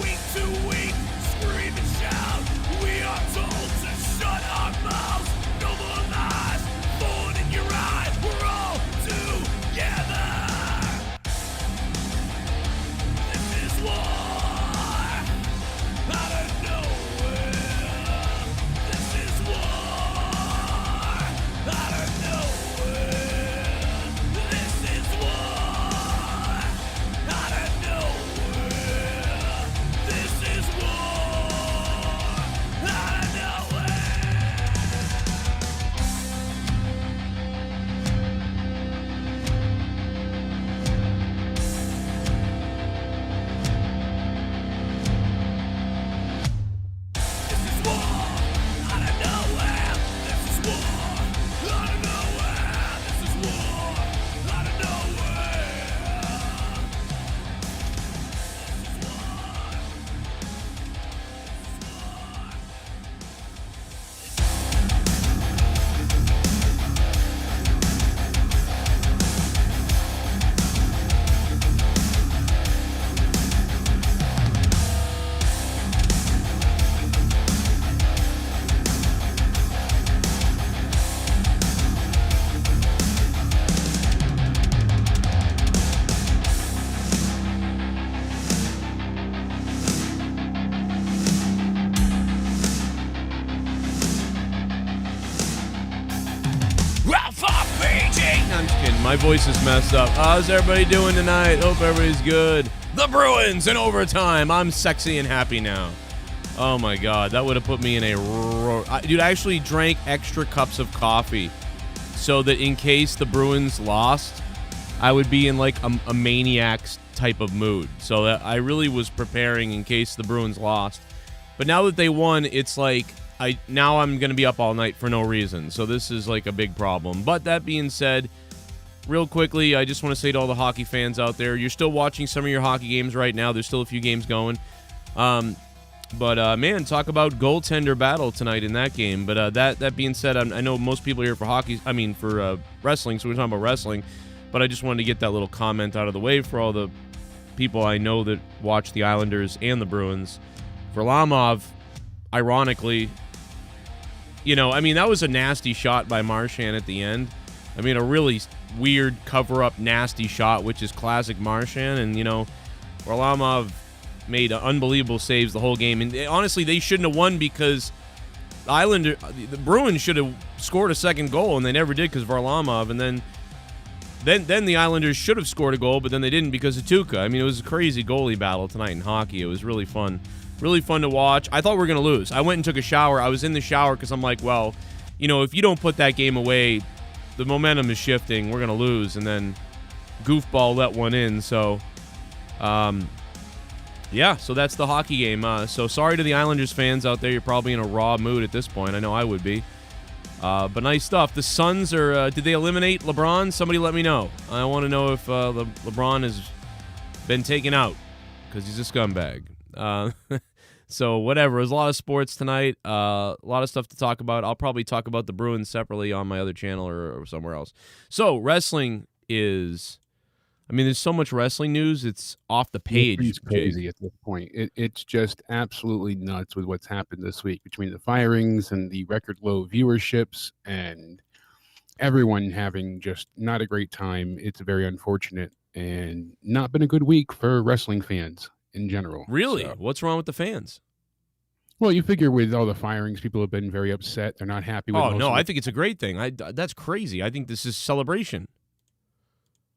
week to week, scream and shout. We are told to shut our mouths. No more lies, thorn in your eye. We're all together. This is war. Out of nowhere. This is war. Out of nowhere. This is war. Out of nowhere. This is war. Out of nowhere. This is war. Out of nowhere. This is war. Out of nowhere. This is war. Out of nowhere. Ralph RPG. No, I'm just kidding. My voice is messed up. How's everybody doing tonight? Hope everybody's good. The Bruins in overtime. I'm sexy and happy now. Oh my God, that would have put me in a dude. I actually drank extra cups of coffee so that in case the Bruins lost, I would be in like a maniac's type of mood. So that I really was preparing in case the Bruins lost. But now that they won, it's like now I'm going to be up all night for no reason. So this is like a big problem. But that being said, real quickly, I just want to say to all the hockey fans out there, you're still watching some of your hockey games right now. There's still a few games going. But man, talk about goaltender battle tonight in that game. But that being said, I know most people are here for hockey. I mean, for wrestling, so we're talking about wrestling. But I just wanted to get that little comment out of the way for all the people I know that watch the Islanders and the Bruins. Varlamov, ironically, I mean, that was a nasty shot by Marchand at the end. I mean, a really weird cover-up nasty shot, which is classic Marchand. And, Varlamov made unbelievable saves the whole game. And honestly, they shouldn't have won because the Bruins should have scored a second goal, and they never did because Varlamov. And then the Islanders should have scored a goal, but then they didn't because of Tuukka. I mean, it was a crazy goalie battle tonight in hockey. It was really fun. Really fun to watch. I thought we were going to lose. I went and took a shower. I was in the shower because I'm like, well, if you don't put that game away, the momentum is shifting. We're going to lose. And then goofball let one in. So, yeah, so that's the hockey game. So sorry to the Islanders fans out there. You're probably in a raw mood at this point. I know I would be. But nice stuff. The Suns are, did they eliminate LeBron? Somebody let me know. I want to know if LeBron has been taken out because he's a scumbag. So whatever. There's a lot of sports tonight. A lot of stuff to talk about. I'll probably talk about the Bruins separately on my other channel or somewhere else. So wrestling is, there's so much wrestling news. It's off the page. It's crazy at this point. It's just absolutely nuts with what's happened this week between the firings and the record low viewerships and everyone having just not a great time. It's very unfortunate and not been a good week for wrestling fans in general. Really? So, what's wrong with the fans? well, you figure with all the firings, people have been very upset. They're not happy with Oh, most no, of I the- think it's a great thing. That's crazy. I think this is celebration.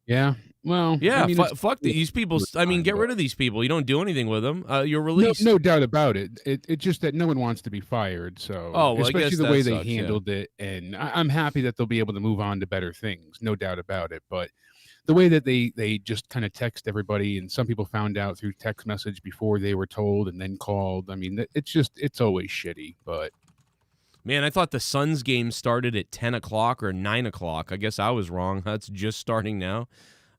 Yeah. Well, Yeah, it's- fuck these people. Get rid of these people. You don't do anything with them. You're released. No doubt about it. It's just that no one wants to be fired. So, Oh, well, I especially guess the that way sucks, they handled it, and I'm happy that they'll be able to move on to better things. No doubt about it. But the way that they just kind of text everybody, and some people found out through text message before they were told, and then called. It's always shitty. But Man, I thought the Suns game started at 10 o'clock or 9 o'clock. I guess I was wrong. That's just starting now.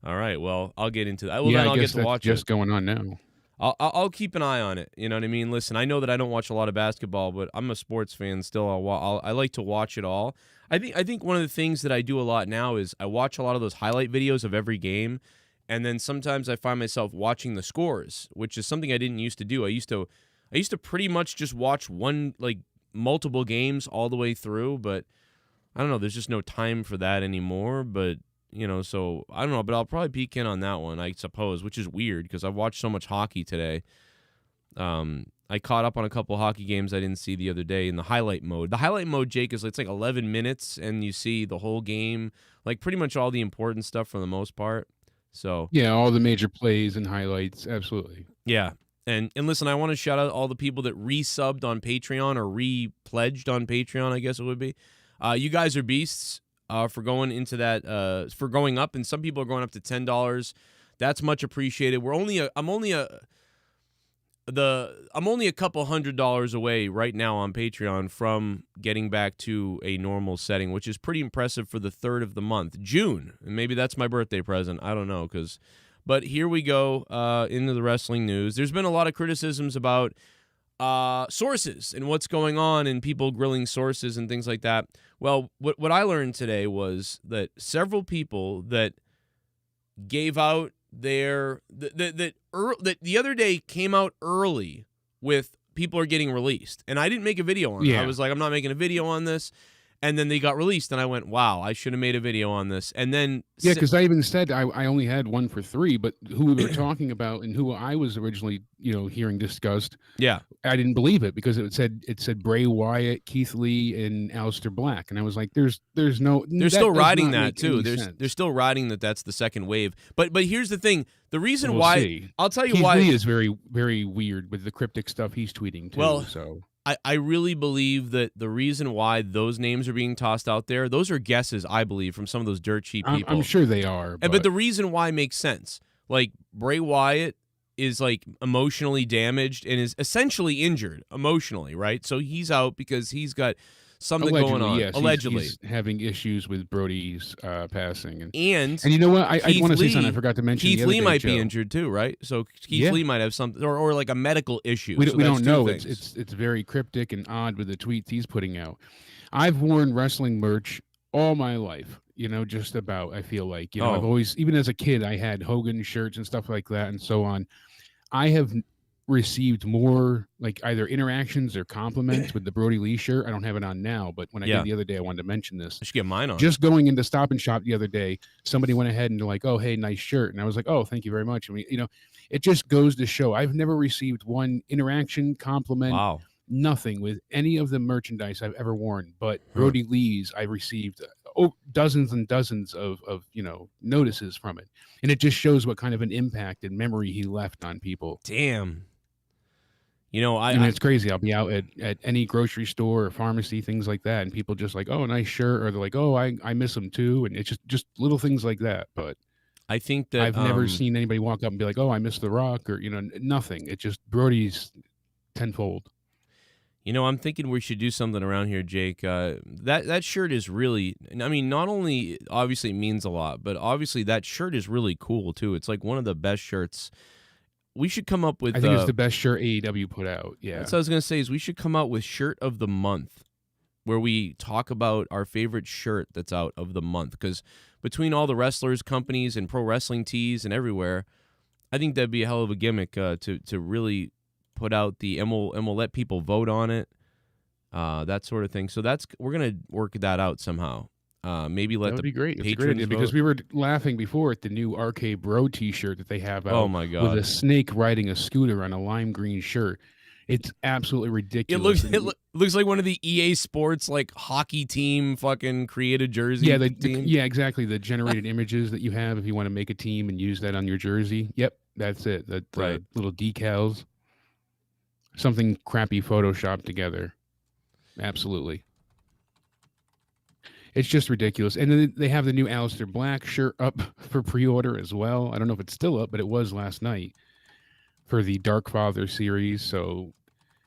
All right, well, I'll get into that. Well, then I'll get to watch just it. going on now. I'll keep an eye on it. You know what I mean? Listen, I know that I don't watch a lot of basketball, but I'm a sports fan still. I like to watch it all. I think one of the things that I do a lot now is I watch a lot of those highlight videos of every game, And then sometimes I find myself watching the scores, which is something I didn't used to do. I used to pretty much just watch multiple games all the way through, but I don't know, there's just no time for that anymore. But so I don't know, but I'll probably peek in on that one, I suppose, which is weird because I've watched so much hockey today. I caught up on a couple hockey games I didn't see the other day in the highlight mode. The highlight mode, Jake, is it's like 11 minutes and you see the whole game, like pretty much all the important stuff for the most part. So yeah, all the major plays and highlights, absolutely. Yeah. And listen, I want to shout out all the people that resubbed on Patreon or re-pledged on Patreon, I guess it would be. You guys are beasts for going into that, for going up, and some people are going up to $10. That's much appreciated. I'm only a couple $100 away right now on Patreon from getting back to a normal setting, which is pretty impressive for the 3rd of the month, June. And maybe that's my birthday present. I don't know, but here we go into the wrestling news. There's been a lot of criticisms about sources and what's going on and people grilling sources and things like that. Well, what I learned today was that several people that gave out that the other day came out early with people are getting released. And I didn't make a video on it. I was like, I'm not making a video on this. And then they got released, and I went, wow, I should have made a video on this. And then... Yeah, because I even said I only had one for 3, but who we were talking about and who I was originally, hearing discussed, yeah, I didn't believe it because it said Bray Wyatt, Keith Lee, and Alistair Black. And I was like, there's no... They're still riding that, too. They're still riding that's the second wave. But here's the thing. The reason why... See. I'll tell you Keith why... Lee is very, very weird with the cryptic stuff he's tweeting, too. Well, so... I really believe that the reason why those names are being tossed out there, those are guesses, I believe, from some of those dirt cheap people. I'm sure they are. But the reason why makes sense. Like, Bray Wyatt is, like, emotionally damaged and is essentially injured emotionally, right? So he's out because he's got something going on. Yes, allegedly. He's having issues with Brody's passing. And you know what? I want to say something I forgot to mention. Keith Lee might be injured too, right? So Keith Lee might have something, or like a medical issue. We don't know. It's very cryptic and odd with the tweets he's putting out. I've worn wrestling merch all my life, just about, I feel like. I've always, even as a kid, I had Hogan shirts and stuff like that and so on. I have received more like either interactions or compliments with the Brody Lee shirt. I don't have it on now, but when I did the other day, I wanted to mention this. I should get mine on. Just going into Stop and Shop the other day, somebody went ahead and they're like, "Oh, hey, nice shirt," and I was like, "Oh, thank you very much." I mean, it just goes to show I've never received one interaction, compliment, nothing with any of the merchandise I've ever worn. But Brody Lee's, I received dozens and dozens of notices from it, and it just shows what kind of an impact and memory he left on people. Damn. It's crazy. I'll be out at any grocery store or pharmacy, things like that, and people just like, "Oh, nice shirt," or they're like, "Oh, I miss them too," and it's just little things like that. But I think that I've never seen anybody walk up and be like, "Oh, I miss The Rock," or nothing. It's just Brody's tenfold. I'm thinking we should do something around here, Jake. That shirt is really, I mean, not only obviously it means a lot, but obviously that shirt is really cool too. It's like one of the best shirts. We should come up with... I think it's the best shirt AEW put out, yeah. That's what I was going to say, is we should come out with Shirt of the Month, where we talk about our favorite shirt that's out of the month. Because between all the wrestlers, companies, and pro wrestling tees and everywhere, I think that'd be a hell of a gimmick to really put out and we'll let people vote on it, that sort of thing. So we're going to work that out somehow. Maybe let that would be great. It's a patrons great idea, because vote. we were laughing before at the new RK Bro T-shirt that they have out. Oh my god! With a snake riding a scooter on a lime green shirt. It's absolutely ridiculous. It looks like one of the EA Sports like hockey team fucking created jersey. Yeah, exactly. The generated images that you have if you want to make a team and use that on your jersey. Yep, that's it. The little decals. Something crappy photoshopped together. Absolutely. It's just ridiculous. And then they have the new Alistair Black shirt up for pre-order as well. I don't know if it's still up, but it was last night for the Dark Father series. So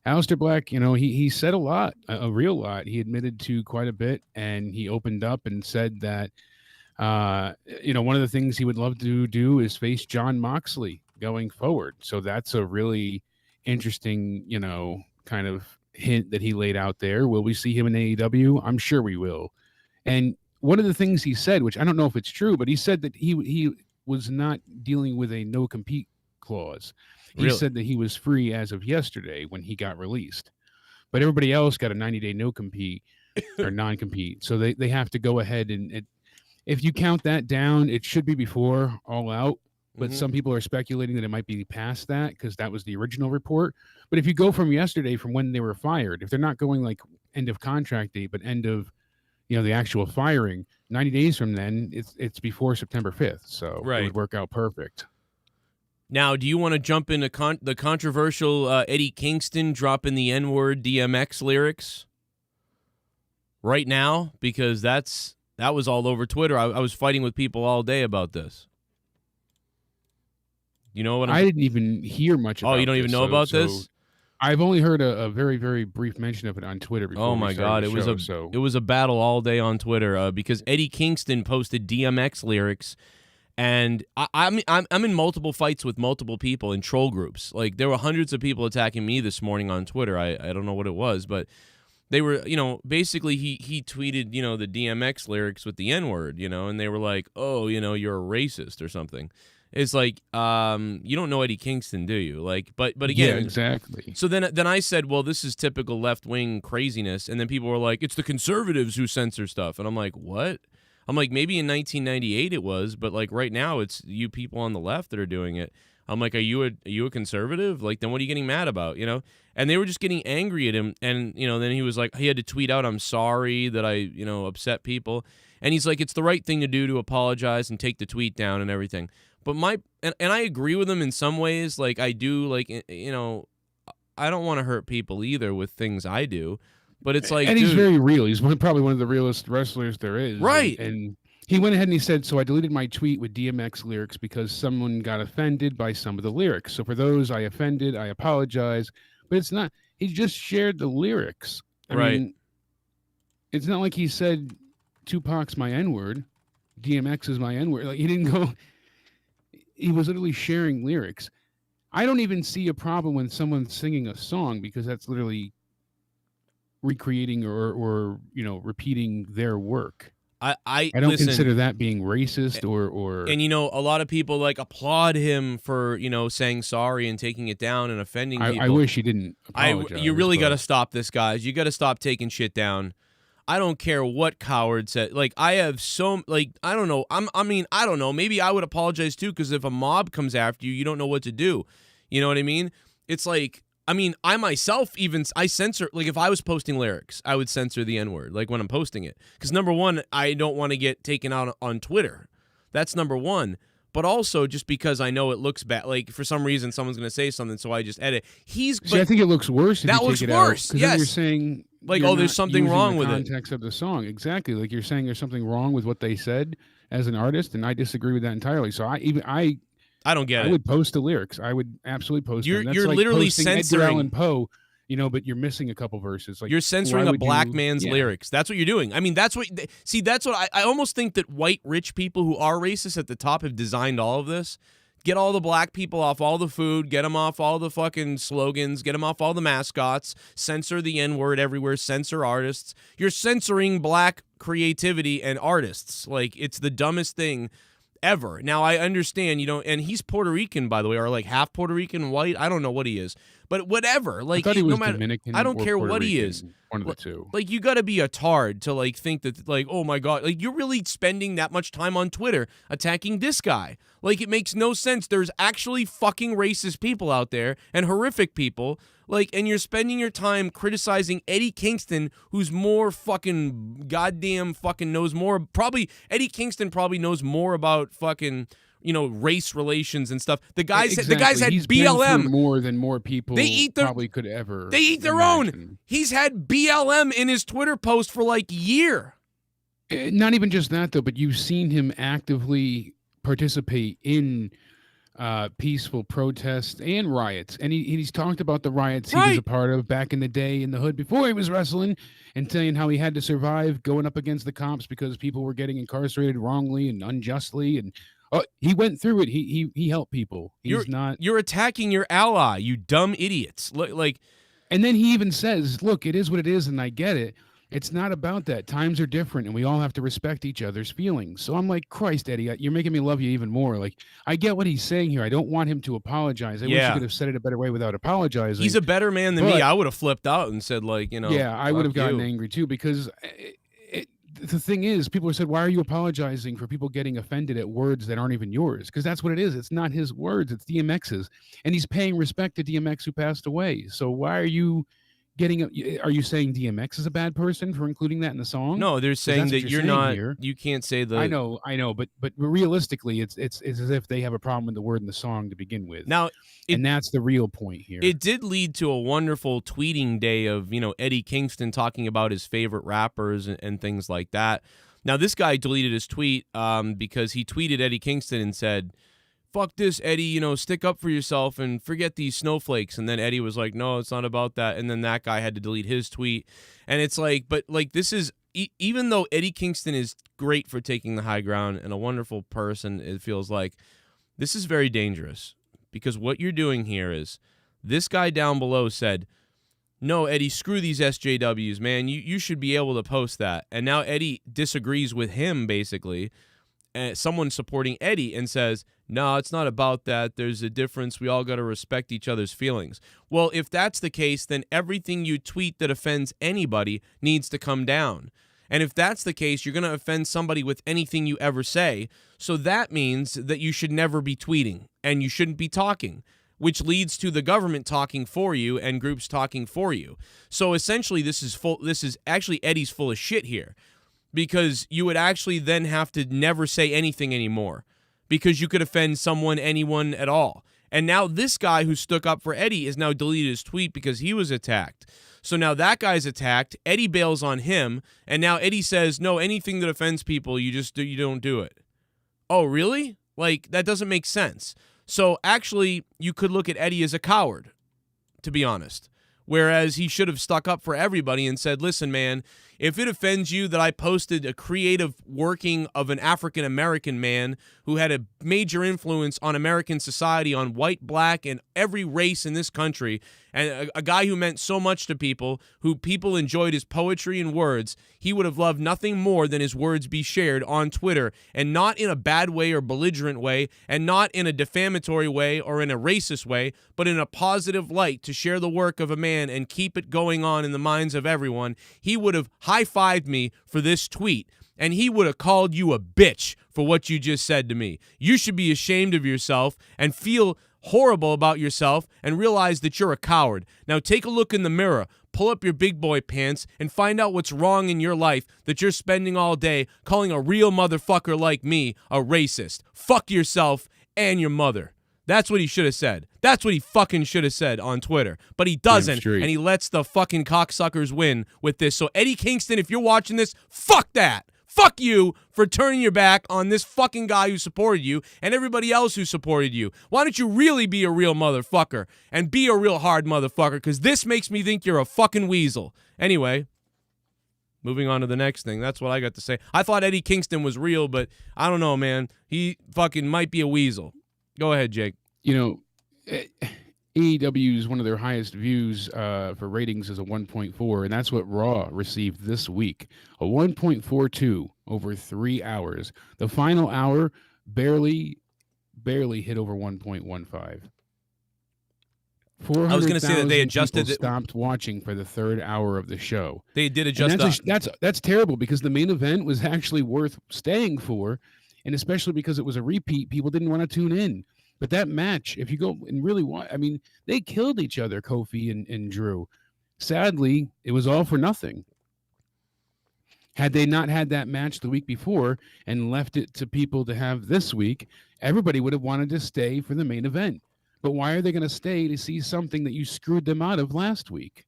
Alistair Black, he said a lot, a real lot. He admitted to quite a bit, and he opened up and said that, one of the things he would love to do is face Jon Moxley going forward. So that's a really interesting, kind of hint that he laid out there. Will we see him in AEW? I'm sure we will. And one of the things he said, which I don't know if it's true, but he said that he was not dealing with a no compete clause. He Really? said that he was free as of yesterday when he got released, but everybody else got a 90-day no compete or non compete. So they have to go ahead and if you count that down, it should be before All Out. But some people are speculating that it might be past that because that was the original report. But if you go from yesterday, from when they were fired, if they're not going like end of contract date, but end of, the actual firing, 90 days from then, it's before September 5th. So Right. it would work out perfect. Now, do you want to jump into the controversial Eddie Kingston dropping the N-word DMX lyrics right now? Because that was all over Twitter. I was fighting with people all day about this. You know what I didn't even hear much about Oh, you don't even know about this? I've only heard a very, very brief mention of it on Twitter before. Oh my God, it was a battle all day on Twitter because Eddie Kingston posted DMX lyrics, and I'm in multiple fights with multiple people in troll groups. Like there were hundreds of people attacking me this morning on Twitter. I don't know what it was, but they were, basically he tweeted, the DMX lyrics with the N-word, and they were like, oh, you're a racist or something. It's like, you don't know Eddie Kingston, do you? Like, but again, yeah, exactly. So then I said, well, this is typical left-wing craziness, and then people were like, it's the conservatives who censor stuff, and I'm like, what? I'm like, maybe in 1998 it was, but like right now it's you people on the left that are doing it. I'm like, are you a conservative? Like, then what are you getting mad about? And they were just getting angry at him, and then he was like, he had to tweet out, I'm sorry that I upset people, and he's like, it's the right thing to do to apologize and take the tweet down and everything. But and I agree with him in some ways. Like I do, like I don't want to hurt people either with things I do. But it's like, and he's very real. He's probably one of the realest wrestlers there is. Right. And he went ahead and he said, so I deleted my tweet with DMX lyrics because someone got offended by some of the lyrics. So for those I offended, I apologize. But it's not. He just shared the lyrics. I mean, it's not like he said Tupac's my N-word, DMX is my N-word. Like he didn't go. He was literally sharing lyrics. I don't even see a problem when someone's singing a song because that's literally recreating or repeating their work. I don't consider that being racist or and a lot of people like applaud him for saying sorry and taking it down and offending people. I wish he didn't apologize. You really got to stop this, guys. You got to stop taking shit down. I don't care what coward said. Like, I have I don't know. I don't know. Maybe I would apologize too, because if a mob comes after you, you don't know what to do. You know what I mean? It's like, I myself I censor, like if I was posting lyrics, I would censor the N-word, like when I'm posting it. Because number one, I don't want to get taken out on Twitter. That's number one. But also just because I know it looks bad. Like for some reason, someone's going to say something, so I just edit. I think it looks worse if that you looks take it worse. out. Because then you're saying like, oh, there's something wrong with it. Context of the song, exactly. Like you're saying, there's something wrong with what they said as an artist, and I disagree with that entirely. So I don't get it. I would post the lyrics. I would absolutely post them. That's you're like literally censoring censoring Edgar Allan Poe, but you're missing a couple verses. Like you're censoring a black man's lyrics. That's what you're doing. That's what. See, that's what I almost think that white rich people who are racist at the top have designed all of this. Get all the black people off all the food, get them off all the fucking slogans, get them off all the mascots, censor the N-word everywhere, censor artists. You're censoring black creativity and artists. Like, it's the dumbest thing ever. Now, I understand, and he's Puerto Rican, by the way, or like half Puerto Rican, white. I don't know what he is. But whatever. Like, I thought he was no matter, Dominican. I don't care Puerto what Rican, he is. One of the two. Like, you got to be a tard to like think that, like, oh my God, like you're really spending that much time on Twitter attacking this guy. Like, it makes no sense. There's actually fucking racist people out there and horrific people. Like, and you're spending your time criticizing Eddie Kingston, who's more fucking goddamn fucking knows more. Probably Eddie Kingston probably knows more about fucking, race relations and stuff. The guys had He's BLM been more than more people probably could ever. They eat their own. He's had BLM in his Twitter post for like a year. Not even just that though, but you've seen him actively participate in peaceful protests and riots, and he's talked about the riots he was a part of back in the day in the hood before he was wrestling, and saying how he had to survive going up against the cops because people were getting incarcerated wrongly and unjustly, and he went through it. He helped people. You're attacking your ally, you dumb idiots. Like, and then he even says, "Look, it is what it is, and I get it." It's not about that. Times are different, and we all have to respect each other's feelings. So I'm like, Christ, Eddie, you're making me love you even more. Like, I get what he's saying here. I don't want him to apologize. I wish he Yeah. could have said it a better way without apologizing. He's a better man than me. But- I would have flipped out and said, like, you know, Yeah, I would have fuck gotten you. angry too, because the thing is, people have said, why are you apologizing for people getting offended at words that aren't even yours? Because that's what it is. It's not his words, it's DMX's. And he's paying respect to DMX who passed away. So why are you are you saying DMX is a bad person for including that in the song? No, they're saying that you're not. Here. You can't say the. I know, but realistically, it's as if they have a problem with the word in the song to begin with. Now, and that's the real point here. It did lead to a wonderful tweeting day of, you know, Eddie Kingston talking about his favorite rappers and things like that. Now, this guy deleted his tweet because he tweeted Eddie Kingston and said, fuck this, Eddie, you know, stick up for yourself and forget these snowflakes. And then Eddie was like, no, it's not about that. And then that guy had to delete his tweet. And it's like, but like, this is, even though Eddie Kingston is great for taking the high ground and a wonderful person, it feels like, this is very dangerous. Because what you're doing here is, this guy down below said, no, Eddie, screw these SJWs, man. You should be able to post that. And now Eddie disagrees with him, basically. Someone supporting Eddie and says, no, it's not about that. There's a difference. We all got to respect each other's feelings. Well, if that's the case, then everything you tweet that offends anybody needs to come down. And if that's the case, you're going to offend somebody with anything you ever say. So that means that you should never be tweeting and you shouldn't be talking, which leads to the government talking for you and groups talking for you. So essentially, this is actually Eddie's full of shit here, because you would actually then have to never say anything anymore because you could offend someone, anyone at all. And now this guy who stuck up for Eddie is now deleted his tweet because he was attacked. So now that guy's attacked, Eddie bails on him, and now Eddie says, no, anything that offends people, you don't do it. Oh, really? Like, that doesn't make sense. So actually, you could look at Eddie as a coward, to be honest. Whereas he should have stuck up for everybody and said, listen, man, if it offends you that I posted a creative working of an African-American man who had a major influence on American society, on white, black, and every race in this country, and a guy who meant so much to people, who people enjoyed his poetry and words, he would have loved nothing more than his words be shared on Twitter, and not in a bad way or belligerent way, and not in a defamatory way or in a racist way, but in a positive light to share the work of a man and keep it going on in the minds of everyone. He would have high-fived me for this tweet, and he would have called you a bitch for what you just said to me. You should be ashamed of yourself and feel horrible about yourself and realize that you're a coward. Now take a look in the mirror, pull up your big boy pants, and find out what's wrong in your life that you're spending all day calling a real motherfucker like me a racist. Fuck yourself and your mother. That's what he should have said. That's what he fucking should have said on Twitter. But he doesn't, and he lets the fucking cocksuckers win with this. So Eddie Kingston, if you're watching this, fuck that. Fuck you for turning your back on this fucking guy who supported you and everybody else who supported you. Why don't you really be a real motherfucker and be a real hard motherfucker? Because this makes me think you're a fucking weasel. Anyway, moving on to the next thing. That's what I got to say. I thought Eddie Kingston was real, but I don't know, man. He fucking might be a weasel. Go ahead, Jake. You know, AEW is one of their highest views for ratings is a 1.4, and that's what Raw received this week, a 1.42 over 3 hours. The final hour barely hit over 1.15. I was going to say that they adjusted. Stopped watching for the third hour of the show. They did adjust. That's terrible, because the main event was actually worth staying for, and especially because it was a repeat, people didn't want to tune in. But that match, if you go and really watch, I mean, they killed each other, Kofi and Drew. Sadly, it was all for nothing. Had they not had that match the week before and left it to people to have this week, everybody would have wanted to stay for the main event. But why are they going to stay to see something that you screwed them out of last week?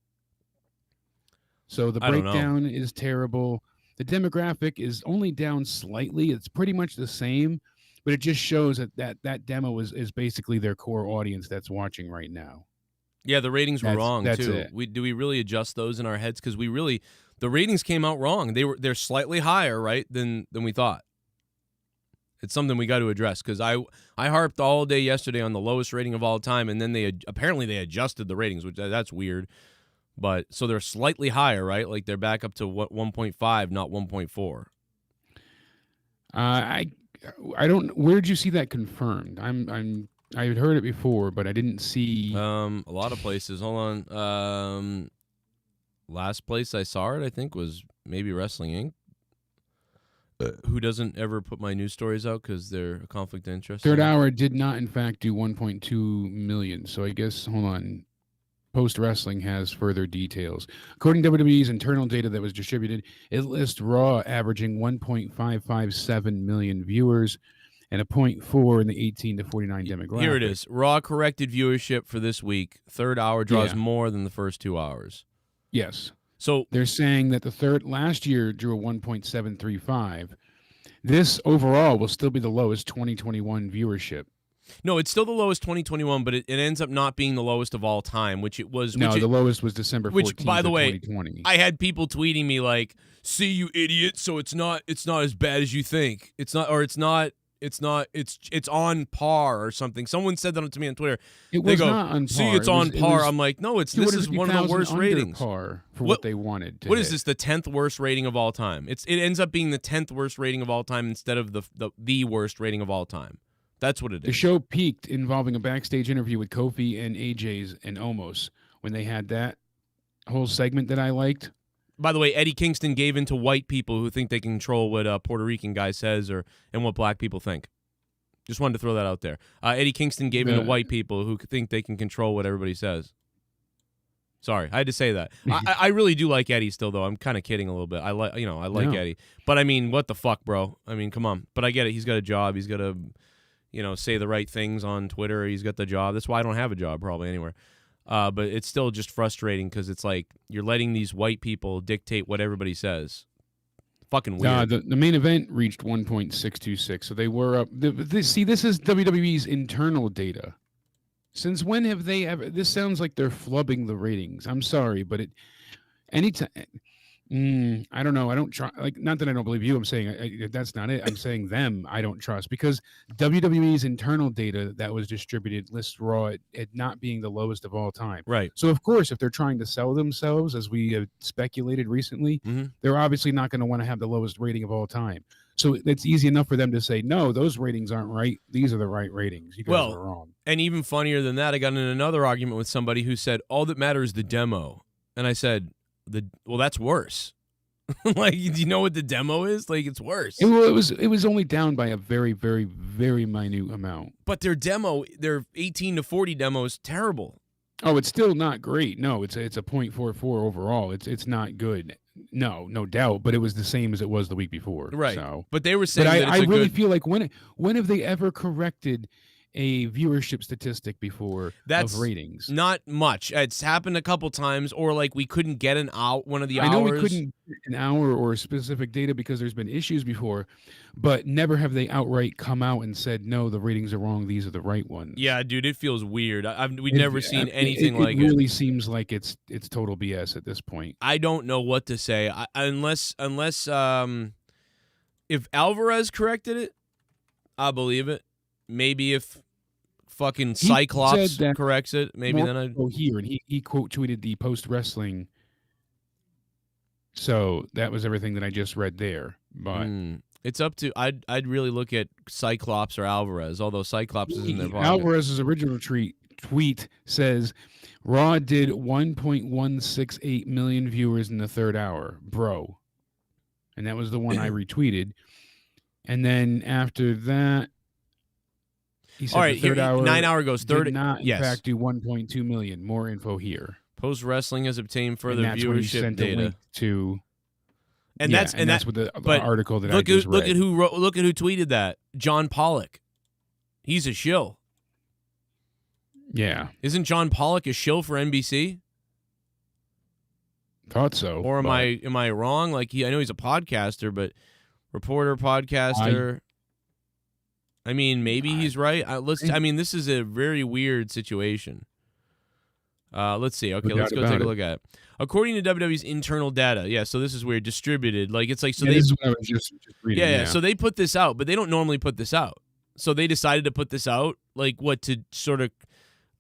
So the breakdown is terrible. The demographic is only down slightly. It's pretty much the same. But it just shows that demo is basically their core audience that's watching right now. Yeah, the ratings were wrong too. Do we really adjust those in our heads? Because the ratings came out wrong. They're slightly higher, right, than we thought. It's something we got to address, because I harped all day yesterday on the lowest rating of all time, and then they apparently adjusted the ratings, which that's weird. But so they're slightly higher, right? Like they're back up to what 1.5, not 1.4. I don't. Where did you see that confirmed? I had heard it before, but I didn't see. A lot of places. Hold on. Last place I saw it, I think, was maybe Wrestling Inc. Who doesn't ever put my news stories out because they're a conflict of interest. Third Hour did not, in fact, do 1.2 million. So I guess, hold on. Post Wrestling has further details. According to WWE's internal data that was distributed, it lists Raw averaging 1.557 million viewers and a 0.4 in the 18 to 49 demographic. Here it is. Raw corrected viewership for this week. Third Hour draws more than the first 2 hours. Yes. So they're saying that the third last year drew a 1.735. This overall will still be the lowest 2021 viewership. No, it's still the lowest 2021, but it ends up not being the lowest of all time, which it was. No, the lowest was December 14th, which, by the way, 2020. I had people tweeting me like, "See, you idiot! So it's not as bad as you think. It's on par or something." Someone said that to me on Twitter. It was not on par. See, it's on par. I'm like, no, this is one of the worst ratings. Par for what they wanted. What is this? The 10th worst rating of all time? It ends up being the 10th worst rating of all time instead of the worst rating of all time. That's what it is. The show peaked involving a backstage interview with Kofi and AJ's and Omos when they had that whole segment that I liked. By the way, Eddie Kingston gave in to white people who think they can control what a Puerto Rican guy says and what black people think. Just wanted to throw that out there. Eddie Kingston gave in to white people who think they can control what everybody says. Sorry, I had to say that. I really do like Eddie still, though. I'm kind of kidding a little bit. I like Eddie, but I mean, what the fuck, bro? I mean, come on. But I get it. He's got a job. He's got to, say the right things on Twitter. He's got the job. That's why I don't have a job probably anywhere. But it's still just frustrating because it's like you're letting these white people dictate what everybody says. Fucking weird. The main event reached 1.626, so they were up. See, this is WWE's internal data. Since when have they ever? This sounds like they're flubbing the ratings. I'm sorry, but anytime. I don't know. I don't trust. Like, not that I don't believe you. I'm saying that's not it. I'm saying them. I don't trust because WWE's internal data that was distributed lists Raw at not being the lowest of all time. Right. So of course, if they're trying to sell themselves, as we have speculated recently, they're obviously not going to want to have the lowest rating of all time. So it's easy enough for them to say, no, those ratings aren't right. These are the right ratings. You guys are wrong. And even funnier than that, I got in another argument with somebody who said, all that matters is the demo. And I said, well, that's worse. Like, do you know what the demo is? Like, it's worse. It was only down by a very, very, very minute amount. But their 18 to 40 demo is terrible. Oh, it's still not great. No, it's a 0.44 overall. It's not good. No doubt. But it was the same as it was the week before. Right. So. But they were saying that I really feel like when have they ever corrected a viewership statistic before of ratings? Not much. It's happened a couple times, or like we couldn't get one of the hours. I know we couldn't get an hour or specific data because there's been issues before, but never have they outright come out and said, no, the ratings are wrong. These are the right ones. Yeah, dude, it feels weird. We've never seen anything like it. It really seems like it's total BS at this point. I don't know what to say unless if Alvarez corrected it, I believe it. Maybe if fucking Cyclops corrects it, maybe then I'd go here. And he quote tweeted the post wrestling. So that was everything that I just read there. But it's up to I'd really look at Cyclops or Alvarez, although Cyclops isn't their partner. Alvarez's original tweet says Raw did 1.168 million viewers in the third hour, bro. And that was the one I retweeted. And then after that, he said, all right, the third hour 9 hour goes third. Did not, in fact, do 1.2 million. More info here. Post Wrestling has obtained further viewership data. That's what the article that I just read. Look at who tweeted that. John Pollock. He's a shill. Yeah. Isn't John Pollock a shill for NBC? Thought so. Or am I wrong? Like I know he's a podcaster, but reporter, podcaster. I mean, maybe he's right. This is a very weird situation. Let's see. Okay, let's go take a look at it. According to WWE's internal data, so this is weird. Distributed, this is what I was just reading. Yeah. So they put this out, but they don't normally put this out. So they decided to put this out, to sort of.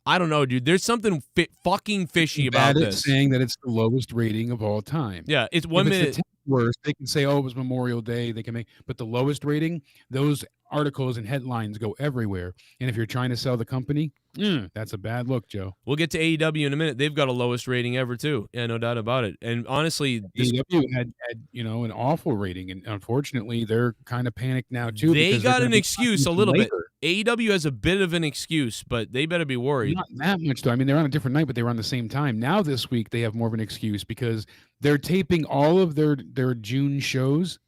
I don't know, dude. There's something fucking fishy about Bad at this. saying that it's the lowest rating of all time. Yeah, it's 1 If it's minute. the 10th worst, they can say, "Oh, it was Memorial Day." They can make, but the lowest rating, those articles and headlines go everywhere. And if you're trying to sell the company, that's a bad look, Joe. We'll get to AEW in a minute. They've got a lowest rating ever too. Yeah, no doubt about it. And honestly, AEW had an awful rating, and unfortunately, they're kind of panicked now too. they because they're got gonna an be excuse a talking little bit. later. AEW has a bit of an excuse, but they better be worried. Not that much, though. I mean, they're on a different night, but they were on the same time. Now this week, they have more of an excuse because they're taping all of their June shows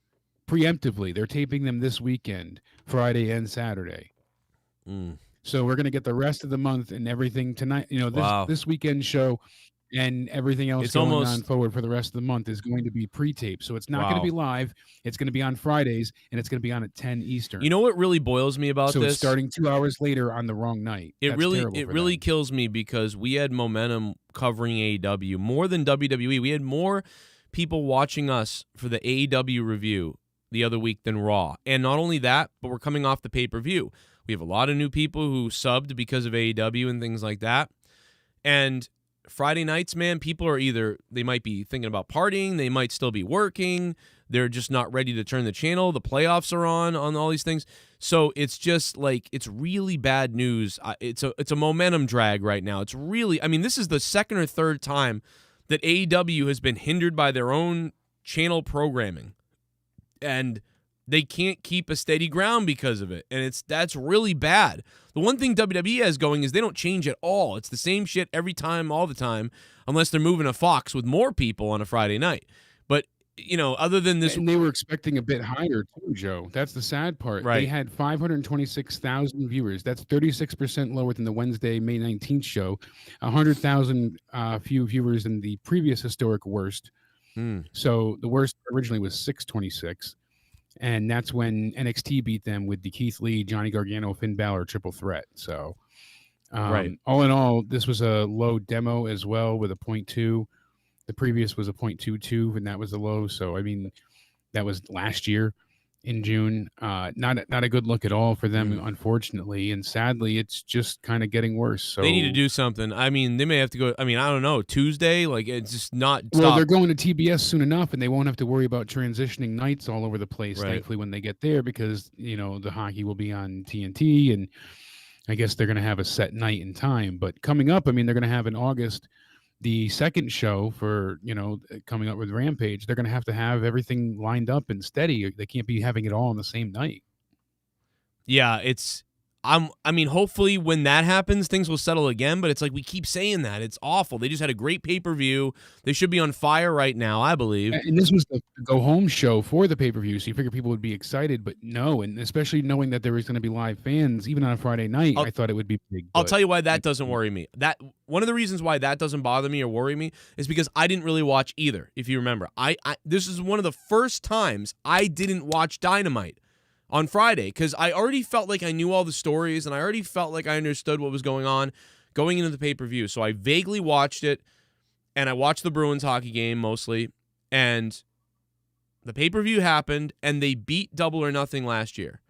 preemptively. They're taping them this weekend, Friday and Saturday. So we're going to get the rest of the month and everything tonight. This weekend show and everything else on forward for the rest of the month is going to be pre-taped. So it's not going to be live. It's going to be on Fridays, and it's going to be on at 10 Eastern. You know what really boils me about this? So it's starting 2 hours later on the wrong night. It really kills me because we had momentum covering AEW more than WWE. We had more people watching us for the AEW review the other week than Raw. And not only that, but we're coming off the pay-per-view. We have a lot of new people who subbed because of AEW and things like that. And Friday nights, man, people are they might be thinking about partying, they might still be working, they're just not ready to turn the channel, the playoffs are on all these things. So it's just like, it's really bad news. It's a momentum drag right now. It's really, I mean, this is the second or third time that AEW has been hindered by their own channel programming. And they can't keep a steady ground because of it. And that's really bad. The one thing WWE has going is they don't change at all. It's the same shit every time, all the time, unless they're moving a Fox with more people on a Friday night. But, other than this... And they were expecting a bit higher too, Joe. That's the sad part. Right. They had 526,000 viewers. That's 36% lower than the Wednesday, May 19th show. 100,000 few viewers than the previous historic worst. So the worst originally was 626. And that's when NXT beat them with the Keith Lee, Johnny Gargano, Finn Balor triple threat. So, all in all, this was a low demo as well with a 0.2. The previous was a 0.22, and that was the low. So, I mean, that was last year in June. Not a good look at all for them, unfortunately. And sadly, it's just kind of getting worse. So they need to do something. I mean, they may have to go. I mean, I don't know, Tuesday. Like, it's just not. Well, they're going to TBS soon enough, and they won't have to worry about transitioning nights all over the place. Right. Thankfully, when they get there, because the hockey will be on TNT, and I guess they're going to have a set night and time. But coming up, I mean, they're going to have in August the second show for coming up with Rampage. They're going to have everything lined up and steady. They can't be having it all on the same night. Yeah, I mean, hopefully when that happens, things will settle again, but it's like we keep saying that. It's awful. They just had a great pay-per-view. They should be on fire right now, I believe. And this was the go-home show for the pay-per-view, so you figure people would be excited, but no, and especially knowing that there was going to be live fans, even on a Friday night, I thought it would be big. I'll tell you why that doesn't worry me. One of the reasons why that doesn't bother me or worry me is because I didn't really watch either, if you remember. This is one of the first times I didn't watch Dynamite on Friday, because I already felt like I knew all the stories, and I already felt like I understood what was going on going into the pay-per-view. So I vaguely watched it, and I watched the Bruins hockey game mostly, and the pay-per-view happened, and they beat Double or Nothing last year.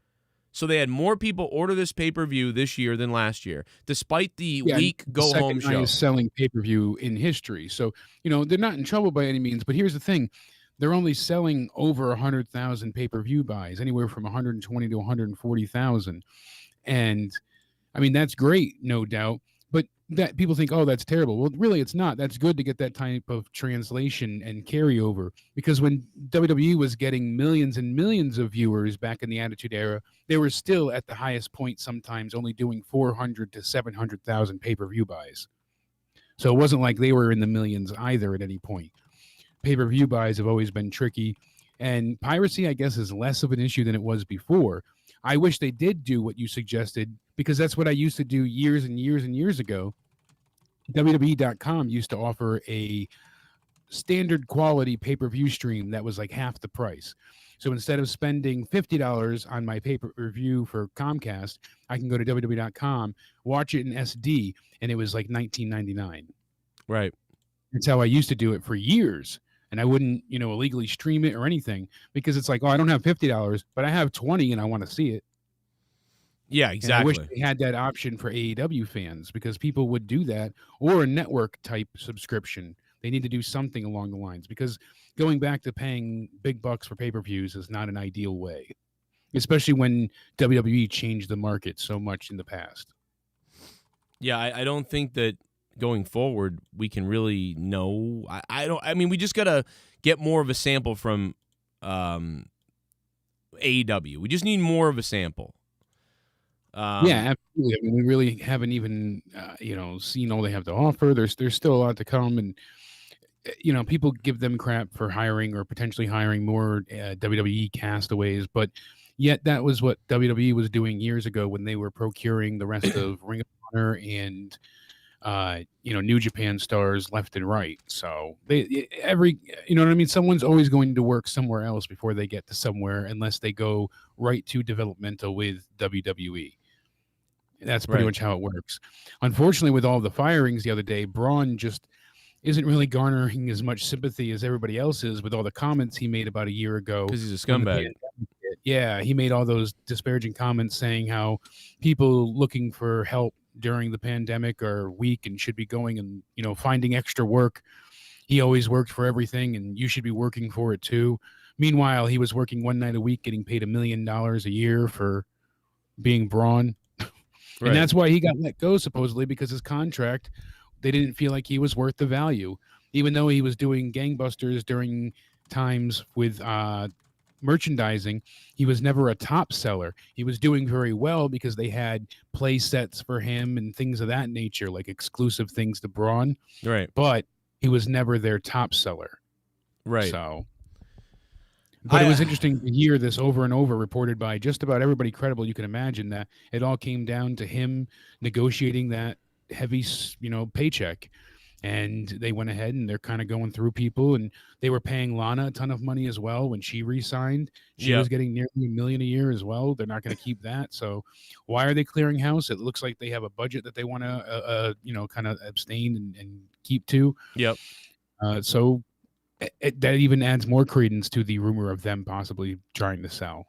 So they had more people order this pay-per-view this year than last year, despite the weak go-home show. Selling pay-per-view in history. So, they're not in trouble by any means, but here's the thing. They're only selling over 100,000 pay-per-view buys, anywhere from 120 to 140,000. And I mean, that's great, no doubt. But that people think, oh, that's terrible. Well, really, it's not. That's good to get that type of translation and carryover, because when WWE was getting millions and millions of viewers back in the Attitude Era, they were still at the highest point, sometimes only doing 400 to 700,000 pay-per-view buys. So it wasn't like they were in the millions either at any point. Pay-per-view buys have always been tricky, and piracy, I guess, is less of an issue than it was before. I wish they did do what you suggested, because that's what I used to do years and years and years ago. WWE.com used to offer a standard quality pay-per-view stream that was like half the price. So instead of spending $50 on my pay-per-view for Comcast, I can go to WWE.com, watch it in SD, and it was like $19.99. Right. That's how I used to do it for years. And I wouldn't, illegally stream it or anything, because it's like, oh, I don't have $50, but I have 20 and I want to see it. Yeah, And I wish exactly. they had that option for AEW fans, because people would do that, or a network type subscription. They need to do something along the lines, because going back to paying big bucks for pay-per-views is not an ideal way, especially when WWE changed the market so much in the past. Yeah, I don't think that going forward we can really know. I don't. I mean, we just gotta get more of a sample from AEW. We just need more of a sample. Yeah, absolutely. I mean, we really haven't even, seen all they have to offer. There's still a lot to come, and people give them crap for hiring or potentially hiring more WWE castaways, but yet that was what WWE was doing years ago when they were procuring the rest of Ring of Honor and New Japan stars left and right. So you know what I mean? Someone's always going to work somewhere else before they get to somewhere, unless they go right to developmental with WWE. That's pretty Right. much how it works. Unfortunately, with all the firings the other day, Braun just isn't really garnering as much sympathy as everybody else is, with all the comments he made about a year ago. Because he's a when the scumbag. pandemic hit. Yeah, he made all those disparaging comments saying how people looking for help during the pandemic are weak and should be going and finding extra work. He always worked for everything, and you should be working for it too. Meanwhile, he was working one night a week, getting paid $1 million a year for being Braun. Right. And that's why he got let go, supposedly, because his contract, they didn't feel like he was worth the value, even though he was doing gangbusters during times with merchandising. He was never a top seller. He was doing very well because they had play sets for him and things of that nature, like exclusive things to Braun, Right. but he was never their top seller. Right. So, but it was interesting to hear this over and over, reported by just about everybody credible you can imagine, that it all came down to him negotiating that heavy, paycheck. And they went ahead and they're kind of going through people, and they were paying Lana a ton of money as well when she re-signed. She was getting nearly $1 million a year as well. They're not going to keep that. So why are they clearing house? It looks like they have a budget that they want to, kind of abstain and keep to. Yep. So that even adds more credence to the rumor of them possibly trying to sell.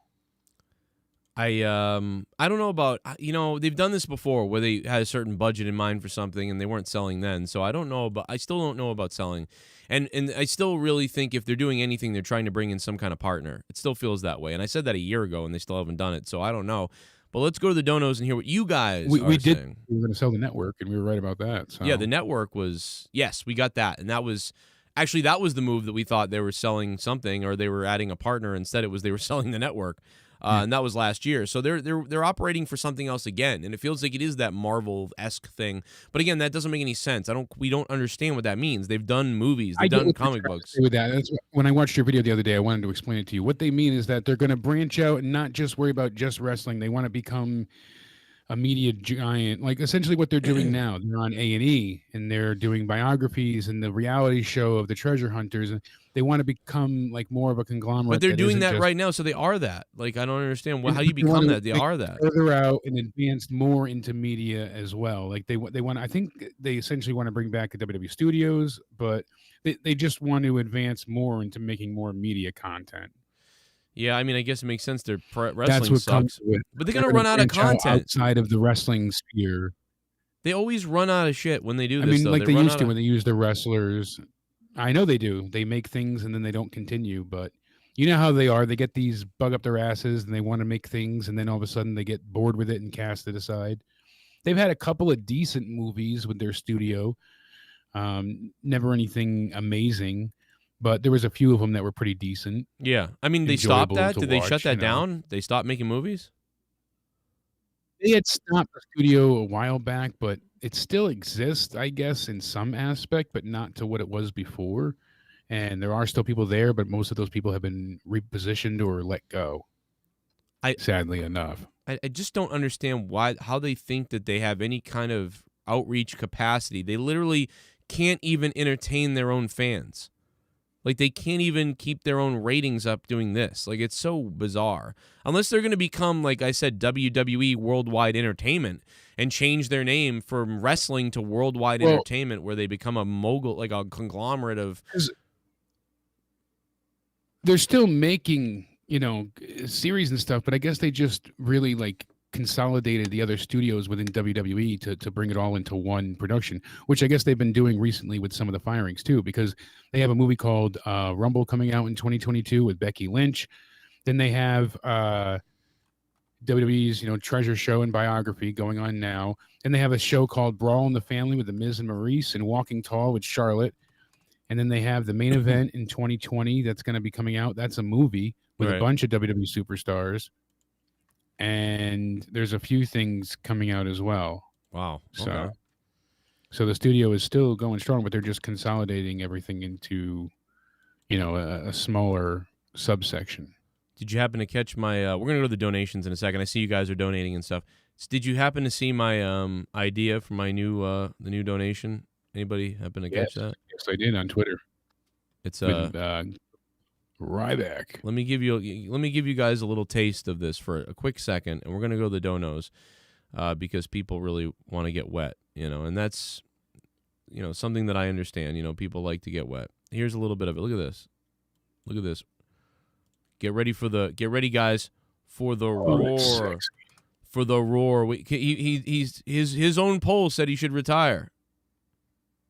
I don't know about, they've done this before where they had a certain budget in mind for something and they weren't selling then. So I still don't know about selling. And I still really think if they're doing anything, they're trying to bring in some kind of partner. It still feels that way. And I said that a year ago and they still haven't done it. So I don't know. But let's go to the donos and hear what you guys are saying. We were going to sell the network, and we were right about that. So. Yeah, the network was, yes, we got that. And that was the move that we thought they were selling something, or they were adding a partner. Instead, it was they were selling the network. And that was last year. So they're operating for something else again, and it feels like it is that Marvel-esque thing. But again, that doesn't make any sense. We don't understand what that means. They've done movies, they've done comic books. With that, that's when I watched your video the other day, I wanted to explain it to you. What they mean is that they're going to branch out and not just worry about just wrestling. They want to become a media giant, like essentially what they're doing now. They're on A&E, and they're doing biographies and the reality show of the treasure hunters, and they want to become like more of a conglomerate. But they're doing that right now, so they are that. Like, I don't understand how you become that. They are that. Further out and advanced more into media as well. Like they want. I think they essentially want to bring back the WWE Studios, but they just want to advance more into making more media content. Yeah, I mean, I guess it makes sense. Their wrestling sucks, but they're gonna run out of content outside of the wrestling sphere. They always run out of shit when they do this. I mean, like they used to when they use the wrestlers. I know they do. They make things and then they don't continue, but you know how they are. They get these bug up their asses and they want to make things, and then all of a sudden they get bored with it and cast it aside. They've had a couple of decent movies with their studio. Never anything amazing, but there was a few of them that were pretty decent. Yeah. I mean, they stopped that? Did they shut that down? They stopped making movies? They had stopped the studio a while back, but it still exists, I guess, in some aspect, but not to what it was before. And there are still people there, but most of those people have been repositioned or let go. Sadly enough. I just don't understand how they think that they have any kind of outreach capacity. They literally can't even entertain their own fans. Like, they can't even keep their own ratings up doing this. Like, it's so bizarre. Unless they're going to become, like I said, WWE Worldwide Entertainment and change their name from wrestling to Worldwide Entertainment, where they become a mogul, like a conglomerate of... They're still making, series and stuff, but I guess they just really, like, consolidated the other studios within WWE to bring it all into one production, which I guess they've been doing recently with some of the firings too, because they have a movie called Rumble coming out in 2022 with Becky Lynch. Then they have WWE's, Treasure Show and Biography going on now. And they have a show called Brawl in the Family with The Miz and Maurice, and Walking Tall with Charlotte. And then they have the main event in 2020 that's going to be coming out. That's a movie with a bunch of WWE superstars. And there's a few things coming out as well. Wow. Okay. So the studio is still going strong, but they're just consolidating everything into, a smaller subsection. Did you happen to catch my? We're gonna go to the donations in a second. I see you guys are donating and stuff. Did you happen to see my idea for my new the new donation? Anybody happen to catch that? Yes, I did on Twitter. It's Ryback. Let me give you guys a little taste of this for a quick second, and we're gonna go to the donos because people really want to get wet, and that's something that I understand. People like to get wet. Here's a little bit of it. Look at this. Look at this. Get ready, guys, for the roar. For the roar. His own poll said he should retire.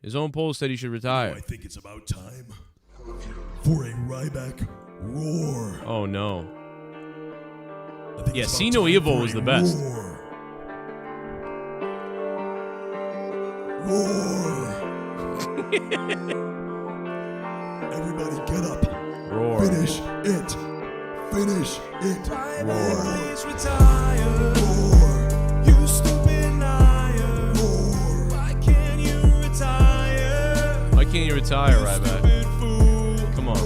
His own poll said he should retire. I think it's about time for a Ryback roar. Oh no. Yeah, See No Evil was the best. Roar. Everybody get up. Roar. Finish it. Finish it. Roar. Please retire. Roar. You stupid liar. Roar. Why can't you retire? Why can't you retire, Ryback? Stupid fool. Come on.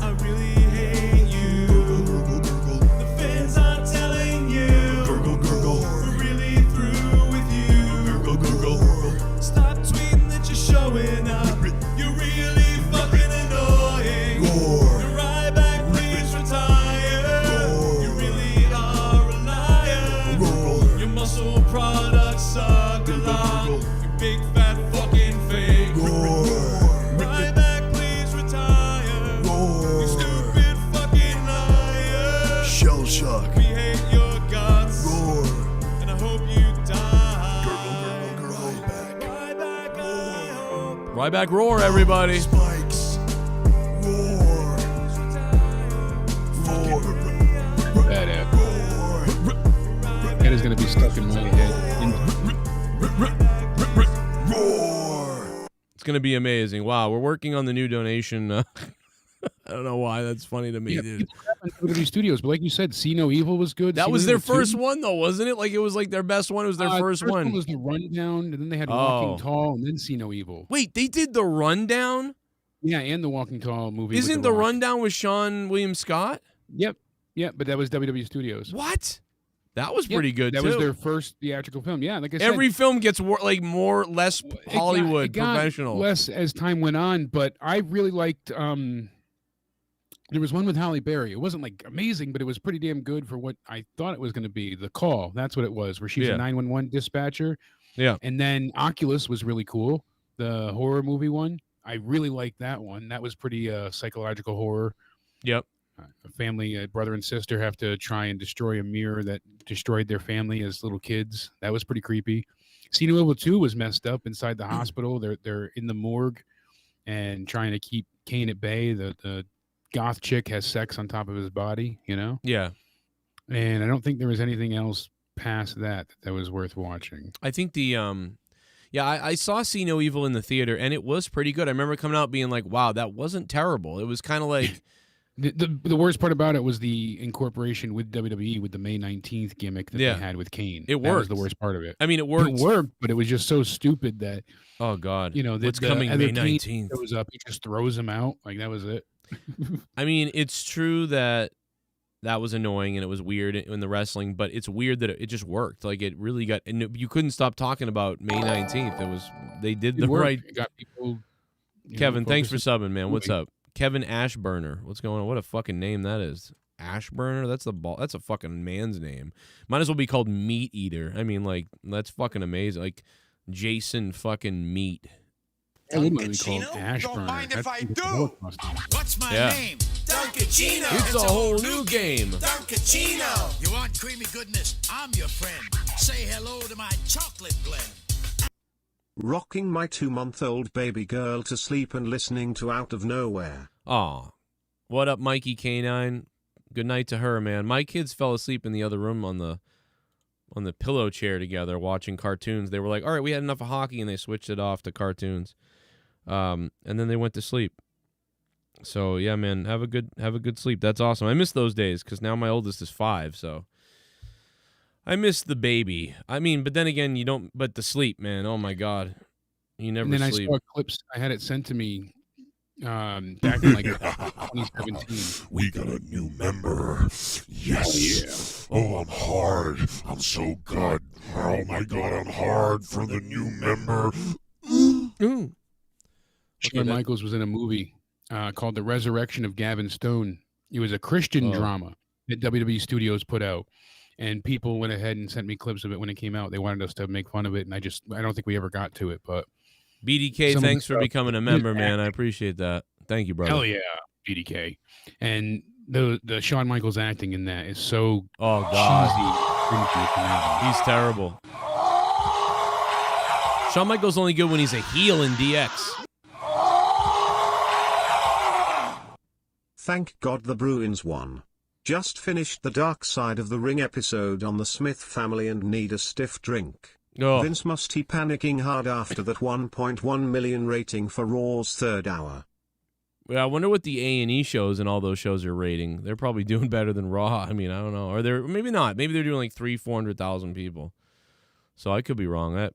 I really hate you. Gurgle, gurgle, gurgle. The fans are telling you. Gurgle, gurgle. We're really through with you. Gurgle, gurgle. Stop tweeting that you're showing up. You're really fucking annoying. Roar. Ryback, please retire. Roar. You really are a liar. Roar. Your muscle products suck a lot. You big fat fucking fake. Roar. Ryback, please retire. Roar. You stupid fucking liar. Shell shock. We hate your guts. Roar. And I hope you die. Gurgle, Ryback. Ryback, I hope. Ryback roar, everybody. Spikes. Roar. Roar. That is going to be stuck in my head. Roar. It's going to be amazing. Wow, we're working on the new donation. I don't know why. That's funny to me, dude. WWE Studios, but like you said, See No Evil was good. That See was No their Evil first 2? one, though, wasn't it? Like, it was like their best one. It was their first the one. was the Rundown, and then they had Oh. Walking Tall, and then See No Evil. Wait, they did the Rundown? Yeah, and the Walking Tall movie. with Isn't the Rock. Rundown with Sean William Scott? Yep, but that was WWE Studios. What? That was Yep, pretty good, That too. was their first theatrical film. Yeah, like I said, Every film gets less Hollywood, it got professional. less as time went on, but I really liked. There was one with Halle Berry. It wasn't like amazing, but it was pretty damn good for what I thought it was going to be. The Call, that's what it was, where she's Yeah. a 911 dispatcher. Yeah. And then Oculus was really cool. The horror movie one, I really liked that one. That was pretty psychological horror. Yep. A family, a brother and sister, have to try and destroy a mirror that destroyed their family as little kids. That was pretty creepy. See No Evil 2 was messed up inside the hospital. They're in the morgue and trying to keep Kane at bay. The goth chick has sex on top of his body, Yeah. And I don't think there was anything else past that was worth watching. I think I saw See No Evil in the theater, and it was pretty good. I remember coming out being like, wow, that wasn't terrible. It was kind of like... The worst part about it was the incorporation with WWE with the May 19th gimmick that Yeah. they had with Kane. It That was worked. the worst part of it. I mean, it worked. It worked, but it was just so stupid that, Oh, God. what's coming May 19th? Goes up, he just throws him out. Like, that was it. I mean, it's true that was annoying and it was weird in the wrestling, but it's weird that it just worked. Like, it really got... And you couldn't stop talking about May 19th. They did the worked. right... It got people... Kevin, thanks for focusing. subbing, man. What's up? Kevin Ashburner. What's going on? What a fucking name that is. Ashburner? That's a fucking man's name. Might as well be called Meat Eater. I mean, like, that's fucking amazing. Like, Jason fucking Meat. That would be called Duncachino? Ash Don't Burner. mind if That's I the do. Holocaust costume. What's my Yeah. name? Duncachino. It's a whole new game. Duncachino. You want creamy goodness? I'm your friend. Say hello to my chocolate blend. Rocking my 2-month-old baby girl to sleep and listening to Out of Nowhere. Aw. What up, Mikey K9? Good night to her, man. My kids fell asleep in the other room on the pillow chair together watching cartoons. They were like, all right, we had enough of hockey, and they switched it off to cartoons. And then they went to sleep. So yeah, man, have a good sleep. That's awesome. I miss those days because now my oldest is 5, so I miss the baby. I mean, but then again, you don't. But the sleep, man. Oh my God, you never And then sleep. I saw clips. I had it sent to me back in like 2017. We got a new member. Yes. Oh, I'm hard. I'm so good. Oh my God, I'm hard for the new member. Ooh. Shawn Michaels was in a movie called The Resurrection of Gavin Stone. It was a Christian drama that WWE Studios put out. And people went ahead and sent me clips of it when it came out. They wanted us to make fun of it, and I don't think we ever got to it. But BDK, thanks for becoming a member, man. I appreciate that. Thank you, brother. hell yeah, BDK. And the Shawn Michaels acting in that is so Oh God, cheesy. Cringy. he's terrible. Shawn Michaels only good when he's a heel in DX. Thank God the Bruins won. Just finished the Dark Side of the Ring episode on the Smith family and need a stiff drink. Oh, Vince must be panicking hard after that 1.1 million rating for Raw's third hour. yeah. I wonder what the A&E shows and all those shows are rating. They're probably doing better than Raw. I mean, I don't know. Or they're maybe not. Maybe they're doing like 300,000-400,000 people. So I could be wrong.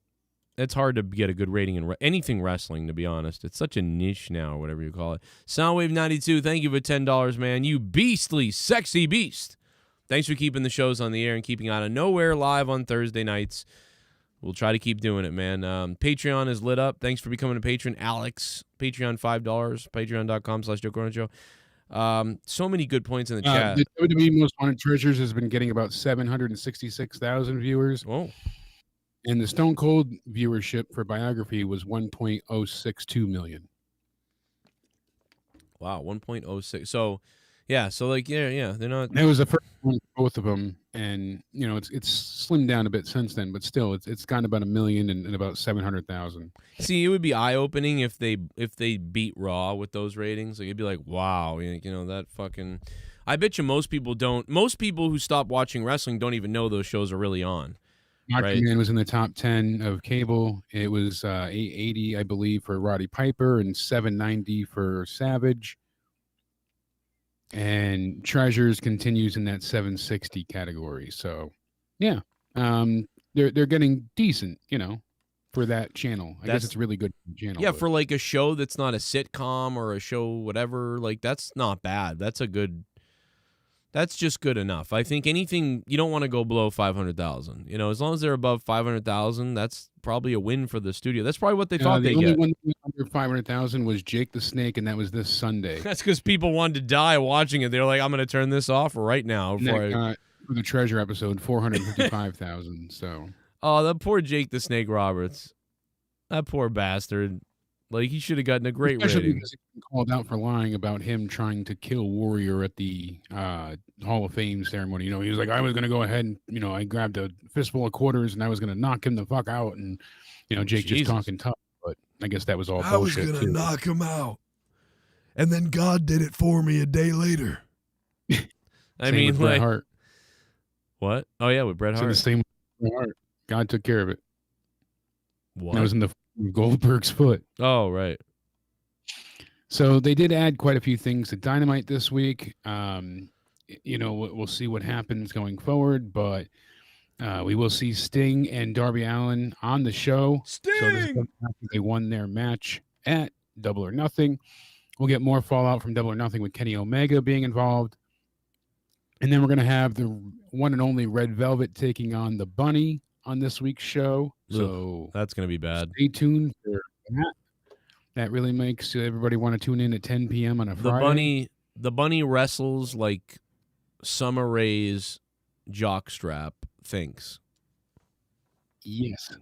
It's hard to get a good rating in anything wrestling, to be honest. It's such a niche now, or whatever you call it. Soundwave92, thank you for $10, man. You beastly, sexy beast. Thanks for keeping the shows on the air and keeping Out of Nowhere live on Thursday nights. We'll try to keep doing it, man. Patreon is lit up. Thanks for becoming a patron, Alex. Patreon, $5. Patreon.com/JoeCorncho. So many good points in the chat. The WWE Most Wanted Treasures has been getting about 766,000 viewers. Oh, And the Stone Cold viewership for Biography was 1.062 million. wow, 1.06. So, yeah, they're not. That was the first one for both of them, and it's slimmed down a bit since then, but still, it's gotten about 1 million and about 700,000. See, it would be eye-opening if they beat Raw with those ratings. Like, it'd be like, wow, that fucking. I bet you most people don't. Most people who stop watching wrestling don't even know those shows are really on. Macho Man was in the top 10 of cable. It was 880, I believe, for Roddy Piper and 790 for Savage. And Treasures continues in that 760 category. So, yeah, they're getting decent, for that channel. I guess it's really good channel. Yeah, but for like a show that's not a sitcom or a show whatever, like that's not bad. That's just good enough. I think anything, you don't want to go below 500,000. As long as they're above 500,000, that's probably a win for the studio. That's probably what they thought they the only get. one under 500,000 was Jake the Snake, and that was this Sunday. That's because people wanted to die watching it. They're like, I'm going to turn this off right now. And that got, for the Treasure episode, 455,000. So, oh, that poor Jake the Snake Roberts. That poor bastard. Like, he should have gotten a great especially rating. because he called out for lying about him trying to kill Warrior at the Hall of Fame ceremony. He was like, I was going to go ahead and, I grabbed a fistful of quarters and I was going to knock him the fuck out. And, Jake just talking tough. But I guess that was all I was bullshit. going to knock him out. And then God did it for me a day later. I mean, with Bret like, Hart. what? Oh, yeah, with Bret It's Hart. the same with Bret Hart. God took care of it. What? That was in the Goldberg's foot. Oh, right. So they did add quite a few things to Dynamite this week. We'll see what happens going forward, but we will see Sting and Darby Allin on the show. Sting! So this is after they won their match at Double or Nothing. We'll get more fallout from Double or Nothing with Kenny Omega being involved. And then we're going to have the one and only Red Velvet taking on the Bunny on this week's show. So that's going to be bad. Stay tuned for that. That really makes everybody want to tune in at 10 p.m. on a Friday. The bunny wrestles like Summer Rae's jockstrap thinks. Yes.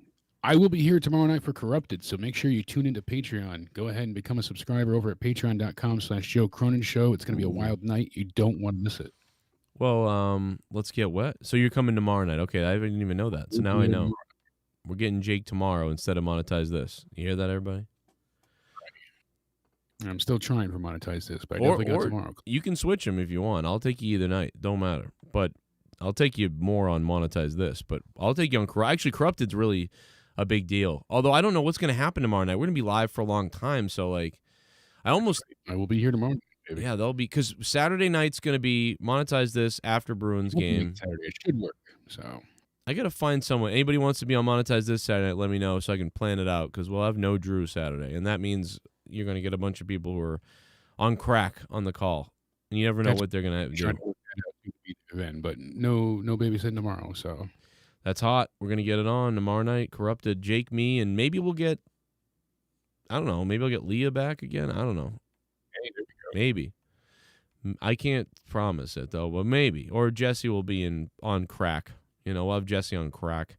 I will be here tomorrow night for Corrupted, so make sure you tune into Patreon. Go ahead and become a subscriber over at patreon.com/Joe Cronin Show. It's going to be a wild night. You don't want to miss it. Well, let's get wet. So you're coming tomorrow night. Okay, I didn't even know that. So now I know. We're getting Jake tomorrow instead of Monetize This. You hear that, everybody? I'm still trying for Monetize This, but I definitely got tomorrow. You can switch them if you want. I'll take you either night. Don't matter. But I'll take you more on Monetize This. But I'll take you on Actually, Corrupted's really a big deal. Although I don't know what's going to happen tomorrow night. We're going to be live for a long time. So, like, I will be here tomorrow. Baby. Yeah, they'll be, because Saturday night's going to be Monetize This after Bruins game. Saturday, it should work. So I got to find someone. Anybody wants to be on Monetize This Saturday night, let me know so I can plan it out, because we'll have no Drew Saturday. And that means you're going to get a bunch of people who are on crack on the call. And you never know what they're going to do. Event, but no babysitting tomorrow. So that's hot. We're going to get it on tomorrow night. Corrupted, Jake, me, and maybe we'll get, I don't know, maybe I'll get Leah back again. I don't know. Maybe. I can't promise it, though, but maybe. Or Jesse will be on crack. You know, we'll have Jesse on crack.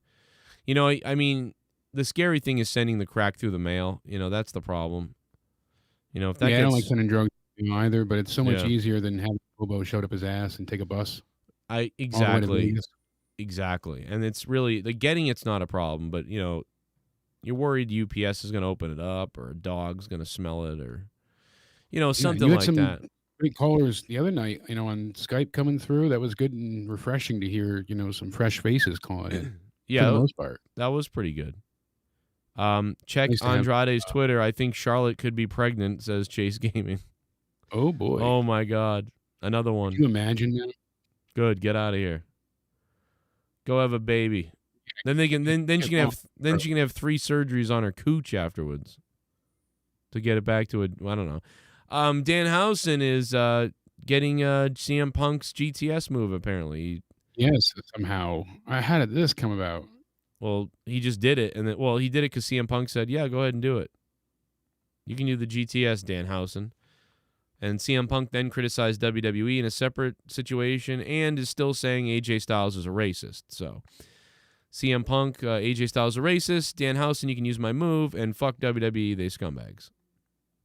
You know, I mean, the scary thing is sending the crack through the mail. You know, that's the problem. You know, if that I don't like sending drugs either, but it's so much easier than having Bobo showed up his ass and take a bus. Exactly. And it's really, the getting it's not a problem, but, you know, you're worried UPS is going to open it up, or a dog's going to smell it, or, you know, something like that. Great callers the other night, you know, on Skype coming through. That was good and refreshing to hear, you know, some fresh faces calling in. Yeah, for the most part. That was pretty good. Check Andrade's Twitter. I think Charlotte could be pregnant, says Chase Gaming. Oh boy. Oh my God. Another one. Can you imagine that? Good. Get out of here. Go have a baby. Then she can have 3 surgeries on her cooch afterwards to get it back to I don't know. Danhausen is getting CM Punk's GTS move, apparently. Yes, somehow. How did this come about? Well, he just did it, and he did it because CM Punk said, "Yeah, go ahead and do it. You can do the GTS, Danhausen." And CM Punk then criticized WWE in a separate situation, and is still saying AJ Styles is a racist. So, CM Punk, AJ Styles is a racist. Danhausen, you can use my move, and fuck WWE, they scumbags.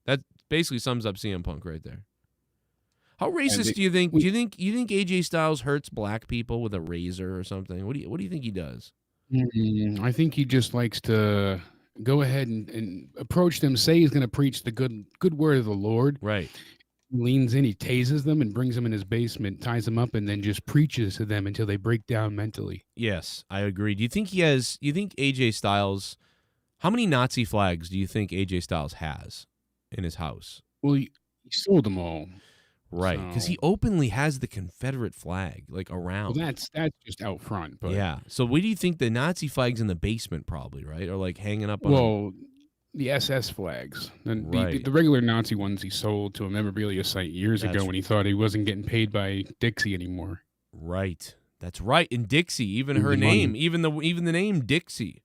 That basically sums up CM Punk right there. How racist do you think? Do you think AJ Styles hurts black people with a razor or something? What do you think he does? I think he just likes to go ahead and approach them, say he's going to preach the good word of the Lord. Right. He leans in, he tases them and brings them in his basement, ties them up, and then just preaches to them until they break down mentally. Yes, I agree. Do you think AJ Styles, how many Nazi flags do you think AJ Styles has in his house? Well, he sold them all. Right, because he openly has the Confederate flag, like, around. Well, that's just out front. But yeah. So what do you think? The Nazi flag's in the basement, probably, right? Or like hanging up on the SS flags. And right. the regular Nazi ones he sold to a memorabilia site years ago when he thought he wasn't getting paid by Dixie anymore. Right. That's right. And Dixie, even her name, even the name Dixie.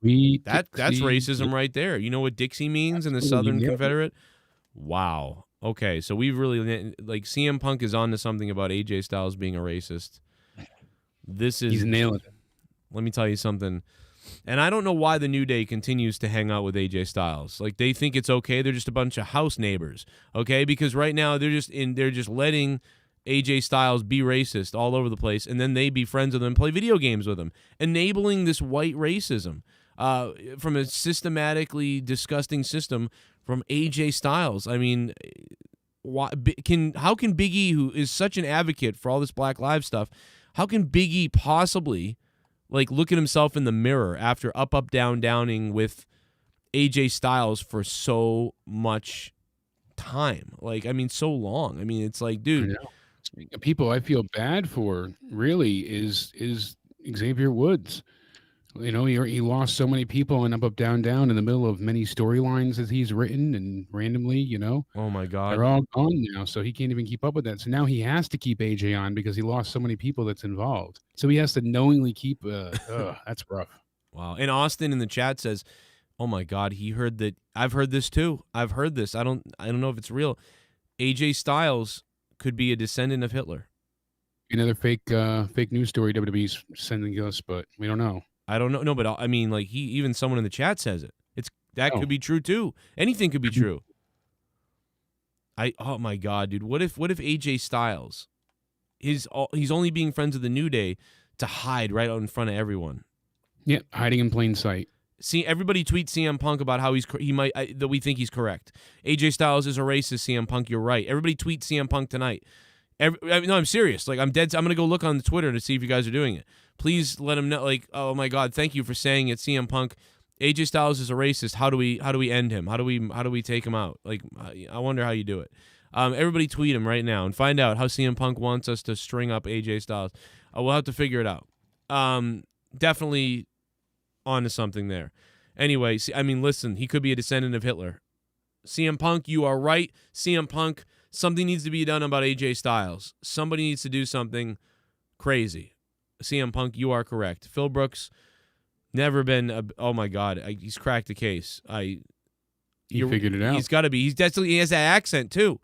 That's racism right there. You know what Dixie means in the Southern Confederate? Wow. Okay, so we've really, like, CM Punk is on to something about AJ Styles being a racist. He's nailing it. Let me tell you something. And I don't know why the New Day continues to hang out with AJ Styles. Like, they think it's okay. They're just a bunch of house neighbors, okay? Because right now they're just letting AJ Styles be racist all over the place, and then they be friends with him, play video games with him, enabling this white racism from a systematically disgusting system from AJ Styles. I mean, how can Big E, who is such an advocate for all this Black Lives stuff, how can Big E possibly, like, look at himself in the mirror after up, down, downing with AJ Styles for so much time? Like, I mean, so long. I mean, it's like, dude. People I feel bad for really is Xavier Woods. You know, he lost so many people and up, down, down in the middle of many storylines that he's written, and randomly, you know. Oh my God, they're all gone now, so he can't even keep up with that. So now he has to keep AJ on because he lost so many people that's involved. So he has to knowingly keep. That's rough. Wow. And Austin in the chat says, "Oh my God, he heard that. I've heard this too. I've heard this. I don't know if it's real. AJ Styles could be a descendant of Hitler." Another fake news story WWE's sending us, but we don't know. I don't know. No, but I mean, like even someone in the chat says it. That could be true too. Anything could be true. Oh my God, dude. What if AJ Styles he's only being friends with the New Day to hide right out in front of everyone? Yeah, hiding in plain sight. See, everybody tweets CM Punk about how that we think he's correct. AJ Styles is a racist. CM Punk, you're right. Everybody tweet CM Punk tonight. No, I'm serious. Like I'm gonna go look on the Twitter to see if you guys are doing it. Please let him know. Like, oh my God, thank you for saying it, CM Punk. AJ Styles is a racist. How do we end him? How do we take him out? Like, I wonder how you do it. Everybody tweet him right now and find out how CM Punk wants us to string up AJ Styles. We'll have to figure it out. Definitely onto something there. Anyway, listen, he could be a descendant of Hitler. CM Punk, you are right. CM Punk, something needs to be done about AJ Styles. Somebody needs to do something crazy. CM Punk, you are correct. Phil Brooks, never been. Oh my God, he's cracked the case. He figured it out. He's got to be. He has that accent too.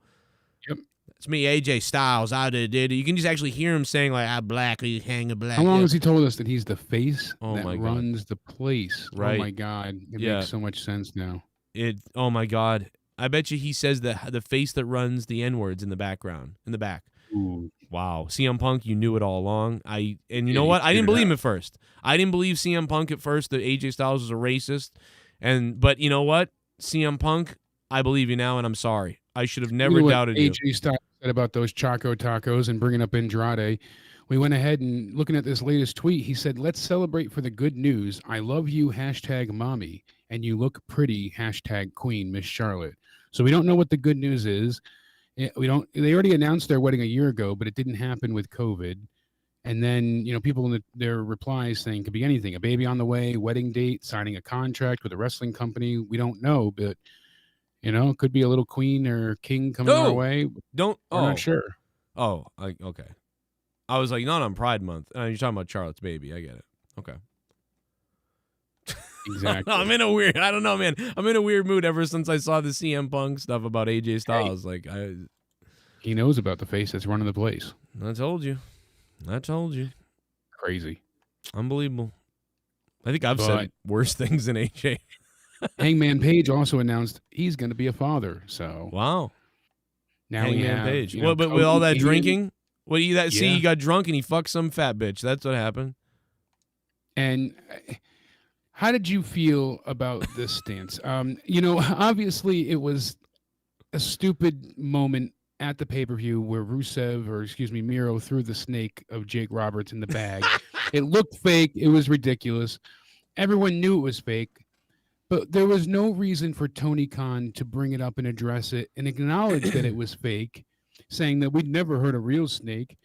Yep. It's me, AJ Styles. You can just actually hear him saying like, "I'm black, you hang a black." How long has he told us that he's the face that my God. runs the place? Right. Oh my God, it makes so much sense now. Oh my God, I bet you he says the face that runs the N-words in the background, in the back. Ooh. Wow, CM Punk, you knew it all along. You know what? I didn't believe him at first. I didn't believe CM Punk at first that AJ Styles was a racist, but you know what? CM Punk, I believe you now, and I'm sorry. I should have never doubted you. AJ Styles said about those Choco Tacos and bringing up Andrade. We went ahead and looking at this latest tweet, he said, "Let's celebrate for the good news. I love you, #mommy, and you look pretty, #queen, Miss Charlotte." So we don't know what the good news is. They already announced their wedding a year ago, but it didn't happen with COVID. And then, people in their replies saying could be anything, a baby on the way, wedding date, signing a contract with a wrestling company. We don't know, but it could be a little queen or king coming our way. We're not sure. Okay. I was like, not on Pride Month. You're talking about Charlotte's baby. I get it. Okay. Exactly. I'm in a weird, I don't know, man. I'm in a weird mood ever since I saw the CM Punk stuff about AJ Styles. He knows about the face that's running the place. I told you. Crazy. Unbelievable. I think I've said worse things than AJ. Hangman Page also announced he's going to be a father. So wow. Now Hangman we have Page. But with all that drinking, See, he got drunk and he fucked some fat bitch. That's what happened. And how did you feel about this stance? Obviously it was a stupid moment at the pay-per-view where Miro threw the snake of Jake Roberts in the bag. It looked fake. It was ridiculous. Everyone knew it was fake, but there was no reason for Tony Khan to bring it up and address it and acknowledge that it was fake, saying that we'd never heard a real snake.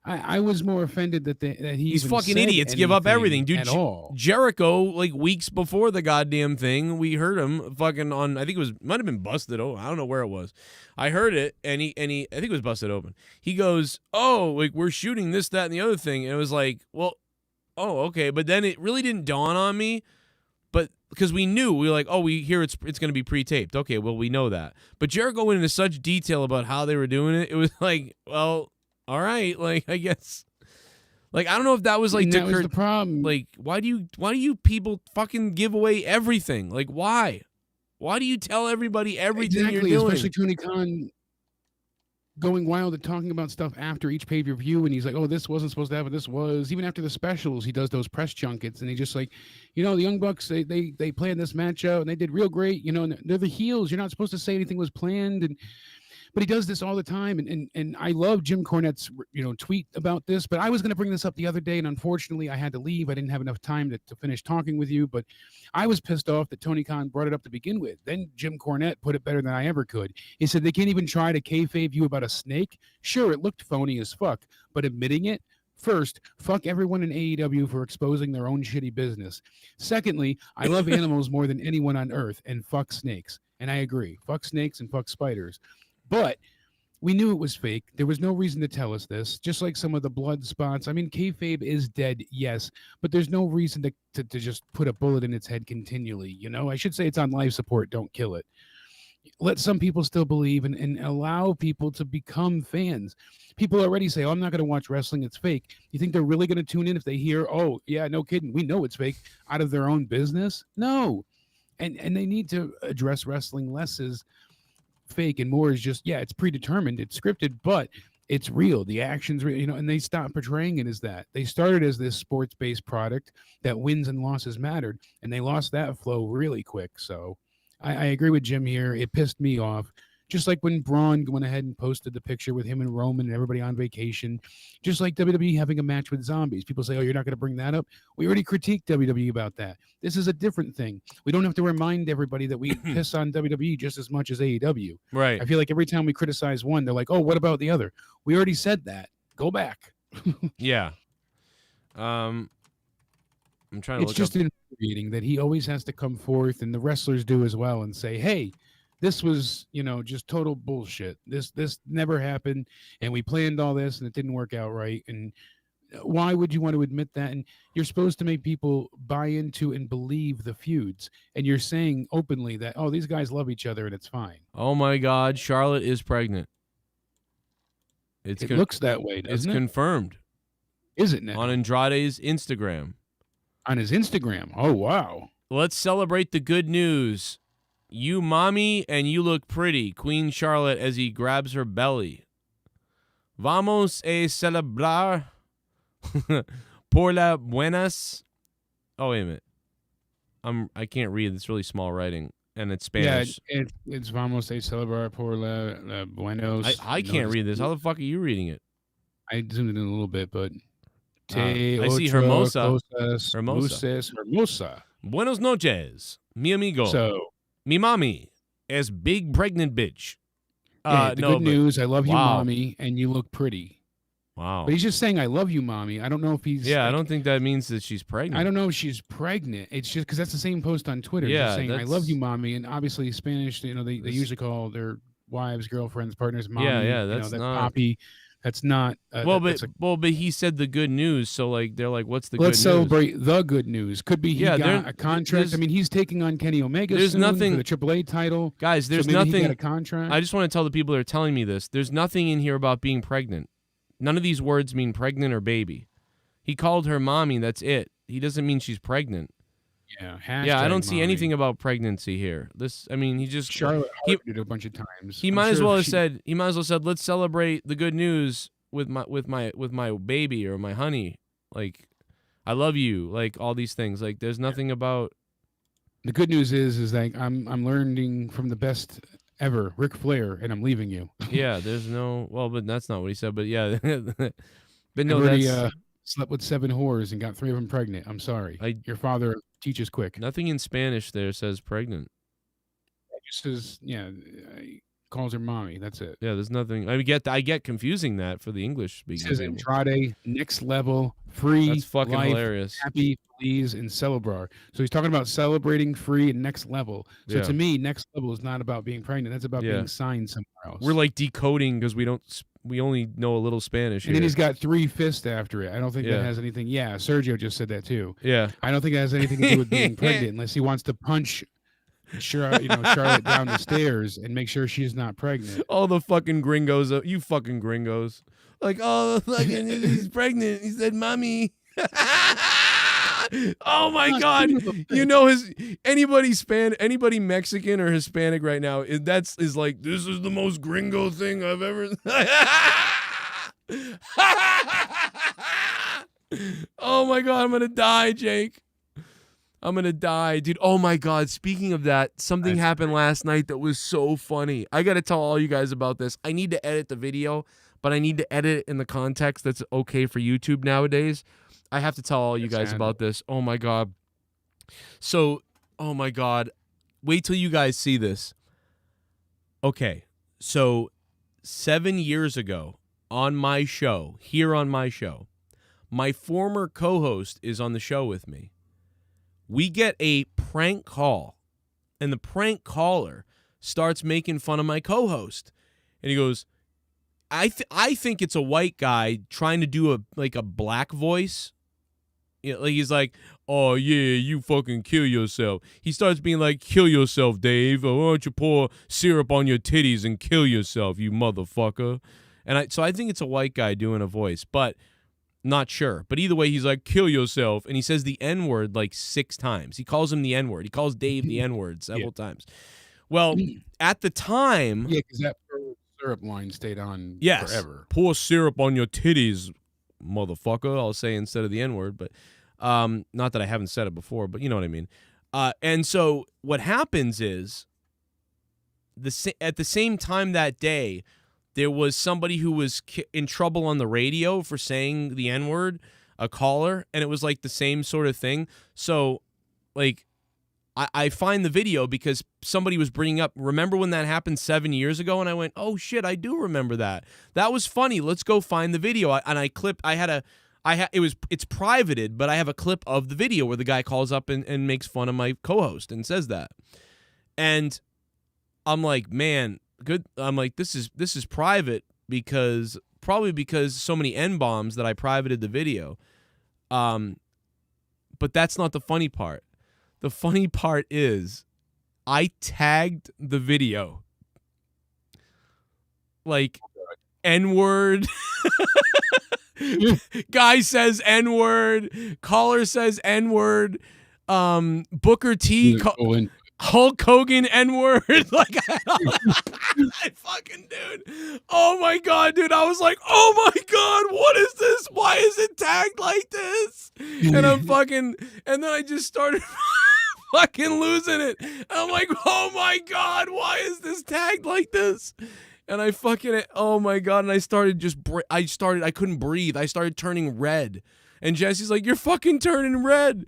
I was more offended that these fucking idiots give up everything, dude. At all. Jericho, like weeks before the goddamn thing, we heard him fucking on. I think might have been Busted Open. I don't know where it was. I heard it, and he. I think it was Busted Open. He goes, "Oh, like we're shooting this, that, and the other thing," and it was like, "Well, oh, okay," but then it really didn't dawn on me. But because we were like, "Oh, we hear it's going to be pre-taped." Okay, well we know that. But Jericho went into such detail about how they were doing it. It was like, well. All right, like I guess, like I don't know if that was like that was the problem. Like, why do you people fucking give away everything? Like, why? Why do you tell everybody everything you're doing? Especially Tony Khan going wild and talking about stuff after each pay-per-view, and he's like, "Oh, this wasn't supposed to happen. This was." Even after the specials, he does those press junkets, and he just like, the Young Bucks they planned this match out, and they did real great. And they're the heels. You're not supposed to say anything was planned, But he does this all the time, and I love Jim Cornette's tweet about this. But I was going to bring this up the other day, and unfortunately, I had to leave. I didn't have enough time to finish talking with you. But I was pissed off that Tony Khan brought it up to begin with. Then Jim Cornette put it better than I ever could. He said they can't even try to kayfabe you about a snake. Sure, it looked phony as fuck, but admitting it. First, fuck everyone in AEW for exposing their own shitty business. Secondly, I love animals more than anyone on earth, and fuck snakes. And I agree. Fuck snakes and fuck spiders. But we knew it was fake. There was no reason to tell us this, just like some of the blood spots. I mean, kayfabe is dead, yes, but there's no reason to just put a bullet in its head continually, I should say it's on life support. Don't kill it. let some people still believe and allow people to become fans. People already say, oh, I'm not going to watch wrestling. It's fake. You think they're really going to tune in if they hear, oh, yeah, no kidding. We know it's fake out of their own business? No. And they need to address wrestling less as fake and more as just, yeah, it's predetermined. It's scripted, but it's real. The action's real, and they stop portraying it as that. They started as this sports-based product that wins and losses mattered, and they lost that flow really quick. So I agree with Jim here. It pissed me off. Just like when Braun went ahead and posted the picture with him and Roman and everybody on vacation. Just like WWE having a match with zombies. People say, oh, you're not going to bring that up? We already critiqued WWE about that. This is a different thing. We don't have to remind everybody that we piss on WWE just as much as AEW. Right. I feel like every time we criticize one, they're like, oh, what about the other? We already said that. Go back. Yeah. I'm trying to It's just infuriating that he always has to come forth, and the wrestlers do as well, and say, hey, this was, just total bullshit. This never happened, and we planned all this, and it didn't work out right. And why would you want to admit that? And you're supposed to make people buy into and believe the feuds, and you're saying openly that, oh, these guys love each other, and it's fine. Oh, my God. Charlotte is pregnant. It looks that way, doesn't It's it? confirmed. Is it now? On Andrade's Instagram. On his Instagram. Oh, wow. Let's celebrate the good news. You mommy and you look pretty. Queen Charlotte as he grabs her belly. Vamos a celebrar por las buenas. Oh, wait a minute. I can't read. It's really small writing. And it's Spanish. Yeah, it's vamos a celebrar por la buenos. I can't read this. How the fuck are you reading it? I zoomed in a little bit, but I see Hermosa. Hermosa. Buenos noches, mi amigo. So, mi mommy is big pregnant bitch. good news. I love you, mommy, and you look pretty. Wow. But he's just saying, I love you, mommy. I don't know if he's... Yeah, I don't think that means that she's pregnant. I don't know if she's pregnant. It's just because that's the same post on Twitter. Yeah, just saying, I love you, mommy. And obviously Spanish, they usually call their wives, girlfriends, partners, mommy. Yeah, that's not... Poppy. That's not... but he said the good news, so they're like, what's the good news? Let's celebrate the good news. Could be he got a contract. I mean, he's taking on Kenny Omega soon for the AAA title. Guys, there's so maybe nothing... He got a contract. I just want to tell the people that are telling me this. There's nothing in here about being pregnant. None of these words mean pregnant or baby. He called her mommy, that's it. He doesn't mean she's pregnant. Yeah, I don't see mommy. anything about pregnancy here. He just Charlotte did it a bunch of times. He might as well have said, let's celebrate the good news with my baby or my honey. Like, I love you. Like, all these things. Like, there's nothing about... The good news is like I'm learning from the best ever, Ric Flair, and I'm leaving you. Yeah, there's no... Well, but that's not what he said, but yeah. But no, I've already slept with 7 whores and got 3 of them pregnant. I'm sorry. Your father teaches quick. Nothing in Spanish there says pregnant. It just says, he calls her mommy. That's it. Yeah, there's nothing. I get confusing that for the English speaking. It says Andrade, next level, free, that's fucking life, hilarious. Happy, please, and celebrar. So he's talking about celebrating free and next level. So to me, next level is not about being pregnant. That's about being signed somewhere else. We're like decoding because we only know a little Spanish. And then he's got 3 fists after it. I don't think that has anything. Yeah, Sergio just said that too. Yeah. I don't think it has anything to do with being pregnant unless he wants to punch Charlotte down the stairs and make sure she's not pregnant. All the fucking gringos, you fucking gringos. Like, oh, fucking, he's pregnant. He said, mommy. Oh my God! Anybody Mexican or Hispanic right now is like, this is the most gringo thing I've ever. Oh my God! I'm gonna die, Jake. I'm gonna die, dude. Oh my God! Speaking of that, something happened last night that was so funny. I gotta tell all you guys about this. I need to edit the video, but I need to edit it in the context that's okay for YouTube nowadays. I have to tell all you guys about this. Oh my God. So, oh my God. Wait till you guys see this. Okay. So 7 years ago on my show, my former co-host is on the show with me. We get a prank call, and the prank caller starts making fun of my co-host. And he goes, I think it's a white guy trying to do a black voice. Like he's like, oh, yeah, you fucking kill yourself. He starts being like, kill yourself, Dave. Or why don't you pour syrup on your titties and kill yourself, you motherfucker? And so I think it's a white guy doing a voice, but not sure. But either way, he's like, kill yourself. And he says the N-word like 6 times. He calls him the N-word. He calls Dave the N-word several times. Well, at the time... Yeah, because that syrup line stayed on forever. Pour syrup on your titties, motherfucker, I'll say instead of the N-word. But not that I haven't said it before, but you know what I mean. And so what happens is, at the same time that day, there was somebody who was in trouble on the radio for saying the N-word, a caller, and it was like the same sort of thing. So, like, I find the video because somebody was bringing up, remember when that happened 7 years ago? And I went, oh, shit, I do remember that. That was funny. Let's go find the video. It's privated, but I have a clip of the video where the guy calls up and makes fun of my co-host and says that. And I'm like, man, good. I'm like, this is private because so many N-bombs that I privated the video. But that's not the funny part. The funny part is I tagged the video. Like, N-word. Guy says N-word. Caller says N-word. Booker T. Hulk Hogan N-word. Like, I fucking, dude. Oh my God, dude. I was like, oh my God, what is this? Why is it tagged like this? And and then I just started fucking losing it. And I'm like, oh my God, why is this tagged like this? And I fucking, oh my God. And I started I couldn't breathe. I started turning red. And Jesse's like, you're fucking turning red.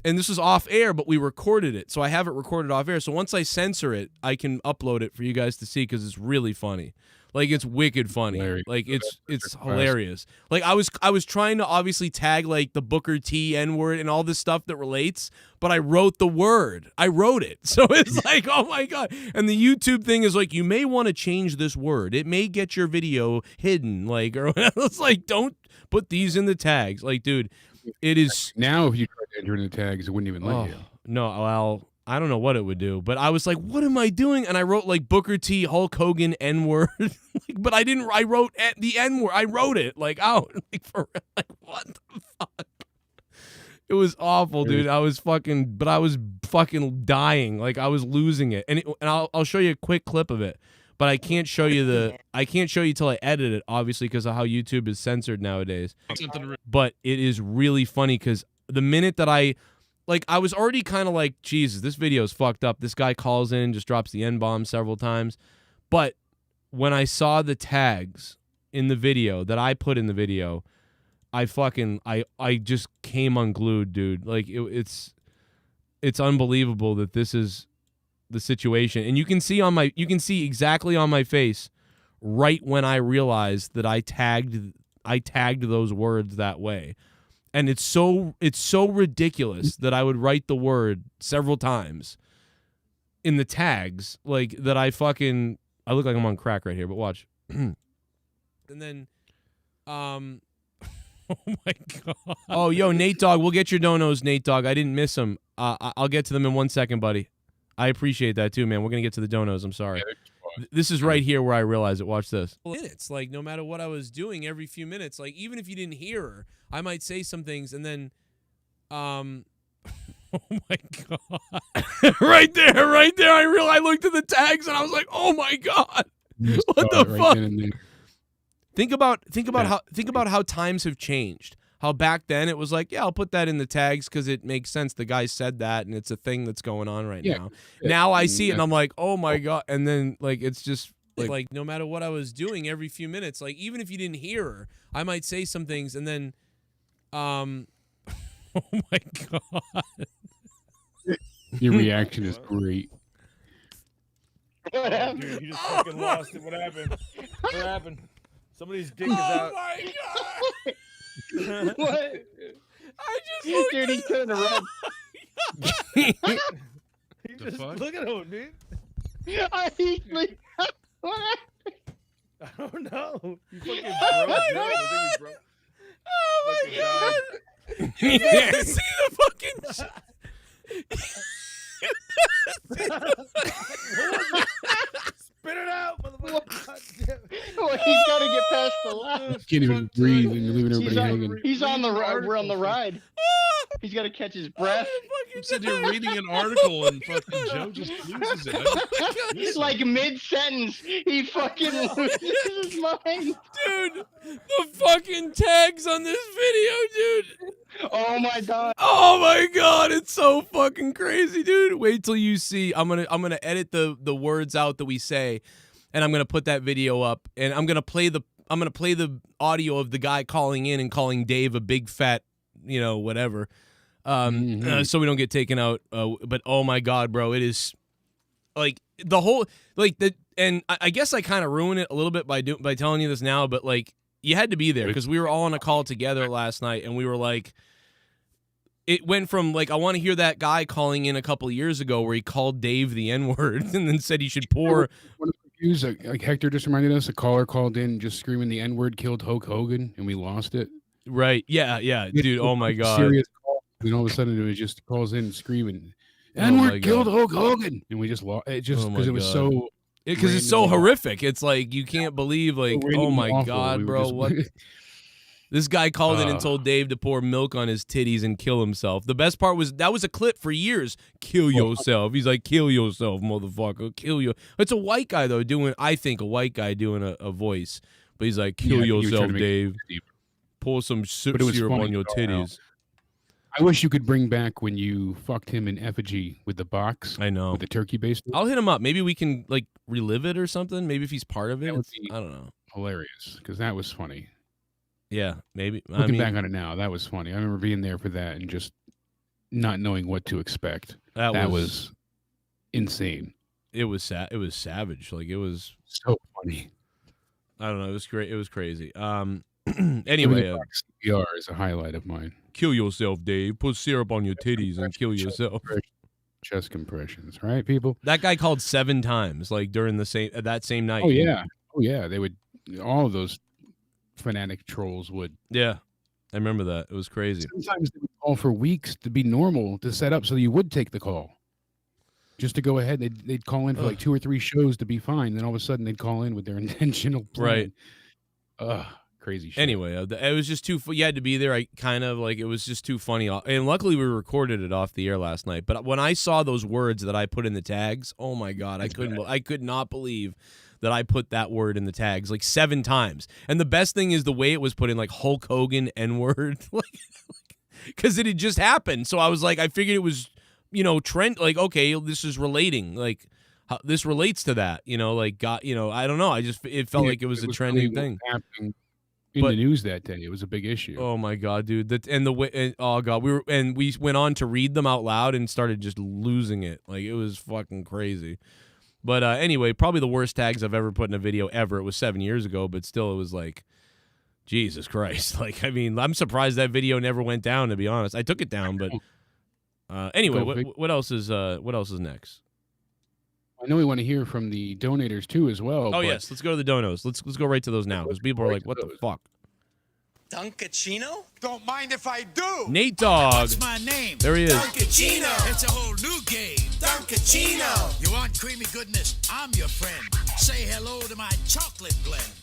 And this was off air, but we recorded it. So I have it recorded off air. So once I censor it, I can upload it for you guys to see because it's really funny. Like, it's wicked funny. Hilarious. Like, it's hilarious. Like, I was trying to obviously tag, like, the Booker T N-word and all this stuff that relates, but I wrote the word. I wrote it. So it's like, oh my God. And the YouTube thing is like, you may want to change this word. It may get your video hidden. Like, or it's like, don't put these in the tags. Like, dude, it is. Now, if you tried to enter in the tags, it wouldn't even let you. No, well, I don't know what it would do, but I was like, what am I doing? And I wrote like Booker T, Hulk Hogan, N-word. But I didn't, I wrote the N-word. I wrote it like out. Like, what the fuck? It was awful, dude. I was fucking dying. Like, I was losing it. And I'll show you a quick clip of it. But I can't show you till I edit it, obviously, because of how YouTube is censored nowadays. But it is really funny because the minute that I was already kind of like, Jesus, this video is fucked up. This guy calls in, just drops the N-bomb several times. But when I saw the tags in the video that I put in the video, I just came unglued, dude. Like, it's unbelievable that this is the situation. And you can see exactly on my face right when I realized that I tagged those words that way. And it's so ridiculous that I would write the word several times in the tags, like that I look like I'm on crack right here, but watch. And then, oh my God. Oh, yo, Nate Dogg, we'll get your donos, Nate Dogg. I didn't miss them. I'll get to them in 1 second, buddy. I appreciate that too, man. We're going to get to the donos. I'm sorry. This is right here where I realize it. Watch this. Minutes, like, no matter what I was doing, every few minutes, like, even if you didn't hear her, I might say some things, and then, oh my God. right there. I looked at the tags, and I was like, oh my God. What the fuck? Think about how times have changed. How back then it was like, yeah, I'll put that in the tags because it makes sense. The guy said that, and it's a thing that's going on right now. Yeah. Now I see it, and I'm like, oh my God. And then, like, it's just like no matter what I was doing, every few minutes, like, even if you didn't hear her, I might say some things, and then, oh my God. Your reaction is great. What happened? Dude, he just fucking lost it. What happened? What happened? Somebody's dick is out. Oh my God. What? I just Dude, he turned around. Look at him, dude. What happened? I don't know. You fucking broke. Oh my God. Yeah, see the fucking. Spit it out, motherfucker. God damn it. Well, he's got to get past the laugh. Can't even breathe and you're leaving everybody He's on, hanging. he's on the ride. We're on the ride. He's got to catch his breath. You said you're reading an article and fucking Joe just loses it. He's like mid-sentence. He fucking loses his mind. Dude, the fucking tags on this video, dude. Oh my god. Oh my god, it's so fucking crazy, dude. Wait till you see. I'm gonna edit the words out that we say, and I'm gonna put that video up, and I'm gonna play the audio of the guy calling in and calling Dave a big fat, whatever. So we don't get taken out. But oh my god, bro, it is like the whole and I guess I kind of ruined it a little bit by telling you this now, but like you had to be there because we were all on a call together last night, and we were like, it went from like I want to hear that guy calling in a couple of years ago where he called Dave the N-word and then said he should pour. Like Hector just reminded us, a caller called in just screaming the N-word killed Hulk Hogan, and we lost it. Right? Yeah, dude. Oh my god. Serious call, and all of a sudden it was just calls in screaming, Oh N-word my killed God. Hulk Hogan, and we just lost it just Oh my because it was God. so. Because it's so horrific. It's like you can't believe, like, oh my awful. god, We were bro, just- what? This guy called in and told Dave to pour milk on his titties and kill himself. The best part was that was a clip for years. Kill yourself. He's like, kill yourself, motherfucker. Kill you. It's a white guy though doing. I think a white guy doing a voice, but he's like, kill Yeah, you were yourself, trying to make Dave. it deeper. Pour some But it was syrup funny on your to call out. titties. I wish you could bring back when you fucked him in effigy with the box. I know. With the turkey based. I'll hit him up. Maybe we can like relive it or something. Maybe if he's part of it. That would It's- be- I don't know. Hilarious, because that was funny. Yeah, maybe. Looking back on it now, that was funny. I remember being there for that and just not knowing what to expect. That was insane. It was It was savage. Like it was. So funny. I don't know. It was great. It was crazy. Anyway, CPR is a highlight of mine. kill yourself, Dave. Put syrup on your titties and kill yourself. Chest compressions, right, people? That guy called 7 times, like during that same night. Oh yeah. They would. All of those fanatic trolls would. Yeah, I remember that. It was crazy. Sometimes they would call for weeks to be normal to set up so you would take the call. Just to go ahead, they'd call in for like 2 or 3 shows to be fine. Then all of a sudden they'd call in with their intentional plan. Right. Crazy shit. Anyway, it was just too. You had to be there. I kind of like it was just too funny. And luckily we recorded it off the air last night. But when I saw those words that I put in the tags, oh my god, I could not believe that I put that word in the tags like 7 times. And the best thing is the way it was put in, like Hulk Hogan N-word, like because it had just happened. So I was like, I figured it was, trend. Like, okay, this is relating. Like, this relates to that. Like, I don't know. It felt like it was a trending thing. Happening in the news that day. It was a big issue. Oh my god, dude! Oh god, we went on to read them out loud and started just losing it. Like it was fucking crazy. But anyway, probably the worst tags I've ever put in a video ever. It was 7 years ago, but still, it was like, Jesus Christ! Like, I mean, I'm surprised that video never went down. To be honest, I took it down, but anyway, what else is next? I know we want to hear from the donators too, as well. Oh yes, let's go to the donos. Let's go right to those now because people are like, "What the fuck?" Duncachino? Don't mind if I do. Nate Dogg. What's my name? There he is. Duncachino. It's a whole new game. Duncachino. You want creamy goodness? I'm your friend. Say hello to my chocolate blend.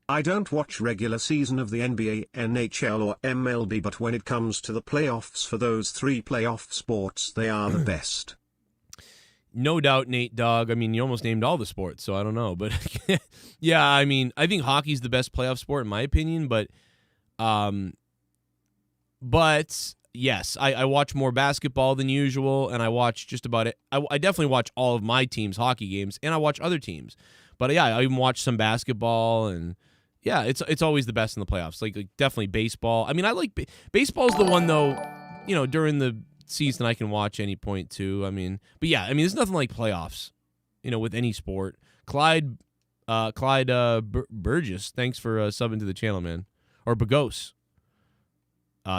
I don't watch regular season of the NBA, NHL or MLB, but when it comes to the playoffs for those 3 playoff sports, they are the best. No doubt, Nate Dogg. I mean, you almost named all the sports, so I don't know. But yeah, I mean, I think hockey's the best playoff sport in my opinion. But yes, I watch more basketball than usual, and I watch just about it. I definitely watch all of my team's hockey games, and I watch other teams. But yeah, I even watch some basketball, and yeah, it's always the best in the playoffs. Like definitely baseball. I mean, I like baseball's the one though. During the season I can watch any point too. I mean, but yeah, I mean, there's nothing like playoffs, with any sport. Clyde Burgess, thanks for subbing to the channel, man. Or Bagos.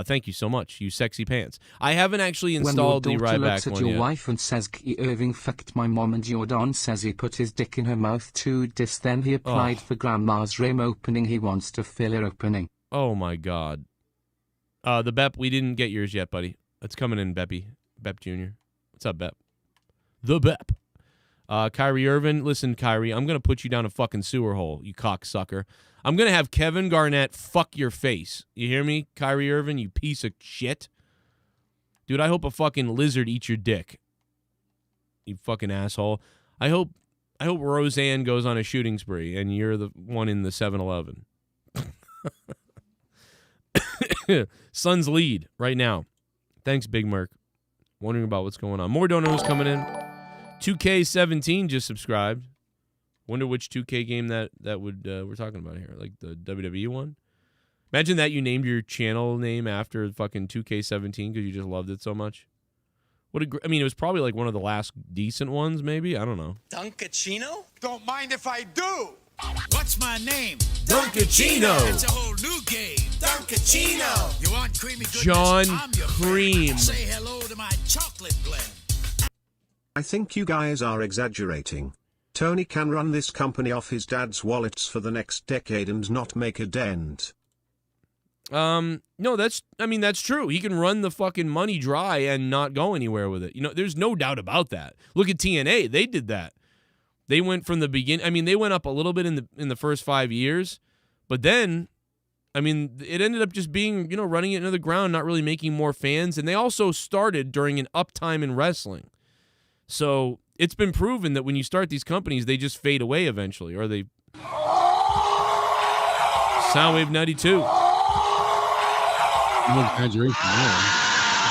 Thank you so much, you sexy pants. I haven't actually installed the When your daughter Ryback looks at one your yet. wife and says Kyrie Irving fucked my mom and your Don says he put his dick in her mouth to diss, then he applied for grandma's rim opening, he wants to fill her opening. Oh my god. The Bep, we didn't get yours yet, buddy. It's coming in, Beppy. Bep Jr. What's up, Bep? The Bep. Kyrie Irvin, listen, Kyrie, I'm going to put you down a fucking sewer hole, you cocksucker. I'm going to have Kevin Garnett fuck your face. You hear me, Kyrie Irvin, you piece of shit? Dude, I hope a fucking lizard eats your dick. You fucking asshole. I hope Roseanne goes on a shooting spree and you're the one in the 7-Eleven. Suns lead right now. Thanks, Big Merc. Wondering about what's going on. More donos coming in. 2K17 just subscribed. Wonder which 2K game that would we're talking about here, like the WWE one. Imagine that you named your channel name after fucking 2K17 because you just loved it so much. I mean, it was probably like one of the last decent ones, maybe. I don't know. Duncachino? Don't mind if I do. What's my name? Duncachino. It's a whole new game. Duncachino. You want creamy goodness? John I'm your Cream. friend. Say hello to my chocolate blend. I think you guys are exaggerating. Tony can run this company off his dad's wallets for the next decade and not make a dent. No, that's true. He can run the fucking money dry and not go anywhere with it. You know, there's no doubt about that. Look at TNA. They did that. They went from the beginning. I mean, they went up a little bit in the first 5 years, but then, I mean, it ended up just being, running it into the ground, not really making more fans. And they also started during an uptime in wrestling. So it's been proven that when you start these companies, they just fade away eventually, or they. Soundwave 92. No exaggeration there.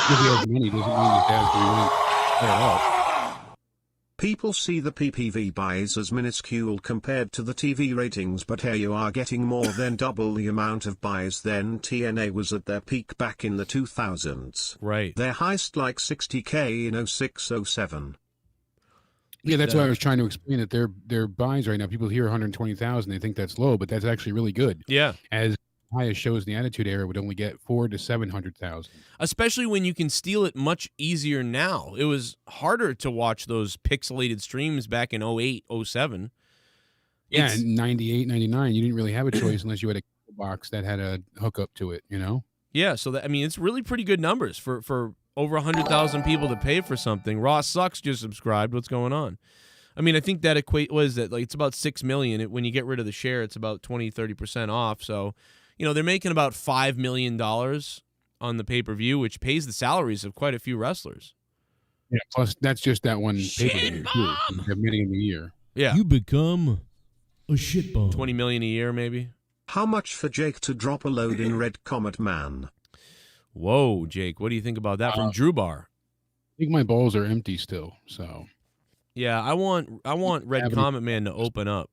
Because he has money doesn't mean his dad's going to play it out. People see the PPV buys as minuscule compared to the TV ratings, but here you are getting more than double the amount of buys than TNA was at their peak back in the 2000s. Right. Their highest like 60K in 06, 07. Yeah, that's why I was trying to explain that their buys right now, people hear 120,000, they think that's low, but that's actually really good. Yeah. As highest shows in the Attitude Era would only get 400,000 to 700,000. Especially when you can steal it much easier now. It was harder to watch those pixelated streams back in 08, 07. Yeah, in 98, 99, you didn't really have a choice unless you had a box that had a hookup to it, Yeah, so it's really pretty good numbers for over 100,000 people to pay for something. Ross Sucks just subscribed. What's going on? I mean, I think that it's about 6 million. When you get rid of the share, it's about 20-30% off. So, they're making about $5 million on the pay-per-view, which pays the salaries of quite a few wrestlers. Yeah, plus that's just that one pay-per-view, too. You have many in a year. Yeah. You become a shitball. 20 million a year, maybe. How much for Jake to drop a load in Red Comet Man? Whoa, Jake, what do you think about that from Drew Bar? I think my balls are empty still, so. Yeah, I want Red Comet Man to open up.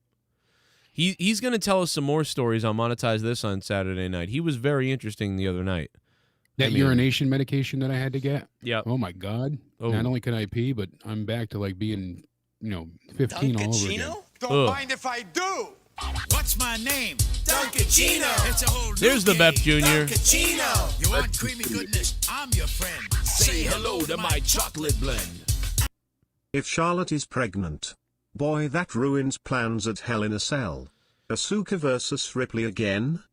He's going to tell us some more stories on Monetize This on Saturday night. He was very interesting the other night. That urination medication that I had to get? Yeah. Oh, my God. Oh. Not only can I pee, but I'm back to, being, 15 all over again. Don't mind if I do. What's my name? Duncachino. It's a whole new There's the game. Bep Jr. Duncachino. You want creamy goodness? I'm your friend. Say hello to my chocolate blend. If Charlotte is pregnant, boy, that ruins plans at Hell in a Cell. Asuka versus Ripley again?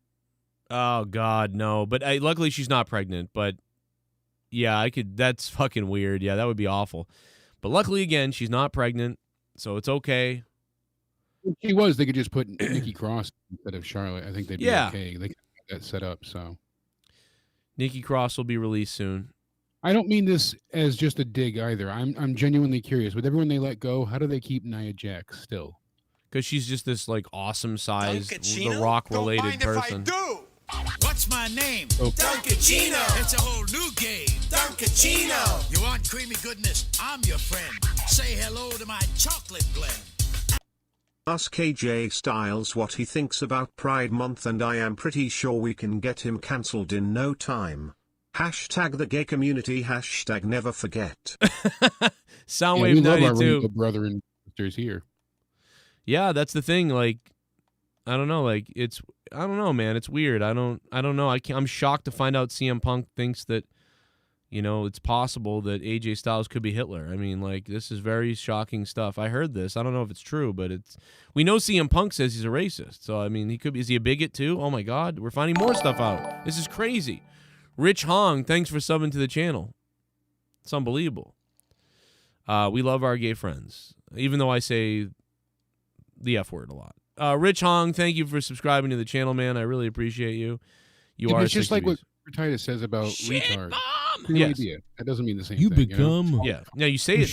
Oh, God, no. But luckily she's not pregnant. But, yeah, that's fucking weird. Yeah, that would be awful. But luckily, again, she's not pregnant, so it's okay. If she was, they could just put Nikki Cross instead of Charlotte. I think they'd be okay. They could have that set up, so. Nikki Cross will be released soon. I don't mean this as just a dig either. I'm genuinely curious. With everyone they let go, how do they keep Nia Jax still? Because she's just this awesome sized, The Rock related person. What's my name? Oh. Duncachino. It's a whole new game. Duncachino. You want creamy goodness? I'm your friend. Say hello to my chocolate blend. Ask AJ Styles what he thinks about Pride Month, and I am pretty sure we can get him cancelled in no time. Hashtag the gay community, hashtag never forget. Soundwave we love 92. our brother and sisters here. Yeah, that's the thing. I don't know. I don't know, man. It's weird. I don't know. I'm shocked to find out CM Punk thinks that, it's possible that AJ Styles could be Hitler. I mean, this is very shocking stuff. I heard this. I don't know if it's true, but we know CM Punk says he's a racist. So, I mean, is he a bigot too? Oh my God. We're finding more stuff out. This is crazy. Rich Hong, thanks for subbing to the channel. It's unbelievable. We love our gay friends, even though I say the F word a lot. Rich Hong, thank you for subscribing to the channel, man. I really appreciate you. Are it's just like what Titus says about retard. Same Yes. idea. That doesn't mean the same You thing. become. Yeah. Now you say it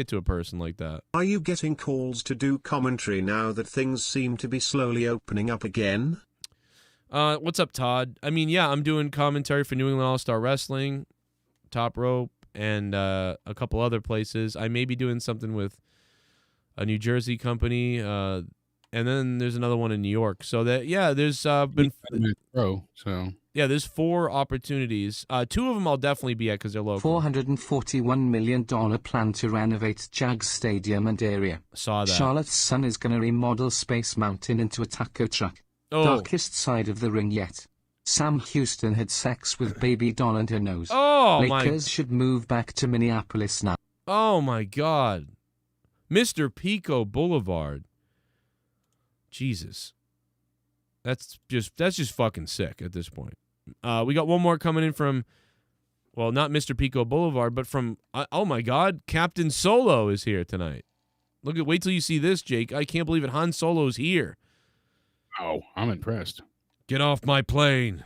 to a person like that. Are you getting calls to do commentary now that things seem to be slowly opening up again? What's up, Todd? I mean, yeah, I'm doing commentary for New England All-Star Wrestling, Top Rope, and a couple other places. I may be doing something with a New Jersey company, and then there's another one in New York. So that there's been there's 4 opportunities. 2 of them I'll definitely be at because they're local. $441 million plan to renovate Jags Stadium and area. Saw that. Charlotte's son is going to remodel Space Mountain into a taco truck. Oh. Darkest side of the ring yet. Sam Houston had sex with Baby Doll and her nose. Oh, Lakers should move back to Minneapolis now. Oh my God, Mr. Pico Boulevard. Jesus, that's just fucking sick at this point. We got one more coming in from, well, not Mr. Pico Boulevard, but from oh my God, Captain Solo is here tonight. Wait till you see this, Jake. I can't believe it. Han Solo's here. Oh, I'm impressed. Get off my plane.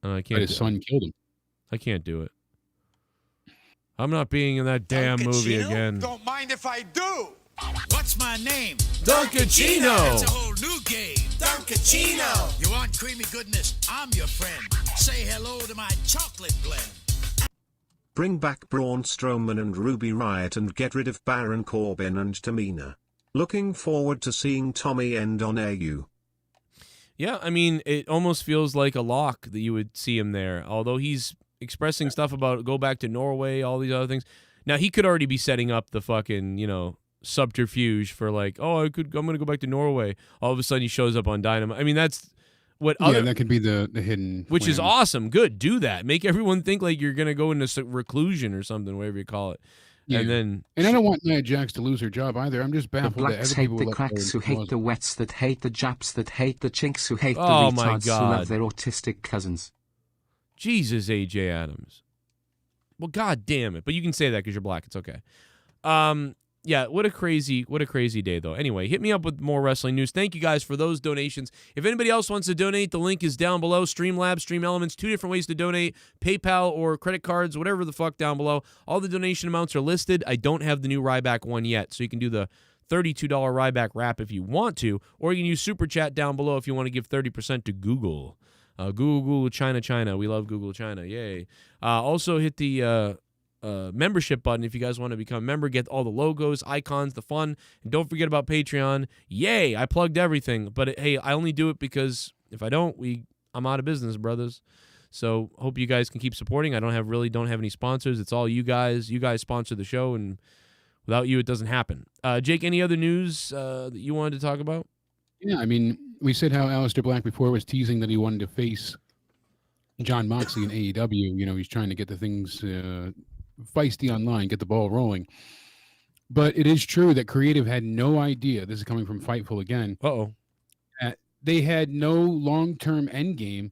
I can't. But his son killed him. I can't do it. I'm not being in that damn movie again. Don't mind if I do. What's my name? Duncachino. It's a whole new game. Duncachino. You want creamy goodness? I'm your friend. Say hello to my chocolate blend. Bring back Braun Strowman and Ruby Riott and get rid of Baron Corbin and Tamina. Looking forward to seeing Tommy end on AU. Yeah, I mean, it almost feels like a lock that you would see him there, although he's expressing stuff about go back to Norway, all these other things. Now, he could already be setting up the fucking, subterfuge for like, I'm going to go back to Norway. All of a sudden, he shows up on Dynamite. I mean, that's what that could be the hidden which plan. is awesome. Good, do that. Make everyone think like you're going to go into reclusion or something, whatever you call it. Yeah. And I don't want Nia Jax to lose her job either. I'm just The baffled that blacks other hate people the let her cracks who in hate closet. the wets that hate the Japs that hate the chinks who hate the Oh, my retards who God. love their autistic cousins. Jesus, AJ Adams. Well, God damn it. But you can say that because you're black. It's okay. Yeah, what a crazy day, though. Anyway, hit me up with more wrestling news. Thank you guys for those donations. If anybody else wants to donate, the link is down below. Streamlabs, Stream Elements, 2 different ways to donate. PayPal or credit cards, whatever the fuck down below. All the donation amounts are listed. I don't have the new Ryback one yet, so you can do the $32 Ryback wrap if you want to, or you can use Super Chat down below if you want to give 30% to Google. Google, China. We love Google, China. Yay. Also hit the membership button if you guys want to become a member. Get all the logos, icons, the fun. And don't forget about Patreon. Yay, I plugged everything. But hey, I only do it because if I don't, I'm out of business, brothers. So hope you guys can keep supporting. I don't have any sponsors. It's all you guys. You guys sponsor the show, and without you, it doesn't happen. Jake, any other news that you wanted to talk about? Yeah, I mean, we said how Alistair Black before was teasing that he wanted to face John Moxley in AEW. He's trying to get the things feisty online, get the ball rolling. But it is true that creative had no idea. This is coming from Fightful again. They had no long-term end game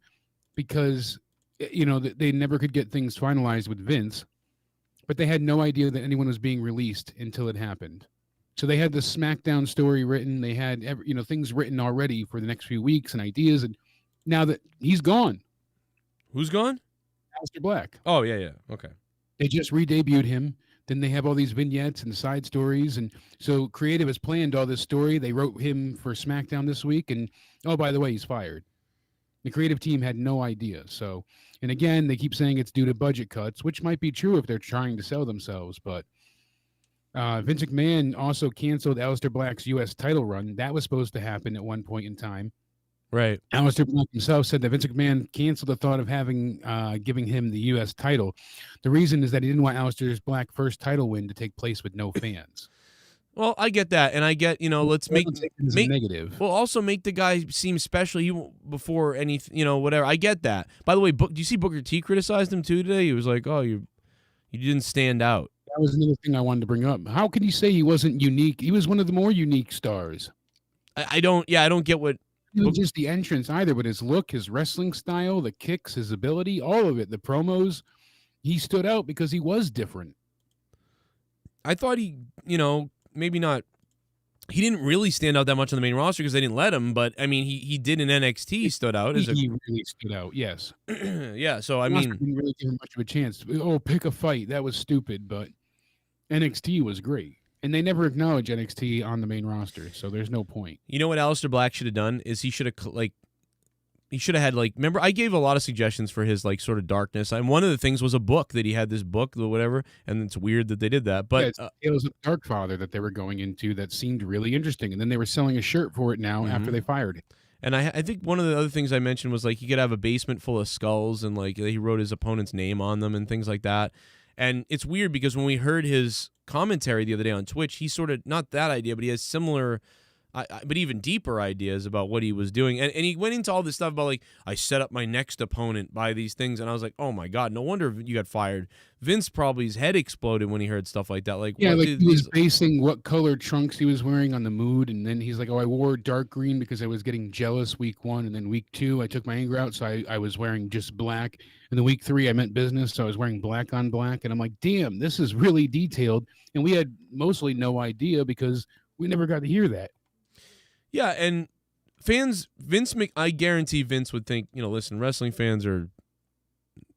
because they never could get things finalized with Vince, but they had no idea that anyone was being released until it happened. So they had the SmackDown story written. They had things written already for the next few weeks and ideas. And now that he's gone. Who's gone? Alistair Black. Oh, yeah. Okay. They just re-debuted him. Then they have all these vignettes and side stories. And so creative has planned all this story. They wrote him for SmackDown this week. And, oh, by the way, he's fired. The creative team had no idea. So, and again, they keep saying it's due to budget cuts, which might be true if they're trying to sell themselves. But Vince McMahon also canceled Alistair Black's U.S. title run. That was supposed to happen at one point in time. Right. Alistair Black himself said that Vince McMahon canceled the thought of giving him the U.S. title. The reason is that he didn't want Alistair Black's first title win to take place with no fans. Well, I get that, and I get let's make negative. Well, also make the guy seem special before anything, whatever. I get that. By the way, do you see Booker T criticized him too today? He was like, "Oh, you didn't stand out." That was another thing I wanted to bring up. How could he say he wasn't unique? He was one of the more unique stars. I don't get what. even just the entrance either, but his look, his wrestling style, the kicks, his ability, all of it, the promos, he stood out because he was different. I thought he, maybe not. He didn't really stand out that much on the main roster because they didn't let him. But I mean, he did in NXT. He stood out. He really stood out. Yes. Yeah. So I Roster mean, didn't really give him much of a chance. Oh, pick a fight. That was stupid. But NXT was great, and they never acknowledge NXT on the main roster, so there's no point. you know what Alistair Black should have done is he should have had remember I gave a lot of suggestions for his sort of darkness, and one of the things was a book that he had, this book or whatever, and it's weird that they did that, but it was a Dark Father that they were going into that seemed really interesting, and then they were selling a shirt for it now after they fired it. And I think one of the other things I mentioned was he could have a basement full of skulls and he wrote his opponent's name on them and things like that. And it's weird because when we heard his commentary the other day on Twitch, he's sort of not that idea, but he has similar but even deeper ideas about what he was doing. And he went into all this stuff about I set up my next opponent by these things, and I was like, oh my God, no wonder you got fired. Vince probably his head exploded when he heard stuff like that. He was basing what color trunks he was wearing on the mood, and then he's like, oh, I wore dark green because I was getting jealous week 1, and then week 2 I took my anger out, so I was wearing just black. And then week 3 I meant business, so I was wearing black on black. And I'm like, damn, this is really detailed. And we had mostly no idea we never got to hear that. Yeah, and fans, I guarantee Vince would think, listen, wrestling fans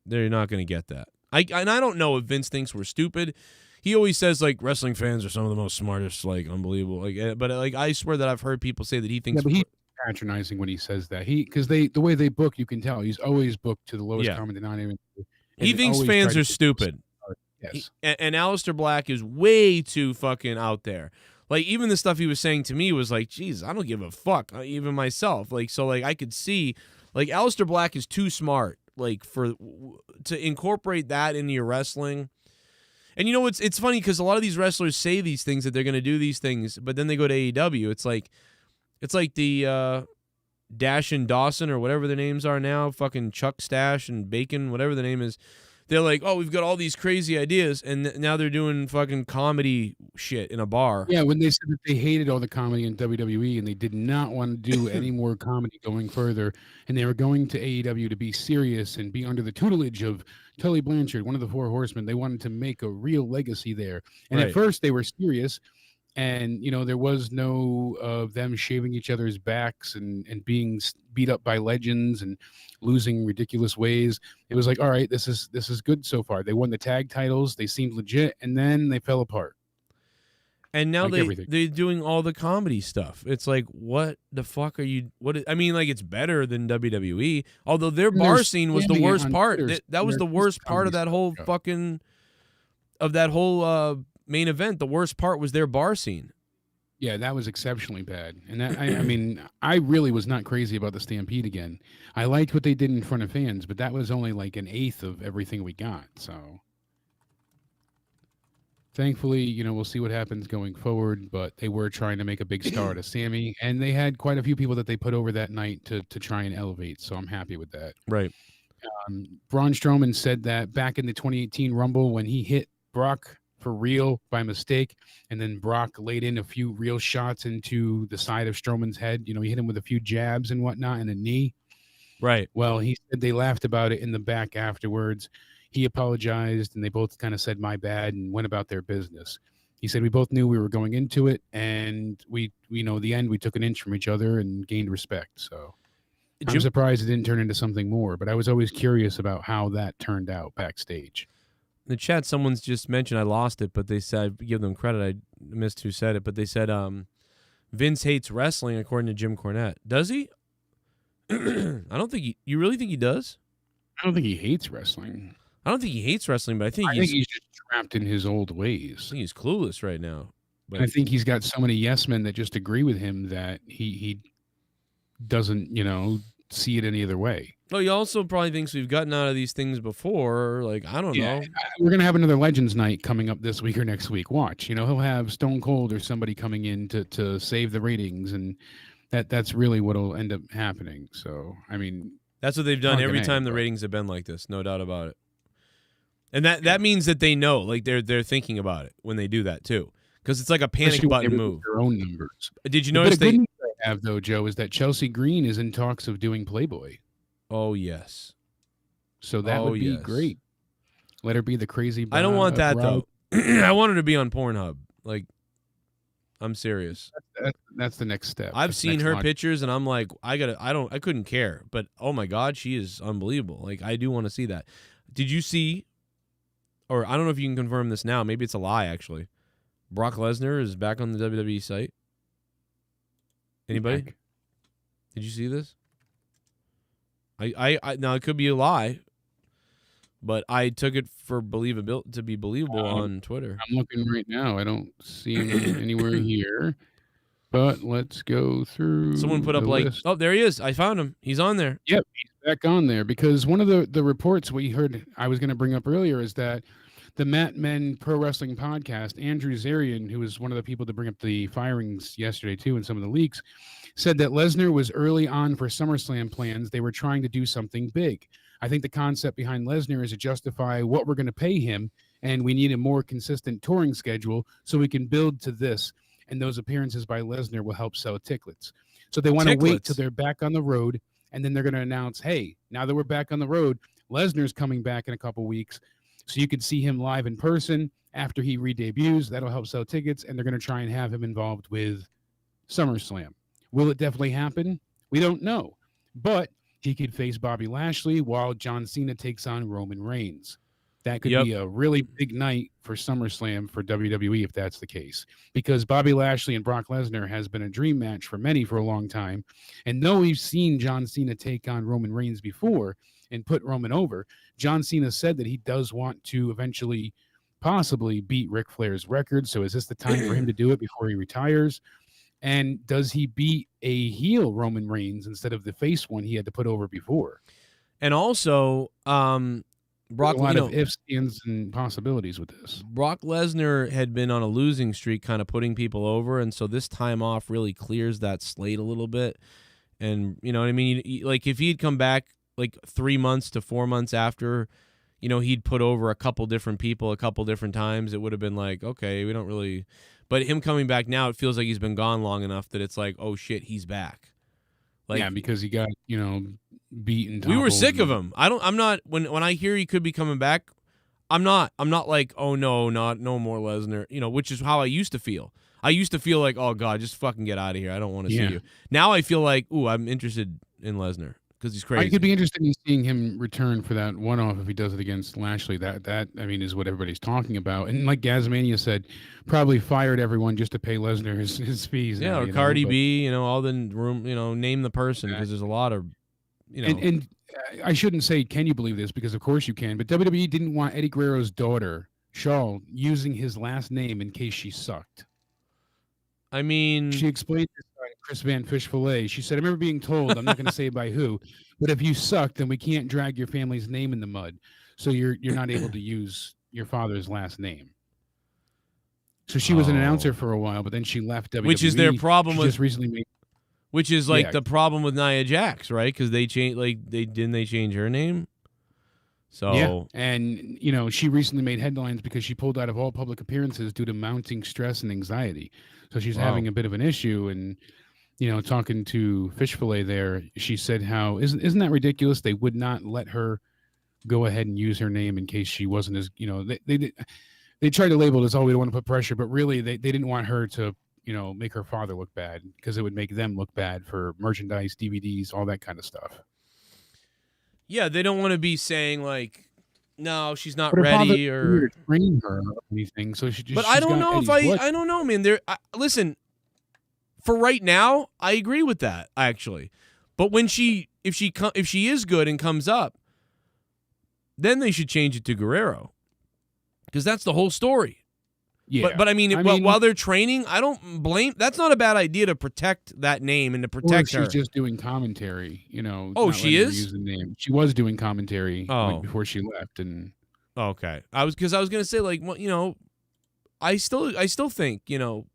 they're not going to get that. And I don't know if Vince thinks we're stupid. He always says wrestling fans are some of the most smartest, unbelievable. But I swear that I've heard people say that he thinks. Yeah, but he's patronizing when he says that. Because the way they book, you can tell he's always booked to the lowest common denominator. He thinks fans are stupid. Yes. And Alistair Black is way too fucking out there. Even the stuff he was saying to me was geez, I don't give a fuck, even myself. I could see, Alistair Black is too smart, to incorporate that into your wrestling. And it's funny because a lot of these wrestlers say these things that they're going to do these things, but then they go to AEW. It's like the Dash and Dawson or whatever their names are now, fucking Chuck Stash and Bacon, whatever the name is. They're like, oh, we've got all these crazy ideas, and now they're doing fucking comedy shit in a bar. Yeah, when they said that they hated all the comedy in WWE and they did not want to do any more comedy going further, and they were going to AEW to be serious and be under the tutelage of Tully Blanchard, one of the Four Horsemen. They wanted to make a real legacy there. And at first they were serious, and there was no of them shaving each other's backs and being beat up by legends and losing ridiculous ways. It was all right, this is good so far. They won the tag titles, they seemed legit, and then they fell apart. And now they're doing all the comedy stuff. It's what the fuck are you? It's better than WWE. Although their bar scene was the worst part. That was the worst part of that whole main event. The worst part was their bar scene. Yeah, that was exceptionally bad. And that I really was not crazy about the Stampede again. I liked what they did in front of fans, but that was only an eighth of everything we got. So thankfully, we'll see what happens going forward, but they were trying to make a big star out of Sammy, and they had quite a few people that they put over that night to try and elevate, so I'm happy with that. Right. Braun Strowman said that back in the 2018 Rumble when he hit Brock for real by mistake, and then Brock laid in a few real shots into the side of Strowman's head. He hit him with a few jabs and whatnot and a knee. Right. Well, he said they laughed about it in the back afterwards. He apologized, and they both kind of said, my bad, and went about their business. He said, we both knew we were going into it, and we the end, we took an inch from each other and gained respect. So I'm surprised it didn't turn into something more, but I was always curious about how that turned out backstage. In the chat, someone's just mentioned, I lost it, but they said, give them credit, I missed who said it, but they said Vince hates wrestling, according to Jim Cornette. Does he? I don't think you really think he does? I don't think he hates wrestling. I don't think he hates wrestling, but I think he's just trapped in his old ways. I think he's clueless right now. But I think he's got so many yes men that just agree with him that he doesn't, see it any other way. Well, he also probably thinks we've gotten out of these things before. I don't know. We're going to have another Legends night coming up this week or next week. Watch. He'll have Stone Cold or somebody coming in to save the ratings, and that's really what will end up happening. So, that's what they've done every time the ratings have been like this, no doubt about it. And that means that they know, they're thinking about it when they do that too, because it's like a panic button move. Their own numbers. Did you notice they have, though, Joe, is that Chelsea Green is in talks of doing Playboy. Oh, yes. So that would be great. Let her be the crazy I don't want that, brow. though. I want her to be on Pornhub. Like, I'm serious. That's the next step. I've seen her pictures, and I'm like, I couldn't care. But, oh, my God, she is unbelievable. Like, I do want to see that. Did you see, or I don't know if you can confirm this now. Maybe it's a lie, actually. Brock Lesnar is back on the WWE site. Anybody? Did you see this? I now it could be a lie, but I took it for to be believable on Twitter. I'm looking right now. I don't see him anywhere here. But let's go through. Someone put up list. Oh, there he is. I found him. He's on there. Yep, he's back on there because one of the reports we heard I was going to bring up earlier is that the Mat Men Pro Wrestling podcast, Andrew Zarian, who was one of the people to bring up the firings yesterday too and some of the leaks, said that Lesnar was early on for SummerSlam plans. They were trying to do something big. I think the concept behind Lesnar is to justify what we're going to pay him, and we need a more consistent touring schedule so we can build to this. And those appearances by Lesnar will help sell tickets. So they want to wait till they're back on the road, and then they're going to announce, hey, now that we're back on the road, Lesnar's coming back in a couple weeks. So you can see him live in person after he re-debuts. That'll help sell tickets, and they're going to try and have him involved with SummerSlam. Will it definitely happen? We don't know. But he could face Bobby Lashley while John Cena takes on Roman Reigns. That could be a really big night for SummerSlam for WWE if that's the case. Because Bobby Lashley and Brock Lesnar has been a dream match for many for a long time. And though we've seen John Cena take on Roman Reigns before and put Roman over, John Cena said that he does want to eventually possibly beat Ric Flair's record. So is this the time for him to do it before he retires? And does he beat a heel Roman Reigns instead of the face one he had to put over before? And also, Brock, a lot of ifs, ands, and possibilities with this. Brock Lesnar had been on a losing streak, kind of putting people over, and so this time off really clears that slate a little bit. And you know what I mean? Like if he'd come back like 3 months to 4 months after, you know, he'd put over a couple different people a couple different times, it would have been like, okay, we don't really. But him coming back now, it feels like he's been gone long enough that it's like, oh shit, he's back. Like, yeah, because he got, you know, beaten. We were sick of him. I'm not when I hear he could be coming back, I'm not like, oh no, no more Lesnar, you know, which is how I used to feel. I used to feel like, oh God, just fucking get out of here. I don't want to see you. Now I feel like, ooh, I'm interested in Lesnar because he's crazy. I could be interested in seeing him return for that one-off if he does it against Lashley. That I mean is what everybody's talking about. And like Gazmania said, probably fired everyone just to pay Lesnar his fees. Yeah, now, or Cardi B, you know, all the room, you know, name the person because there's a lot of, you know. And I shouldn't say, can you believe this? Because of course you can. But WWE didn't want Eddie Guerrero's daughter, Shaw, using his last name in case she sucked. I mean, she explained this on Chris Van Fish Fillet. She said, I remember being told, I'm not going to say by who, but if you suck, then we can't drag your family's name in the mud. So you're not able to use your father's last name. So she was an announcer for a while, but then she left WWE. Which is their problem with just recently made. Which is like the problem with Nia Jax, right? Because they changed, they change her name. So yeah, and you know she recently made headlines because she pulled out of all public appearances due to mounting stress and anxiety. So she's having a bit of an issue, and you know, talking to Fish Fillet there, she said how isn't that ridiculous? They would not let her go ahead and use her name in case she wasn't as, you know, they tried to label it as, oh, we don't want to put pressure, but really they didn't want her to, you know, make her father look bad because it would make them look bad for merchandise, DVDs, all that kind of stuff. Yeah, they don't want to be saying like, no, she's not ready or train her or anything. So she just. But I don't know if I don't know, man. Listen, for right now, I agree with that actually. But when if she is good and comes up, then they should change it to Guerrero because that's the whole story. Yeah, but I mean, while they're training, I don't blame. That's not a bad idea to protect that name and to protect her. She's just doing commentary, you know. Oh, she is. Use the name. She was doing commentary before she left, and okay. I was going to say like, well, you know, I still think, you know,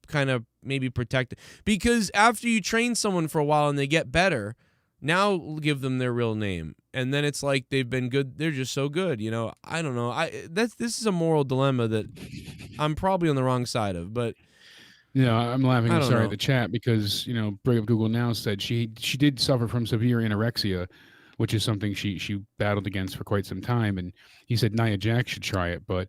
kind of maybe protect it because after you train someone for a while and they get better, now give them their real name. And then it's like they've been good. They're just so good, you know. I don't know. This is a moral dilemma that I'm probably on the wrong side of. But Yeah, I'm laughing. I I'm don't sorry know. at the chat because Bring Up Google Now said she did suffer from severe anorexia, which is something she battled against for quite some time. And he said Nia Jax should try it. But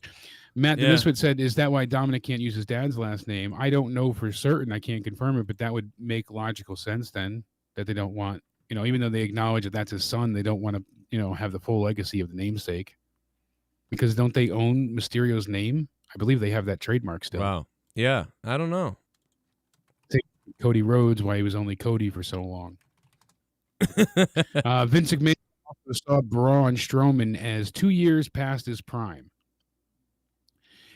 Matt the Yeah. Misfit said, "Is that why Dominic can't use his dad's last name?" I don't know for certain. I can't confirm it, but that would make logical sense then that they don't want even though they acknowledge that that's his son, they don't want to have the full legacy of the namesake because don't they own Mysterio's name? I believe they have that trademark still. Wow. Yeah, I don't know. Cody Rhodes, why he was only Cody for so long. Vince McMahon also saw Braun Strowman as 2 years past his prime.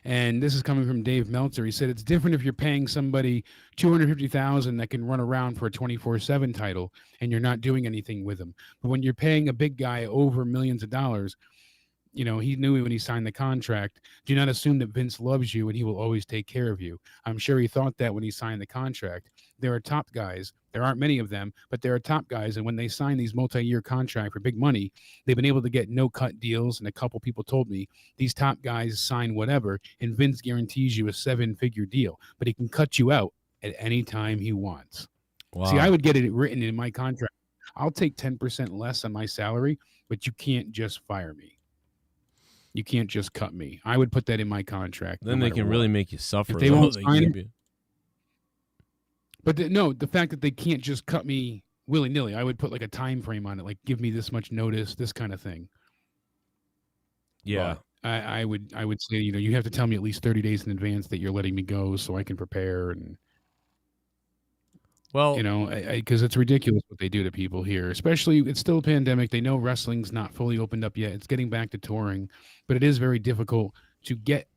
And this is coming from Dave Meltzer. He said it's different if you're paying somebody $250,000 that can run around for a 24/7 title and you're not doing anything with them. But when you're paying a big guy over millions of dollars, he knew when he signed the contract. Do not assume that Vince loves you and he will always take care of you. I'm sure he thought that when he signed the contract. There are top guys. There aren't many of them, but there are top guys. And when they sign these multi-year contracts for big money, they've been able to get no-cut deals. And a couple people told me these top guys sign whatever, and Vince guarantees you a 7-figure deal, but he can cut you out at any time he wants. Wow. See, I would get it written in my contract. I'll take 10% less on my salary, but you can't just fire me. You can't just cut me. I would put that in my contract. Then they can really make you suffer. If they though. won't They sign keep it- you- But the fact that they can't just cut me willy-nilly, I would put like a time frame on it, like give me this much notice, this kind of thing. Yeah. But I would say, you have to tell me at least 30 days in advance that you're letting me go so I can prepare and Well, because it's ridiculous what they do to people here, especially it's still a pandemic. They know wrestling's not fully opened up yet. It's getting back to touring, but it is very difficult to get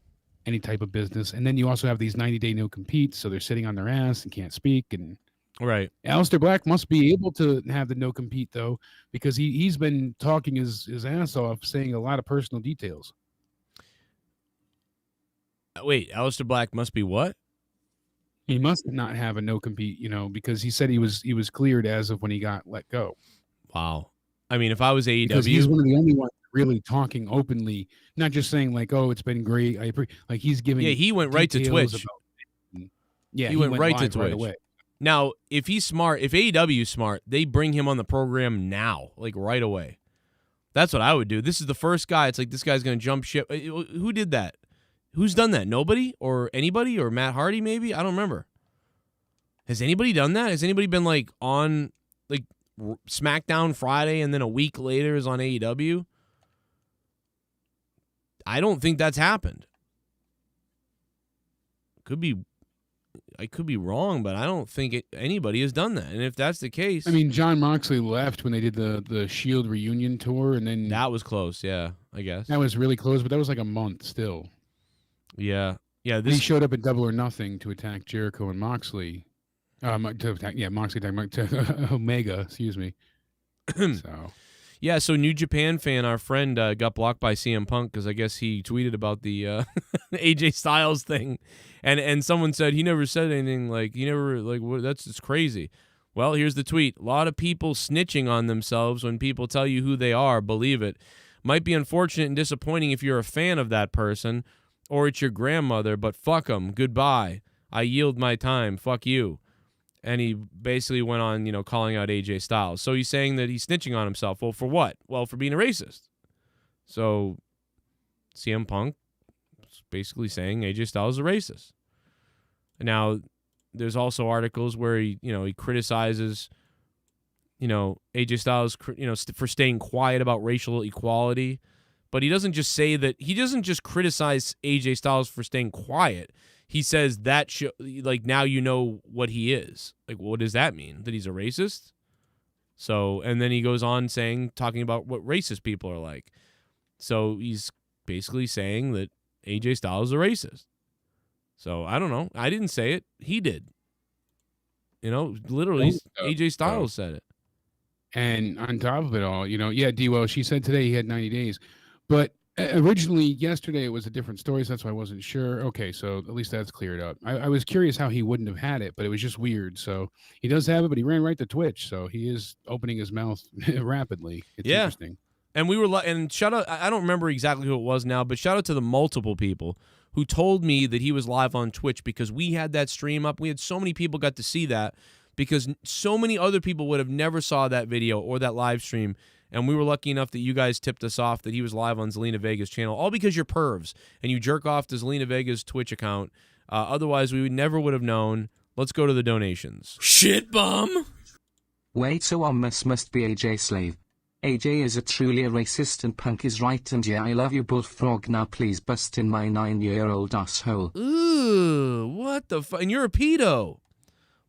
any type of business. And then you also have these 90-day no competes. So they're sitting on their ass and can't speak. And right. Alistair Black must be able to have the no compete though, because he's been talking his ass off, saying a lot of personal details. Wait, Alistair Black must be what? He must not have a no compete, because he said he was cleared as of when he got let go. Wow. I mean, if I was AEW, Because he's one of the only ones really talking openly, not just saying like, "Oh, it's been great." Like he's giving. Yeah, he went right to details Twitch. Yeah, he went right to live Twitch. away. Now, if he's smart, if AEW is smart, they bring him on the program now, like right away. That's what I would do. This is the first guy. It's like this guy's going to jump ship. Who did that? Who's done that? Nobody or anybody or Matt Hardy maybe? I don't remember. Has anybody done that? Has anybody been like on like SmackDown Friday and then a week later is on AEW? I don't think that's happened. I could be wrong, but I don't think anybody has done that. And if that's the case, I mean, John Moxley left when they did the Shield reunion tour, and then that was close. Yeah, I guess that was really close, but that was like a month still. Yeah. He This showed up at Double or Nothing to attack Jericho and Moxley. Moxley attacked Omega. Excuse me. So. Yeah, so New Japan fan, our friend, got blocked by CM Punk because I guess he tweeted about the AJ Styles thing, and someone said he never said anything it's crazy. Well, here's the tweet: a lot of people snitching on themselves when people tell you who they are. Believe it. Might be unfortunate and disappointing if you're a fan of that person, or it's your grandmother. But fuck them. Goodbye. I yield my time. Fuck you. And he basically went on, calling out AJ Styles. So he's saying that he's snitching on himself. Well, for what? Well, for being a racist. So CM Punk is basically saying AJ Styles is a racist. Now, there's also articles where he criticizes, AJ Styles, for staying quiet about racial equality. But he doesn't just say that. He doesn't just criticize AJ Styles for staying quiet. He says that now you know what he is. Like, what does that mean? That he's a racist? So, and then he goes on talking about what racist people are like. So he's basically saying that AJ Styles is a racist. So I don't know. I didn't say it. He did. Literally, AJ Styles said it. And on top of it all, D-Well, she said today he had 90 days. But originally, yesterday, it was a different story, so that's why I wasn't sure. Okay, so at least that's cleared up. I was curious how he wouldn't have had it, but it was just weird. So he does have it, but he ran right to Twitch, so he is opening his mouth rapidly. It's interesting. And we were and shout out, I don't remember exactly who it was now, but shout out to the multiple people who told me that he was live on Twitch because we had that stream up. We had so many people got to see that because so many other people would have never saw that video or that live stream. And we were lucky enough that you guys tipped us off that he was live on Zelina Vega's channel, all because you're pervs and you jerk off to Zelina Vega's Twitch account. Otherwise, we never would have known. Let's go to the donations. Shit bum. Wait, so Amos must be AJ Slave. AJ is truly a racist and Punk is right, and yeah, I love you, Bullfrog. Now please bust in my 9-year-old asshole. Ooh, what the fuck? And you're a pedo.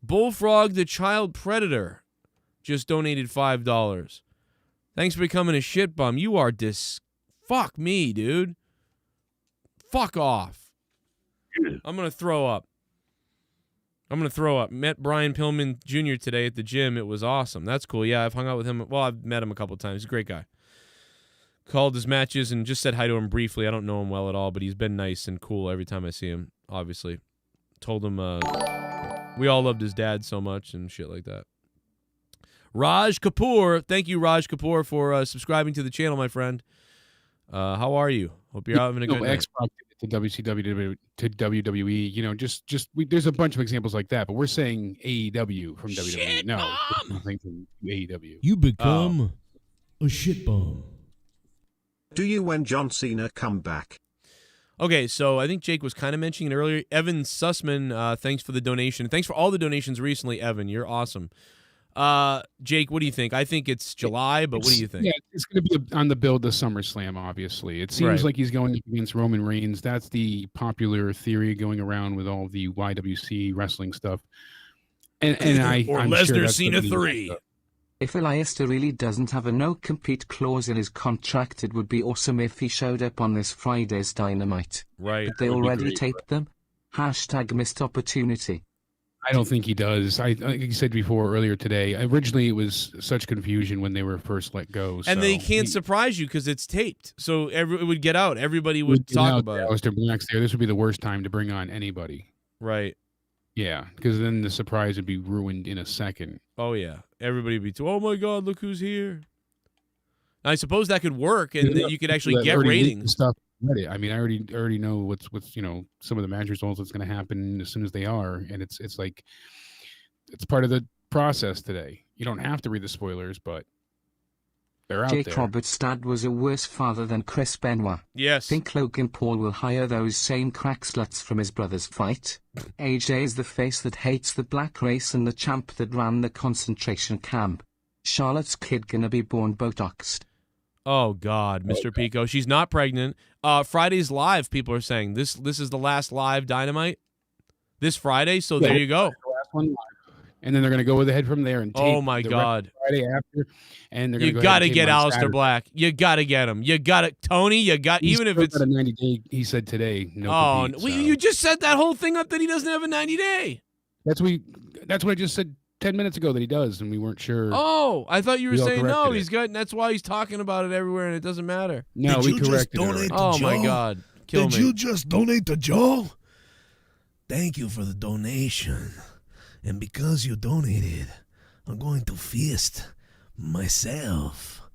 Bullfrog the Child Predator just donated $5. Thanks for becoming a shit bum. You are fuck me, dude. Fuck off. I'm going to throw up. Met Brian Pillman Jr. today at the gym. It was awesome. That's cool. Yeah, I've hung out with him. Well, I've met him a couple of times. He's a great guy. Called his matches and just said hi to him briefly. I don't know him well at all, but he's been nice and cool every time I see him, obviously. Told him we all loved his dad so much and shit like that. Raj Kapoor. Thank you, Raj Kapoor, for subscribing to the channel, my friend. How are you? Hope you're having a good night. Xbox to WCW to WWE, you know, there's a bunch of examples like that, but we're saying AEW from WWE. No, nothing from AEW. You become a shit bomb. Do you when John Cena come back? Okay, so I think Jake was kind of mentioning it earlier. Evan Sussman, thanks for the donation. Thanks for all the donations recently, Evan. You're awesome. Jake, what do you think? I think it's July, but what do you think? Yeah, it's going to be on the build to SummerSlam, obviously. It seems like he's going against Roman Reigns. That's the popular theory going around with all the YWC wrestling stuff. And I'm Lesnar sure that's Cena 3. If Alistair really doesn't have a no-compete clause in his contract, it would be awesome if he showed up on this Friday's Dynamite. Right. But they already taped them. # missed opportunity. I don't think he does. Like you said before earlier today, originally it was such confusion when they were first let go. And they can't surprise you because it's taped. So it would get out. Everybody would talk about it. Alistair Black's there. This would be the worst time to bring on anybody. Right. Yeah, because then the surprise would be ruined in a second. Oh, yeah. Everybody would be, oh, my God, look who's here. I suppose that could work, and then you could actually get ratings. Stuff. I mean, I already know what's some of the match results that's going to happen as soon as they are, and it's like it's part of the process today. You don't have to read the spoilers, but they're out Jake there. Roberts' dad was a worse father than Chris Benoit. Yes. Think Logan Paul will hire those same crack sluts from his brother's fight? AJ is the face that hates the black race and the champ that ran the concentration camp. Charlotte's kid gonna be born Botoxed. Oh, God, Mr. Pico. She's not pregnant. Friday's live, people are saying. This is the last live Dynamite this Friday, so there you go. The last one live. And then they're going to go ahead from there and tape oh, my the God. Friday after. And they're you got to get Alistair Black. You got to get him. You got it. Tony, you got, even if it's. Got a 90-day, he said today. No compete, well, you just set that whole thing up that he doesn't have a 90-day. That's what I just said 10 minutes ago that he does, and we weren't sure. Oh, I thought you were saying no. It. He's got. That's why he's talking about it everywhere, and it doesn't matter. No, we corrected it. Oh my God, kill me! Did you just donate to Joe? Thank you for the donation, and because you donated, I'm going to fist myself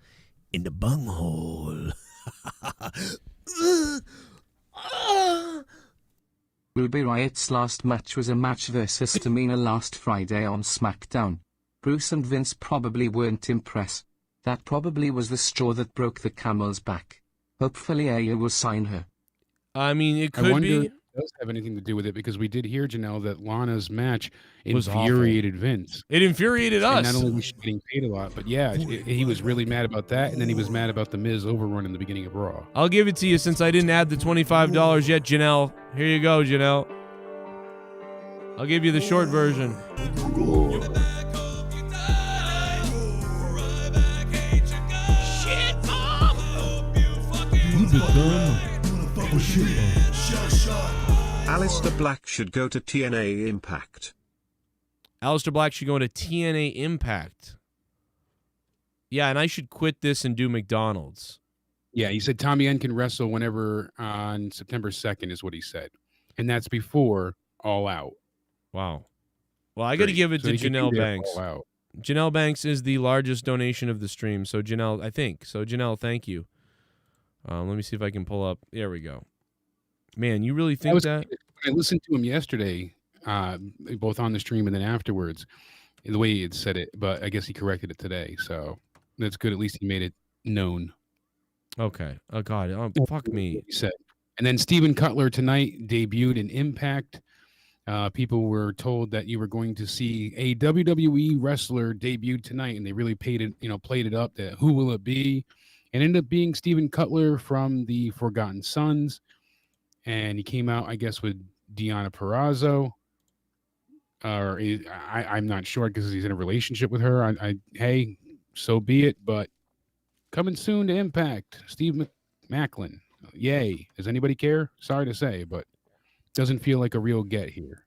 in the bunghole. Ruby Riot's last match was a match versus Tamina last Friday on SmackDown. Bruce and Vince probably weren't impressed. That probably was the straw that broke the camel's back. Hopefully Aya will sign her. I mean, it I could wonder be. if it does have anything to do with it, because we did hear, Janelle, that Lana's match Was infuriated Vince. It infuriated us. And not only was she getting paid a lot, but yeah, he was really mad about that, and then he was mad about the Miz overrun in the beginning of Raw. I'll give it to you since I didn't add the $25 yet, Janelle. Here you go, Janelle. I'll give you the short version. You become a shit bomb. Alistair Black should go to TNA Impact. Alistair Black should go into TNA Impact. Yeah, and I should quit this and do McDonald's. Yeah, he said Tommy N can wrestle whenever on September 2nd is what he said. And that's before All Out. Wow. Well, I got to give it to Janelle Banks. Janelle Banks is the largest donation of the stream. So, Janelle, I think. So, Janelle, thank you. Let me see if I can pull up. There we go. Man, you really think that? I listened to him yesterday, both on the stream and then afterwards, the way he had said it, but I guess he corrected it today, so that's good. At least he made it known. Okay. Oh God. Oh, fuck me. He said. And then Steven Cutler tonight debuted in Impact. People were told that you were going to see a WWE wrestler debut tonight, and they really played it up. That who will it be? And ended up being Steven Cutler from the Forgotten Sons, and he came out, I guess, with Deonna Purrazzo. I'm not sure because he's in a relationship with her. Hey, so be it. But coming soon to Impact, Steve Macklin. Yay! Does anybody care? Sorry to say, but doesn't feel like a real get here.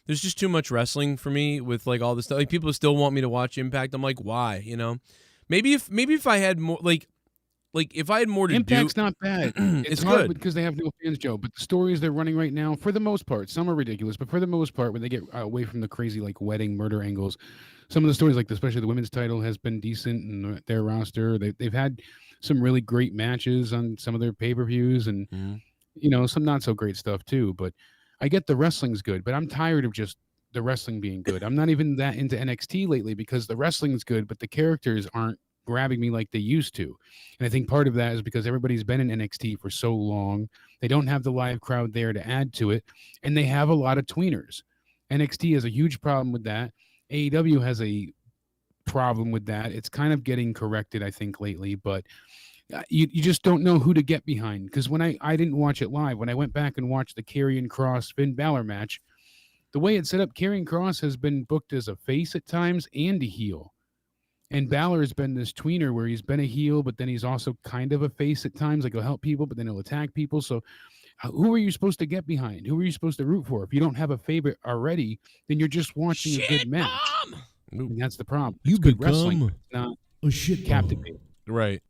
There's just too much wrestling for me with like all this stuff. Like people still want me to watch Impact. I'm like, why? You know, maybe if I had more like if I had more to Impact's do, not bad. it's hard good because they have no fans, Joe. But the stories they're running right now, for the most part, some are ridiculous, but for the most part, when they get away from the crazy like wedding murder angles, some of the stories, like especially the women's title, has been decent in their roster. They've had some really great matches on some of their pay-per-views, and some not so great stuff too. But I get the wrestling's good, but I'm tired of just the wrestling being good. I'm not even that into NXT lately because the wrestling's good, but the characters aren't grabbing me like they used to. And I think part of that is because everybody's been in NXT for so long. They don't have the live crowd there to add to it, and they have a lot of tweeners. NXT has a huge problem with that. AEW has a problem with that. It's kind of getting corrected, I think, lately, but you just don't know who to get behind. Because when I didn't watch it live, when I went back and watched the Karrion Kross Finn Balor match, the way it's set up, Karrion Kross has been booked as a face at times and a heel. And Balor has been this tweener where he's been a heel, but then he's also kind of a face at times. Like he'll help people, but then he'll attack people. So who are you supposed to get behind? Who are you supposed to root for? If you don't have a favorite already, then you're just watching a good match. And that's the problem. It's good wrestling. It's not captivating. Right.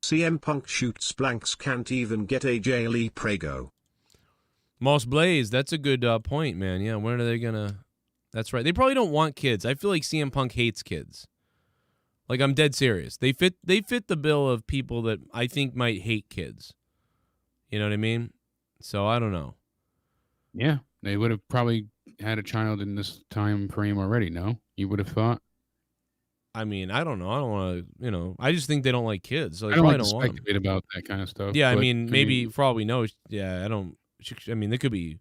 CM Punk shoots blanks, can't even get AJ Lee Prego. Moss Blaze, that's a good point, man. Yeah, when are they gonna? That's right. They probably don't want kids. I feel like CM Punk hates kids. Like I'm dead serious. They fit the bill of people that I think might hate kids. You know what I mean? So I don't know. Yeah, they would have probably had a child in this time frame already. No, you would have thought. I mean, I don't know. I don't want to. I just think they don't like kids. So they I don't probably like to don't want them. speculate about that kind of stuff. Yeah, I but, mean, maybe for all we know, yeah, I don't. I mean, they could be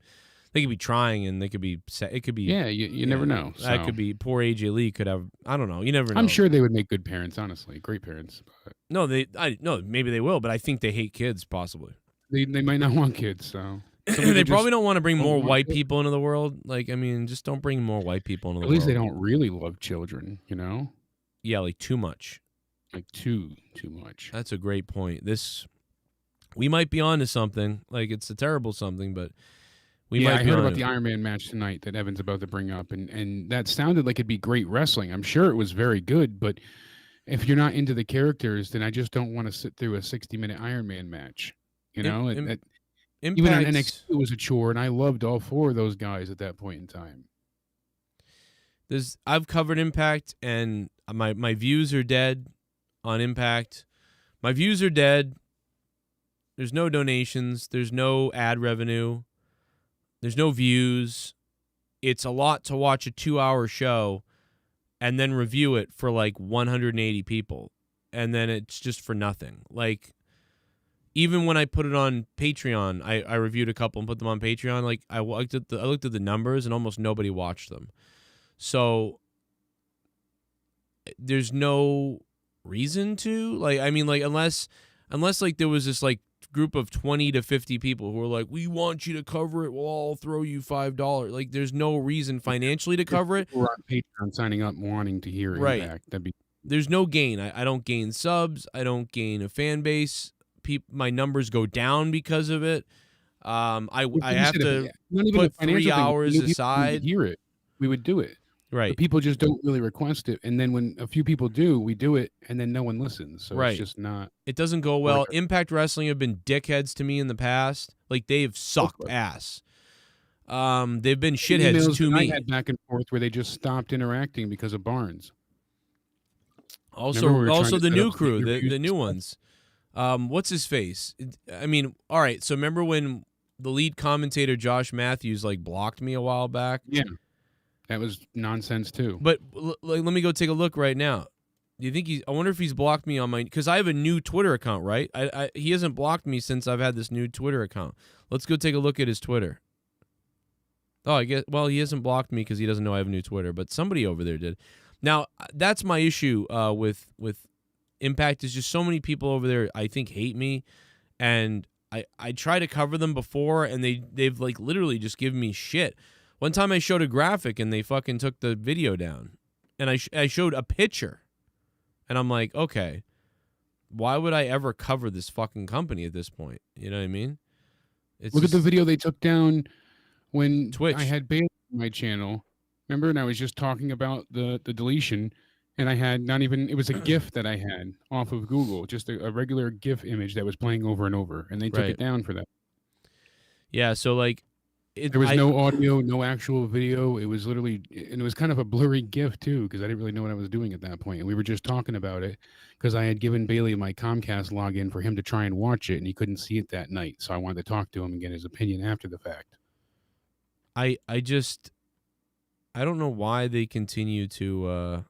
trying, and they could be. It could be. Yeah, you never know. So. That could be. Poor AJ Lee could have. I don't know. You never know. I'm sure they would make good parents. Honestly, great parents. But no, maybe they will, but I think they hate kids. Possibly. They might not want kids. So they probably don't want to bring more white people into the world. Like, I mean, just don't bring more white people into the world. At least they don't really love children. Yeah, like too much. Like too much. That's a great point. We might be on to something. Like it's a terrible something, but I heard about the Iron Man match tonight that Evan's about to bring up, and that sounded like it'd be great wrestling. I'm sure it was very good, but if you're not into the characters, then I just don't want to sit through a 60-minute Iron Man match. Even on NXT it was a chore, and I loved all four of those guys at that point in time. I've covered Impact, and my views are dead on Impact. My views are dead. There's no donations. There's no ad revenue. There's no views. It's a lot to watch a 2-hour show and then review it for like 180 people. And then it's just for nothing. Like, even when I put it on Patreon, I reviewed a couple and put them on Patreon. Like, I looked at the numbers and almost nobody watched them. So there's no reason to, like, I mean, like, unless like there was this like group of 20 to 50 people who were like, we want you to cover it, we'll all throw you $5. Like, there's no reason financially to cover it. We're on Patreon signing up wanting to hear right. Impact. There's no gain. I don't gain subs. I don't gain a fan base. My numbers go down because of it. I have to put 3 hours aside. Hear it. We would do it. Right. But people just don't really request it. And then when a few people do, we do it, and then no one listens. So right. It's just not. It doesn't go well. Impact Wrestling have been dickheads to me in the past. Like, they've sucked ass. They've been shitheads to me. I had back and forth where they just stopped interacting because of Barnes. Also the new crew, the new ones. What's his face? I mean, all right. So remember when the lead commentator Josh Matthews like blocked me a while back. Yeah, that was nonsense too. But let me go take a look right now. Do you think I wonder if he's blocked me on my, because I have a new Twitter account, right? He hasn't blocked me since I've had this new Twitter account. Let's go take a look at his Twitter. Oh, I guess, well, he hasn't blocked me because he doesn't know I have a new Twitter, but somebody over there did. Now, that's my issue with Impact, is just so many people over there I think hate me, and I try to cover them before, and they've like literally just given me shit. One time I showed a graphic and they fucking took the video down, and I showed a picture, and I'm like, okay, why would I ever cover this fucking company at this point? You know what I mean? Look at the video they took down when Twitch. I had Bailey on my channel. Remember, and I was just talking about the deletion, and I had not even, it was a GIF that I had off of Google, just a regular GIF image that was playing over and over, and they took it down for that. Yeah, so like, there was no audio, no actual video. It was literally, and it was kind of a blurry GIF too, because I didn't really know what I was doing at that point. And we were just talking about it because I had given Bailey my Comcast login for him to try and watch it, and he couldn't see it that night. So I wanted to talk to him and get his opinion after the fact. I don't know why they continue to,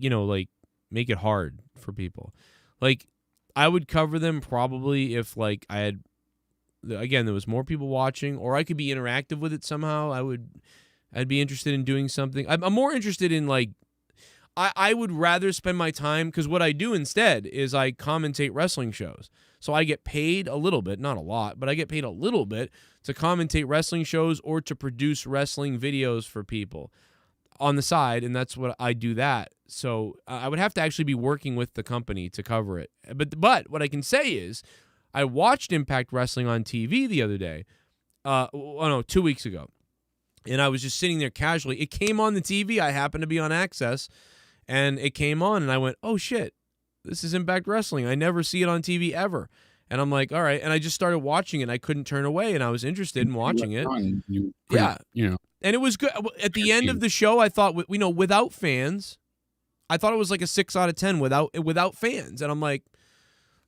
like, make it hard for people. Like, I would cover them probably if, like, I had, again, there was more people watching, or I could be interactive with it somehow. I'd be interested in doing something. I'm more interested in, like, I would rather spend my time, because what I do instead is I commentate wrestling shows. So I get paid a little bit, not a lot, but I get paid a little bit to commentate wrestling shows or to produce wrestling videos for people on the side, and that's what I do that. So I would have to actually be working with the company to cover it. But what I can say is I watched Impact Wrestling on TV the other day. 2 weeks ago. And I was just sitting there casually. It came on the TV. I happened to be on Access, and it came on, and I went, oh, shit, this is Impact Wrestling. I never see it on TV ever. And I'm like, all right. And I just started watching it, and I couldn't turn away, and I was interested in watching it. Yeah. And it was good. At the end of the show, I thought, without fans, I thought it was like a 6 out of 10 without fans. And I'm like,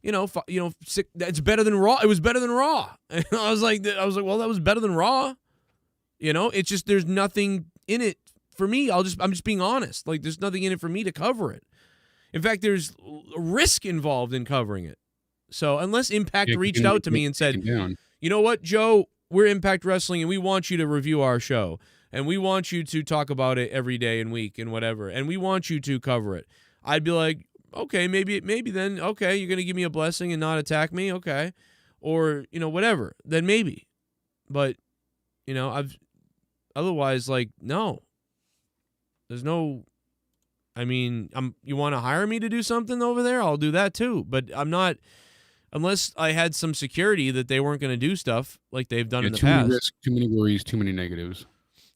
it's better than Raw. It was better than Raw. And I was like, well, that was better than Raw. It's just, there's nothing in it for me. I'm just being honest. Like, there's nothing in it for me to cover it. In fact, there's risk involved in covering it. So unless Impact reached out to me and said, you know what, Joe, we're Impact Wrestling and we want you to review our show, and we want you to talk about it every day and week and whatever, and we want you to cover it, I'd be like, okay, maybe then, okay, you're going to give me a blessing and not attack me, okay, or, whatever, then maybe. But, otherwise, like, no. There's no, you want to hire me to do something over there? I'll do that too. But I'm not, unless I had some security that they weren't going to do stuff like they've done in the past. Too many risks, too many worries, too many negatives.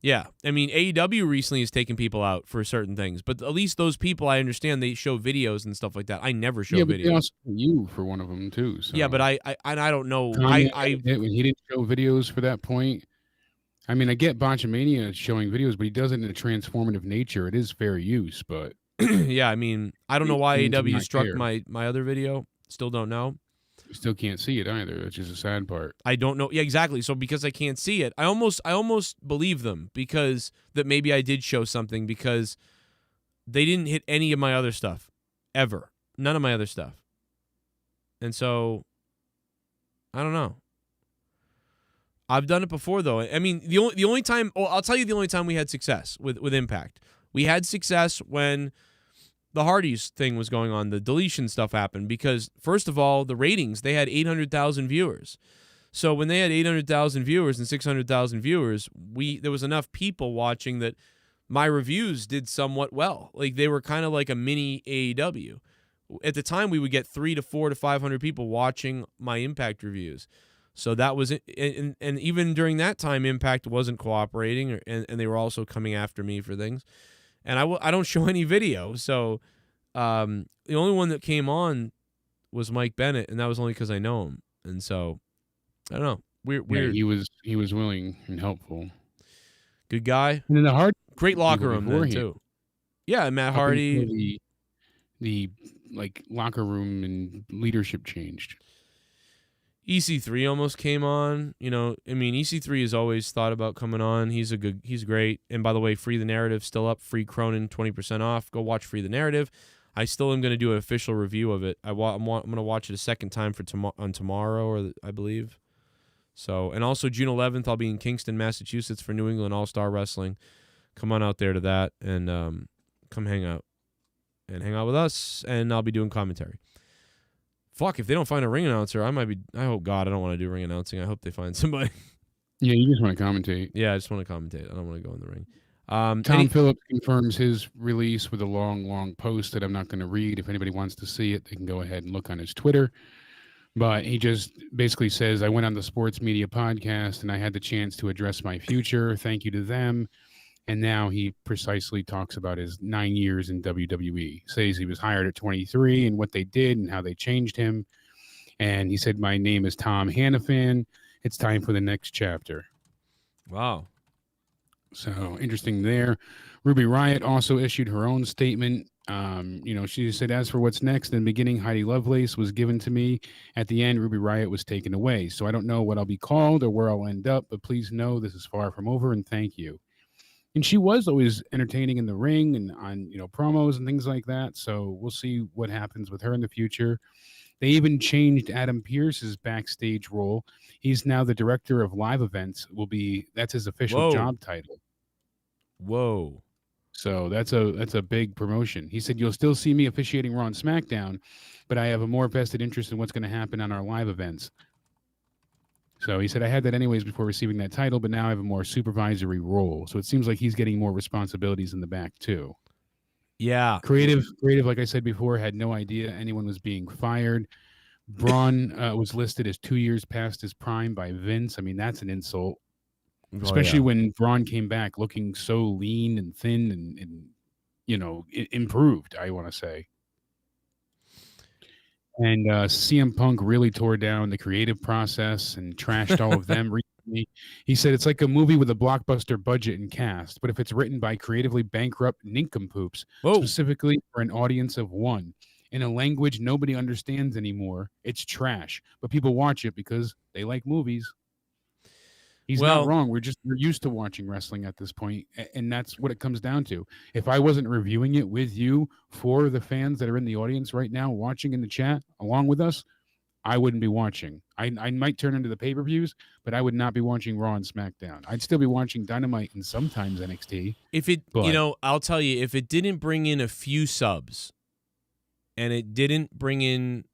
Yeah. AEW recently has taken people out for certain things, but at least those people, I understand, they show videos and stuff like that. I never show videos. Yeah, but they also you for one of them too. So. Yeah, but I don't know. When he didn't show videos for that point, I get Botchamania showing videos, but he does it in a transformative nature. It is fair use, but yeah, I don't know why AEW struck my other video. Still don't know. You still can't see it either. That's just a sad part. I don't know. Yeah, exactly. So because I can't see it, I almost believe them, because that maybe I did show something, because they didn't hit any of my other stuff ever. None of my other stuff. And so I don't know. I've done it before though. The only time, I'll tell you the only time we had success with Impact. We had success when the Hardys thing was going on, the deletion stuff happened, because first of all, the ratings, they had 800,000 viewers. So when they had 800,000 viewers and 600,000 viewers, there was enough people watching that my reviews did somewhat well. Like, they were kind of like a mini AEW. At the time, we would get 300 to 400 to 500 people watching my Impact reviews. So that was it. And even during that time, Impact wasn't cooperating, and they were also coming after me for things. And I don't show any video. So the only one that came on was Mike Bennett, and that was only because I know him. And so, I don't know. Weird. Yeah, he was willing and helpful. Good guy. And then great locker room then, too. Yeah, Matt Hardy. The locker room and leadership changed. EC3 almost came on. You know, I mean, EC3 has always thought about coming on. He's great. And by the way, Free the Narrative still up. Free Cronin, 20% off. Go watch Free the Narrative. I still am going to do an official review of it. I'm going to watch it a second time for tomorrow, or I believe. So, and also June 11th, I'll be in Kingston, Massachusetts for New England All-Star Wrestling. Come on out there to that and come hang out with us, and I'll be doing commentary. Fuck, if they don't find a ring announcer, I hope God I don't want to do ring announcing. I hope they find somebody. Yeah, you just want to commentate. Yeah, I just want to commentate. I don't want to go in the ring. Tom Phillips confirms his release with a long post that I'm not going to read. If anybody wants to see it, they can go ahead and look on his Twitter. But he just basically says, I went on the Sports Media Podcast and I had the chance to address my future. Thank you to them. And now he precisely talks about his 9 years in WWE. Says he was hired at 23 and what they did and how they changed him. And he said, my name is Tom Hannafin. It's time for the next chapter. Wow. So interesting there. Ruby Riott also issued her own statement. She said, as for what's next, in the beginning, Heidi Lovelace was given to me. At the end, Ruby Riott was taken away. So I don't know what I'll be called or where I'll end up, but please know this is far from over, and thank you. And she was always entertaining in the ring and on, promos and things like that. So we'll see what happens with her in the future. They even changed Adam Pearce's backstage role. He's now the director of live events. That's his official job title. Whoa. So that's a big promotion. He said, you'll still see me officiating Raw and SmackDown, but I have a more vested interest in what's going to happen on our live events. So he said, I had that anyways before receiving that title, but now I have a more supervisory role. So it seems like he's getting more responsibilities in the back too. Yeah. Creative, like I said before, had no idea anyone was being fired. Braun was listed as 2 years past his prime by Vince. I mean, that's an insult. Especially when Braun came back looking so lean and thin and improved, I want to say. And CM Punk really tore down the creative process and trashed all of them recently. He said it's like a movie with a blockbuster budget and cast, but if it's written by creatively bankrupt nincompoops, specifically for an audience of one, in a language nobody understands anymore, it's trash. But people watch it because they like movies. He's not wrong. We're used to watching wrestling at this point, and that's what it comes down to. If I wasn't reviewing it with you for the fans that are in the audience right now watching in the chat along with us, I wouldn't be watching. I might turn into the pay-per-views, but I would not be watching Raw and SmackDown. I'd still be watching Dynamite and sometimes NXT. I'll tell you, if it didn't bring in a few subs and it didn't bring in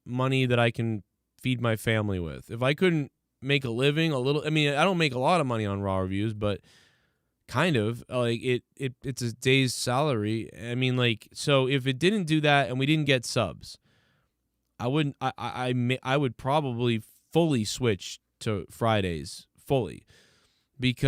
money that I can feed my family with, if I couldn't make a living I don't make a lot of money on Raw reviews, but kind of like it's a day's salary. I mean, like, so if it didn't do that and we didn't get subs, I would probably fully switch to Fridays fully, which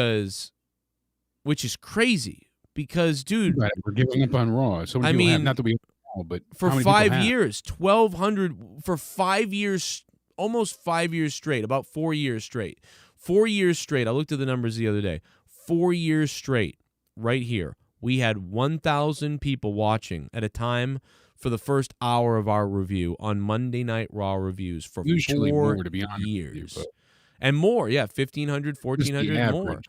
is crazy because, dude, we're giving up on Raw. So not that we all, but for 5 years, 1,200 for 5 years. Almost 5 years straight, about 4 years straight. 4 years straight. I looked at the numbers the other day. 4 years straight, right here. We had 1,000 people watching at a time for the first hour of our review on Monday Night Raw reviews for usually 4 more, to be honest years. With you, and more, 1,500, 1,400 more.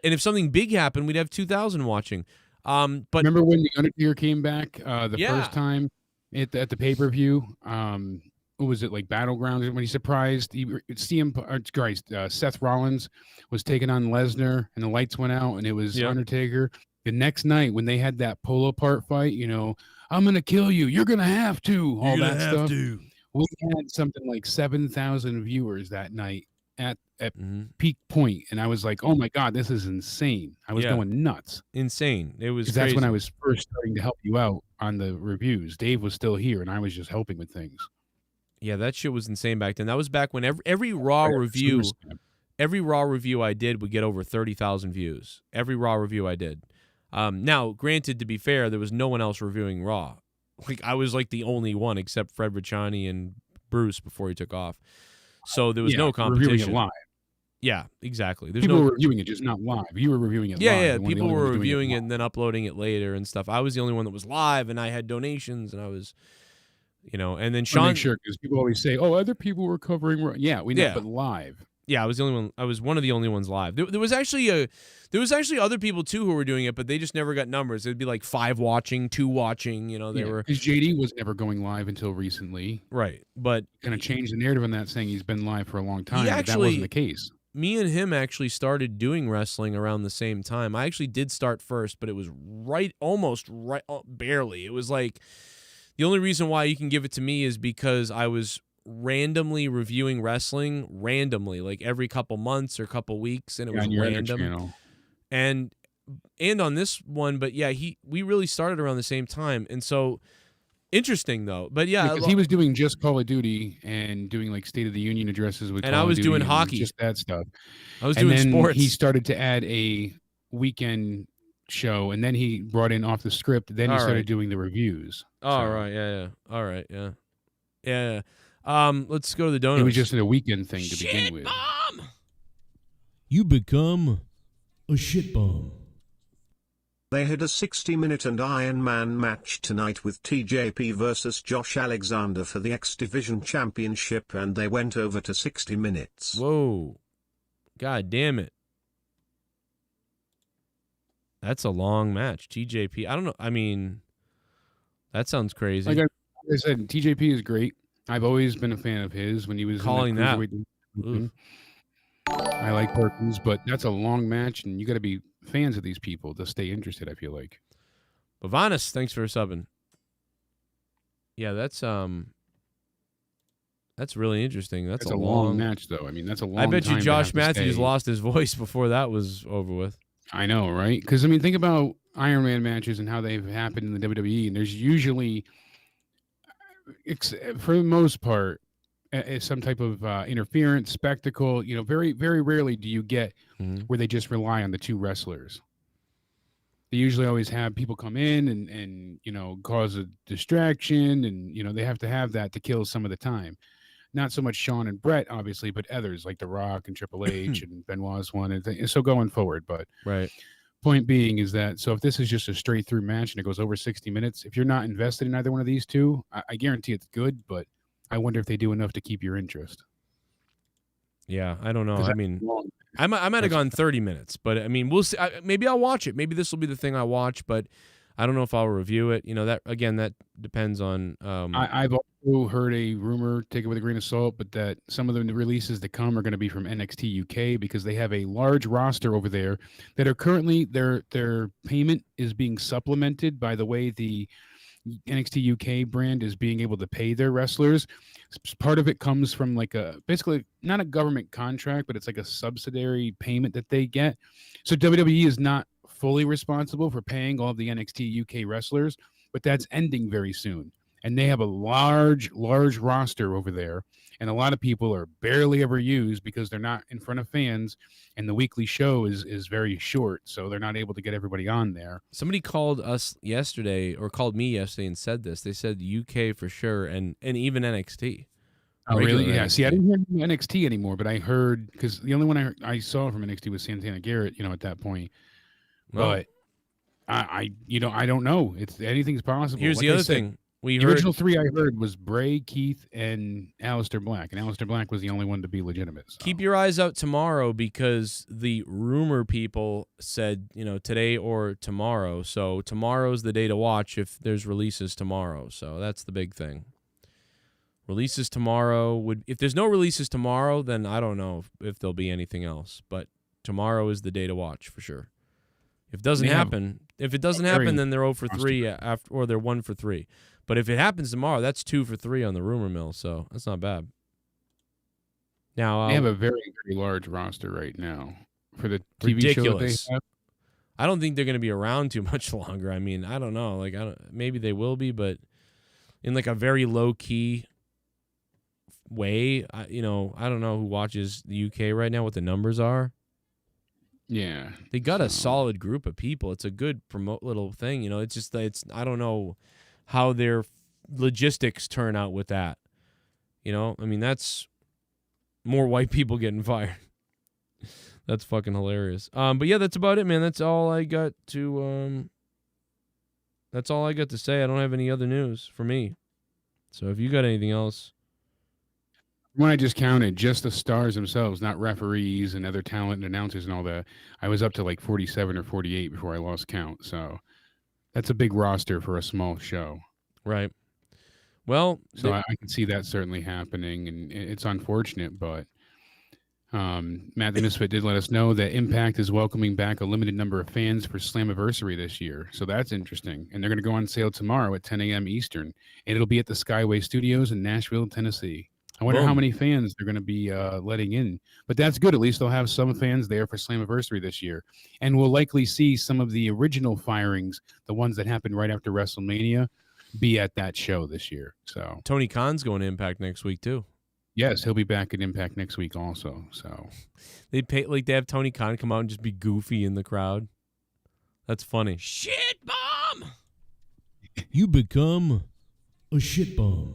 And if something big happened, we'd have 2,000 watching. But remember when The Undertaker came back first time at the pay-per-view? What was it, like Battlegrounds, when he surprised Seth Rollins was taking on Lesnar and the lights went out and it was Undertaker. The next night when they had that pull apart fight, I'm going to kill you. You're going to have to. All that stuff. We had something like 7,000 viewers that night at peak point. And I was like, oh my God, this is insane. I was going nuts. Insane. It was crazy. That's when I was first starting to help you out on the reviews. Dave was still here and I was just helping with things. Yeah, that shit was insane back then. That was back when every Raw review I did would get over 30,000 views. Every Raw review I did. Now, granted, to be fair, there was no one else reviewing Raw. Like, I was like the only one except Fred Ricciani and Bruce before he took off. So there was no competition. Reviewing it live. Yeah, exactly. People were reviewing it, just not live. You were reviewing it live. Yeah, people were reviewing it and then uploading it later and stuff. I was the only one that was live, and I had donations, and I was... And then I Sean. make sure because people always say, "Oh, other people were covering." Yeah, we know, Yeah. but live. Yeah, I was the only one. I was one of the only ones live. There was actually other people too who were doing it, but they just never got numbers. It'd be like 5 watching, 2 watching. They were because JD was never going live until recently. Right, but kind of changed the narrative on that, saying he's been live for a long time. But that actually- wasn't the case. me and him actually started doing wrestling around the same time. I actually did start first, but it was almost right, barely. It was like the only reason why you can give it to me is because I was randomly reviewing wrestling like every couple months or couple weeks, and it was on your other random. channel. And on this one, but yeah, we really started around the same time, and so interesting though. But yeah, because he was doing just Call of Duty and doing like State of the Union addresses with, And Call I of was Duty doing and hockey. just that stuff. I was and doing then sports. He started to add a weekend show, and then he brought in off the script. Then he All started right. doing the reviews. All So right, yeah. All right, yeah. Let's go to the donuts. it was just a weekend thing to begin with. Bomb! You become a shit bomb. They had a 60-minute and Iron Man match tonight with TJP versus Josh Alexander for the X Division Championship, and they went over to 60 minutes. Whoa. God damn it. That's a long match. TJP. I don't know. I mean, that sounds crazy. Like I said, TJP is great. I've always been a fan of his when he was Calling in that. cruiserweight. I like Perkins, but that's a long match, and you got to be fans of these people to stay interested, I feel like. Bavanis, thanks for subbing. Yeah, that's really interesting. That's a long match, though. I mean, that's a long I bet you time to Josh have to Matthews stay. lost his voice before that was over with. I know, right? Because, I mean, think about Iron Man matches and how they've happened in the WWE, and there's usually, for the most part, some type of interference, spectacle. Very, very rarely do you get where they just rely on the two wrestlers. They usually always have people come in and cause a distraction, and they have to have that to kill some of the time. Not so much Shawn and Brett, obviously, but others like The Rock and Triple H and Benoit's one, and so going forward. But right. Point being is that, so if this is just a straight through match and it goes over 60 minutes, if you're not invested in either one of these two, I guarantee it's good, but I wonder if they do enough to keep your interest. Yeah, I don't know. I mean, long. I might have gone 30 minminutes, but I mean, we'll see. Maybe I'll watch it. Maybe this will be the thing I watch, but I don't know if I'll review it. That depends on. I've also heard a rumor, take it with a grain of salt, but that some of the releases that come are going to be from NXT UK because they have a large roster over there that are currently their payment is being supplemented by the way the NXT UK brand is being able to pay their wrestlers. Part of it comes from basically not a government contract, but it's like a subsidiary payment that they get. So WWE is not fully responsible for paying all of the NXT UK wrestlers, but that's ending very soon. And they have a large roster over there. And a lot of people are barely ever used because they're not in front of fans. And the weekly show is very short. So they're not able to get everybody on there. Somebody called us yesterday or called me yesterday and said this. They said UK for sure and even NXT. Oh, really? Yeah. NXT. See, I didn't hear NXT anymore, but I heard because the only one I saw from NXT was Santana Garrett, at that point. But I don't know. Anything's possible. Here's the other thing. The original 3 I heard was Bray, Keith, and Alistair Black. And Alistair Black was the only one to be legitimate. So. Keep your eyes out tomorrow because the rumor people said, today or tomorrow. So tomorrow's the day to watch if there's releases tomorrow. So that's the big thing. Releases tomorrow if there's no releases tomorrow, then I don't know if there'll be anything else. But tomorrow is the day to watch for sure. If it doesn't happen, then they're 0 for 3 after, or they're 1 for 3. But if it happens tomorrow, that's 2 for 3 on the rumor mill, so that's not bad. Now they have a very, very large roster right now for the TV ridiculous. show that they have. I don't think they're going to be around too much longer. I mean, I don't know. Maybe they will be, but in a very low key way. I don't know who watches the UK right now. What the numbers are. Yeah, they got a solid group of people. It's a good promote little thing. It's just I don't know how their logistics turn out with that. I mean, that's more white people getting fired. That's fucking hilarious. But yeah, that's about it, man. That's all I got to say. I don't have any other news for me. So if you got anything else, When I just counted, just the stars themselves, not referees and other talent and announcers and all that, I was up to like 47 or 48 before I lost count. So that's a big roster for a small show. right? Well, So I can see that certainly happening, and it's unfortunate, but Matt the Misfit did let us know that Impact is welcoming back a limited number of fans for Slammiversary this year. So that's interesting. And they're going to go on sale tomorrow at 10 a.m. Eastern. And it'll be at the Skyway Studios in Nashville, Tennessee. I wonder how Boom. many fans they're going to be letting in. But that's good. At least they'll have some fans there for Slammiversary this year. And we'll likely see some of the original firings, the ones that happened right after WrestleMania, be at that show this year. So Tony Khan's going to Impact next week too. yes, he'll be back at Impact next week also. So They have Tony Khan come out and just be goofy in the crowd. That's funny. Shit bomb. You become a shit bomb.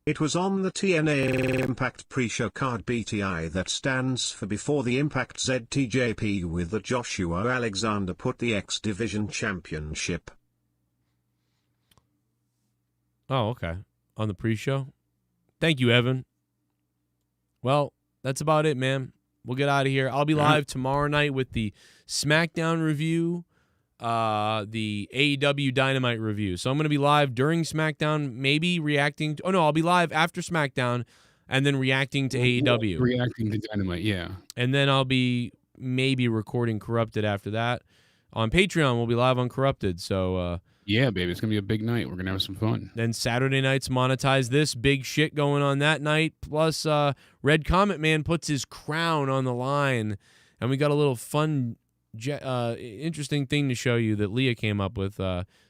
It was on the TNA Impact pre-show card BTI that stands for Before the Impact ZTJP with the Joshua Alexander put the X Division Championship. Oh, okay. On the pre-show. Thank you, Evan. Well, that's about it, man. We'll get out of here. I'll be live tomorrow night with the SmackDown review, the AEW Dynamite review. So I'm going to be live during SmackDown, maybe reacting. I'll be live after SmackDown and then reacting to AEW. reacting to Dynamite, yeah. And then I'll be maybe recording Corrupted after that. On Patreon, we'll be live on Corrupted. So, yeah, baby, it's going to be a big night. We're going to have some fun. then Saturday nights monetize this. Big shit going on that night. Plus, Red Comet Man puts his crown on the line. And we got a little fun, interesting thing to show you that Leah came up with.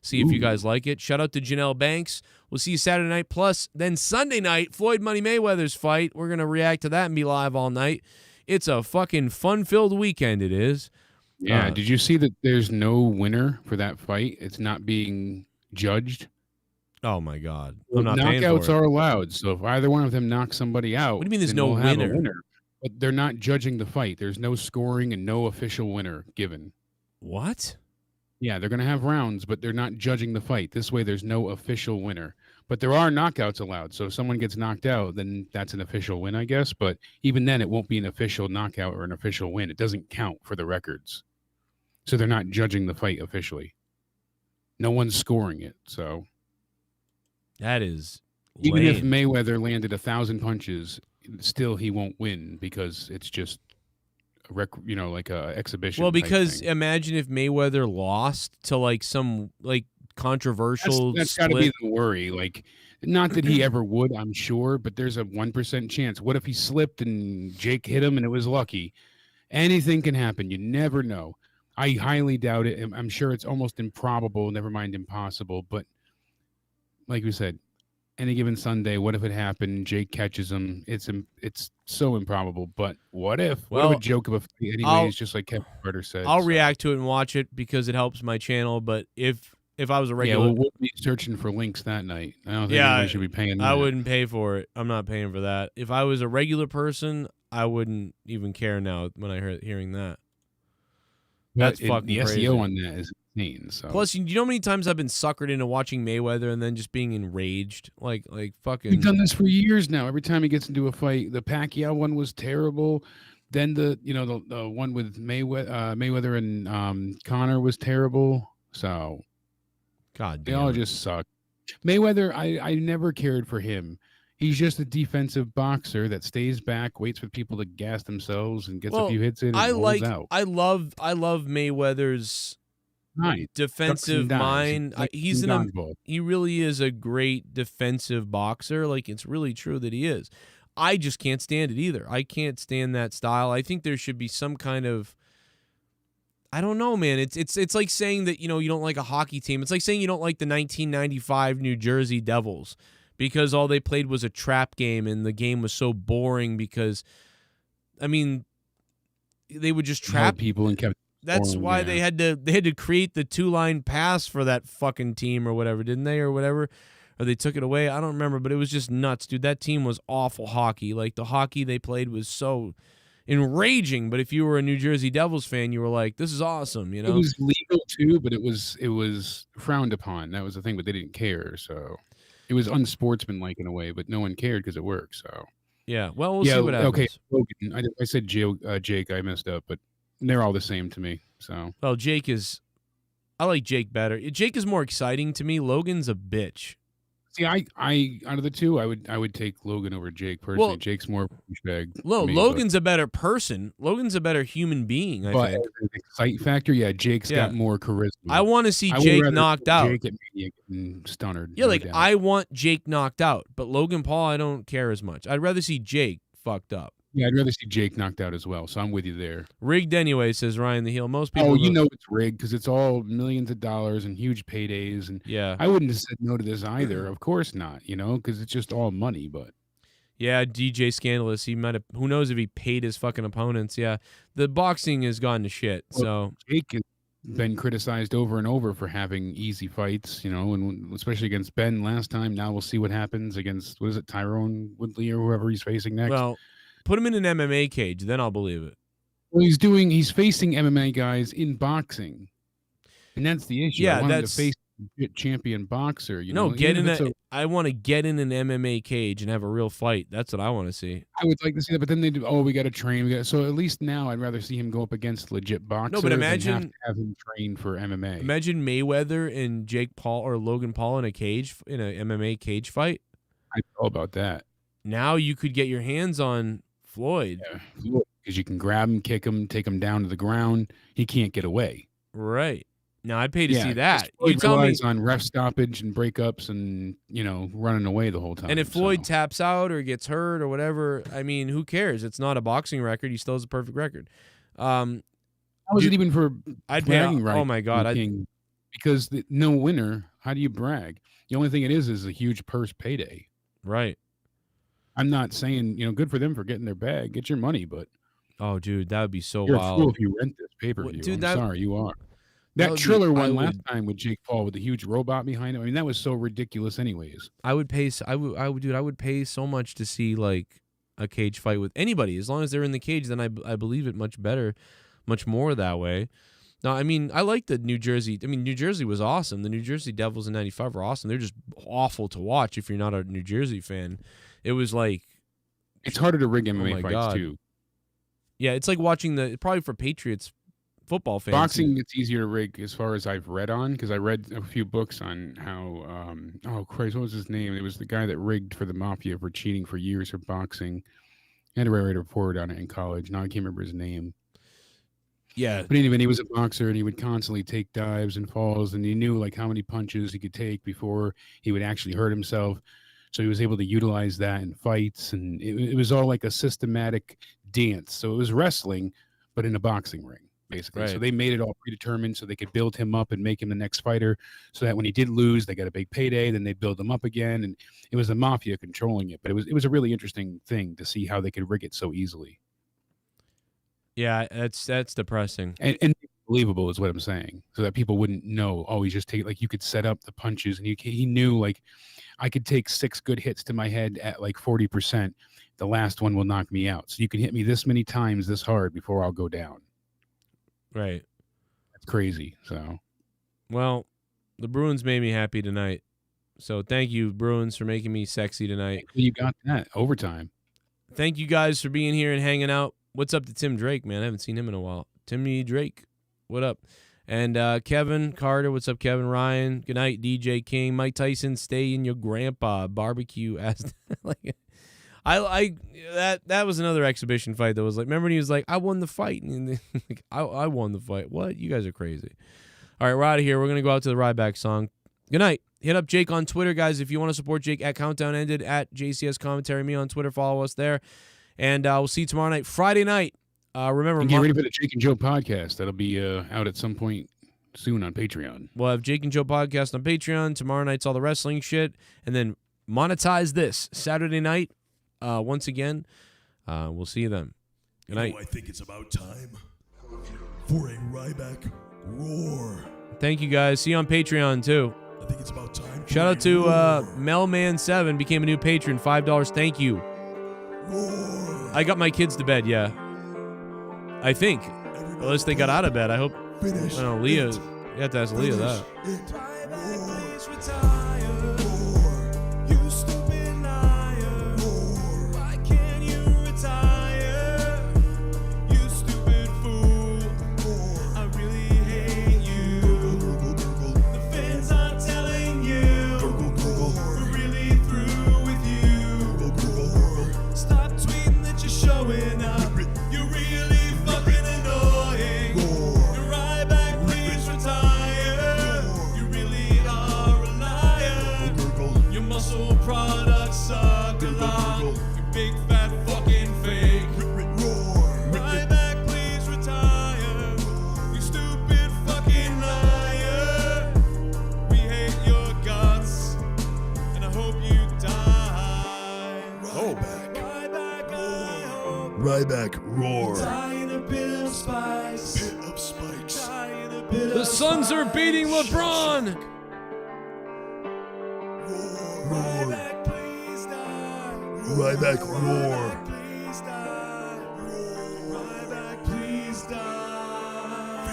See if you guys like it. Shout out to Janelle Banks. We'll see you Saturday night. Plus, then Sunday night, Floyd Money Mayweather's fight. We're going to react to that and be live all night. It's a fucking fun-filled weekend, it is. Yeah, did you see that there's no winner for that fight? It's not being judged. Oh, my God. I'm not paying Knockouts for it. are allowed, so if either one of them knocks somebody out, What do you mean there's then no we'll have a winner? But they're not judging the fight. There's no scoring and no official winner given. What? Yeah, they're going to have rounds, but they're not judging the fight. This way, there's no official winner. But there are knockouts allowed. So if someone gets knocked out, then that's an official win, I guess. But even then, it won't be an official knockout or an official win. It doesn't count for the records. So they're not judging the fight officially. No one's scoring it. So That is even if lame. Mayweather landed 1,000 punches, still he won't win because it's just like a exhibition. Well, type because thing. imagine if Mayweather lost to like some like controversial that's got to split. be the worry. Like, not that he ever would, I'm sure, but there's a 1% chance. What if he slipped and Jake hit him and it was lucky? Anything can happen. You never know. I highly doubt it. I'm sure it's almost improbable, never mind impossible. But like we said, any given Sunday, what if it happened? Jake catches him. It's so improbable. But what if? Well, what if a joke of a fight anyways, just like Kevin Carter said. I'll so. react to it and watch it because it helps my channel. But if I was a Yeah, regular, we'll be searching for links that night. I don't think Yeah, anyone should be paying. I that. wouldn't pay for it. I'm not paying for that. If I was a regular person, I wouldn't even care now when I hearing that. That's fucking the crazy. SEO on that is insane. So Plus, you know how many times I've been suckered into watching Mayweather and then just being enraged, like fucking. we've done this for years now. Every time he gets into a fight, the Pacquiao one was terrible. Then the one with Mayweather and Connor was terrible. So God they damn. all just suck. Mayweather, I never cared for him. He's just a defensive boxer that stays back, waits for people to gas themselves, and gets a few hits in and holds out. I love Mayweather's Nice. defensive Ducks and dives. mind. Like He's in an dodgeball. he really is a great defensive boxer. Like, it's really true that he is. I just can't stand it either. I can't stand that style. I think there should be some kind of, I don't know, man. It's like saying that, you don't like a hockey team. It's like saying you don't like the 1995 New Jersey Devils because all they played was a trap game and the game was so boring because, I mean, they would just Held trap people and kept. That's scoring, why yeah. they had to create the 2-line pass for that fucking team or whatever, didn't they, or whatever? Or they took it away. I don't remember, but it was just nuts, dude. That team was awful hockey. Like, the hockey they played was so enraging. But if you were a New Jersey Devils fan, you were like, "This is awesome," It was legal too, but it was frowned upon. That was the thing, but they didn't care. So It was unsportsmanlike in a way, but no one cared because it worked. So Yeah, well, we'll see what happens. Okay, Logan. I said Jake. I messed up, but they're all the same to me. So Well, I like Jake better. Jake is more exciting to me. Logan's a bitch. see, I out of the two, I would take Logan over Jake personally. Well, Jake's more douchebag. Logan's a better person. Logan's a better human being, I think. As an excite factor, yeah, Jake's got more charisma. I want to see I would Jake rather knocked see out. Jake at Mania getting stunnered. Yeah, no like doubt. I want Jake knocked out, but Logan Paul, I don't care as much. I'd rather see Jake fucked up. Yeah, I'd rather see Jake knocked out as well. So I'm with you there. Rigged anyway, says Ryan the Heel. Most people. Oh, you know it's rigged because it's all millions of dollars and huge paydays, and Yeah. I wouldn't have said no to this either. Of course not. Because it's just all money. But Yeah, DJ Scandalous. He might have. Who knows if he paid his fucking opponents? Yeah, the boxing has gone to shit. So Jake has been criticized over and over for having easy fights. And especially against Ben last time. Now we'll see what happens against Tyrone Woodley or whoever he's facing next. well, put him in an MMA cage, then I'll believe it. Well, he's facing MMA guys in boxing, and that's the issue. Yeah, I want him that's to face a champion boxer. No, get Even in if it's I want to get in an MMA cage and have a real fight. That's what I want to see. I would like to see that, but then they do. Oh, we got to train. So at least now, I'd rather see him go up against legit boxers. but than imagine- have him train for MMA. Imagine Mayweather and Jake Paul or Logan Paul in a cage in an MMA cage fight. I know about that. Now you could get your hands on Floyd. Because you can grab him, kick him, take him down to the ground. He can't get away. Right. Now I'd pay to see that. Floyd You tell me. relies on ref stoppage and breakups and running away the whole time. And if Floyd taps out or gets hurt or whatever, I mean, who cares? It's not a boxing record. He still has a perfect record. How is it even for I'd bragging pay. rights? Oh my God! Because no winner. How do you brag? The only thing it is a huge purse payday. Right. I'm not saying good for them for getting their bag. Get your money, but oh, dude, that would be so you're wild. a fool if you rent this pay-per-view. Dude, I'm sorry, you are. that That would be- Triller I one last would- time with Jake Paul with the huge robot behind him. I mean, that was so ridiculous, anyways. I would pay. I would, dude. I would pay so much to see like a cage fight with anybody. As long as they're in the cage, then I believe it much better, much more that way. No, I mean, I like the New Jersey. I mean, New Jersey was awesome. The New Jersey Devils in '95 were awesome. They're just awful to watch if you're not a New Jersey fan. It was like It's harder to rig MMA my fights God. too. yeah, it's like watching probably for Patriots football fans. Boxing, it's easier to rig as far as I've read on, because I read a few books on how. Oh Christ, what was his name? It was the guy that rigged for the mafia for cheating for years for boxing. I had to write a report on it in college. Now I can't remember his name. Yeah, But anyway, he was a boxer and he would constantly take dives and falls, and he knew like how many punches he could take before he would actually hurt himself. So he was able to utilize that in fights, and it was all like a systematic dance. So it was wrestling, but in a boxing ring, basically. So Right. they made it all predetermined so they could build him up and make him the next fighter, so that when he did lose, they got a big payday. Then they build him up again, and it was the mafia controlling it. But it was a really interesting thing to see how they could rig it so easily. yeah, that's depressing. And believable is what I'm saying, so that people wouldn't know. Oh, he's just taking, like, you could set up the punches, and he knew, like, I could take 6 good hits to my head at like 40%. The last one will knock me out. So you can hit me this many times this hard before I'll go down. Right. That's crazy. So Well, the Bruins made me happy tonight. So thank you, Bruins, for making me sexy tonight. you got that overtime. Thank you guys for being here and hanging out. What's up to Tim Drake, man? I haven't seen him in a while. Timmy Drake, what up? And Kevin Carter, what's up, Kevin? Ryan, good night. DJ King, Mike Tyson, stay in your grandpa barbecue. Like, that was another exhibition fight that was like, remember when he was like, I won the fight, and then, like, I won the fight. What? You guys are crazy. All right, we're out of here. We're gonna go out to the Ryback song. Good night. Hit up Jake on Twitter, guys, if you want to support Jake at Countdown Ended, at JCS Commentary. Me on Twitter, follow us there, and we'll see you tomorrow night, Friday night. Remember, And get ready for the Jake and Joe podcast. That'll be out at some point soon on Patreon. We'll have Jake and Joe podcast on Patreon. Tomorrow night's all the wrestling shit. And then monetize this Saturday night. Once again, we'll see you then. Good night. I think it's about time for a Ryback roar. Thank you, guys. See you on Patreon, too. I think it's about time. Shout out to Melman7, became a new patron. $5. Thank you. Roar. I got my kids to bed, yeah. I think. Unless they got out of bed. I hope. Finish. I don't know, Leah. it. You have to ask Leah that. Finish it. Ryback Roar. Roar. big fat fucking fake. Ryback, please retire. You stupid fucking liar. We hate your guts, and I hope you die. Ryback, I hope. Ryback, roar. Die in a pit of spikes. Pit of spikes. Die in a pit The of Suns are beating LeBron. Roar. Ryback, please die. Ryback, roar. Please die. Ryback, please die.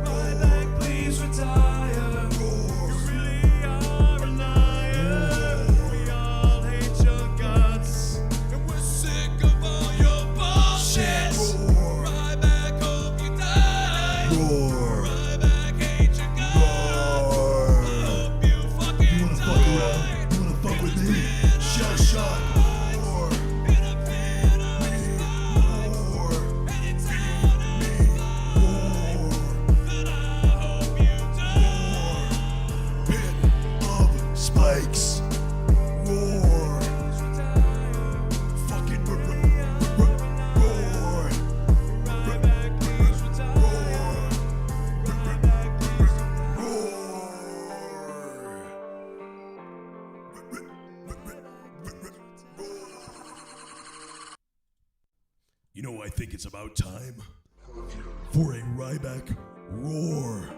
Ryback, please retire. You really are a liar. We all hate your guts, and we're sick of all your bullshit. Ryback, hope you die. Roar. Ryback, hate your guts. Hope you fucking die. You wanna fuck with me? Shell shock. Roar. In a pit of Roar. and it's out of line. Then I hope you die. Pit of spikes. Roar. Fucking roar. Ryback, please retire. You know, I think it's about time for a Ryback roar.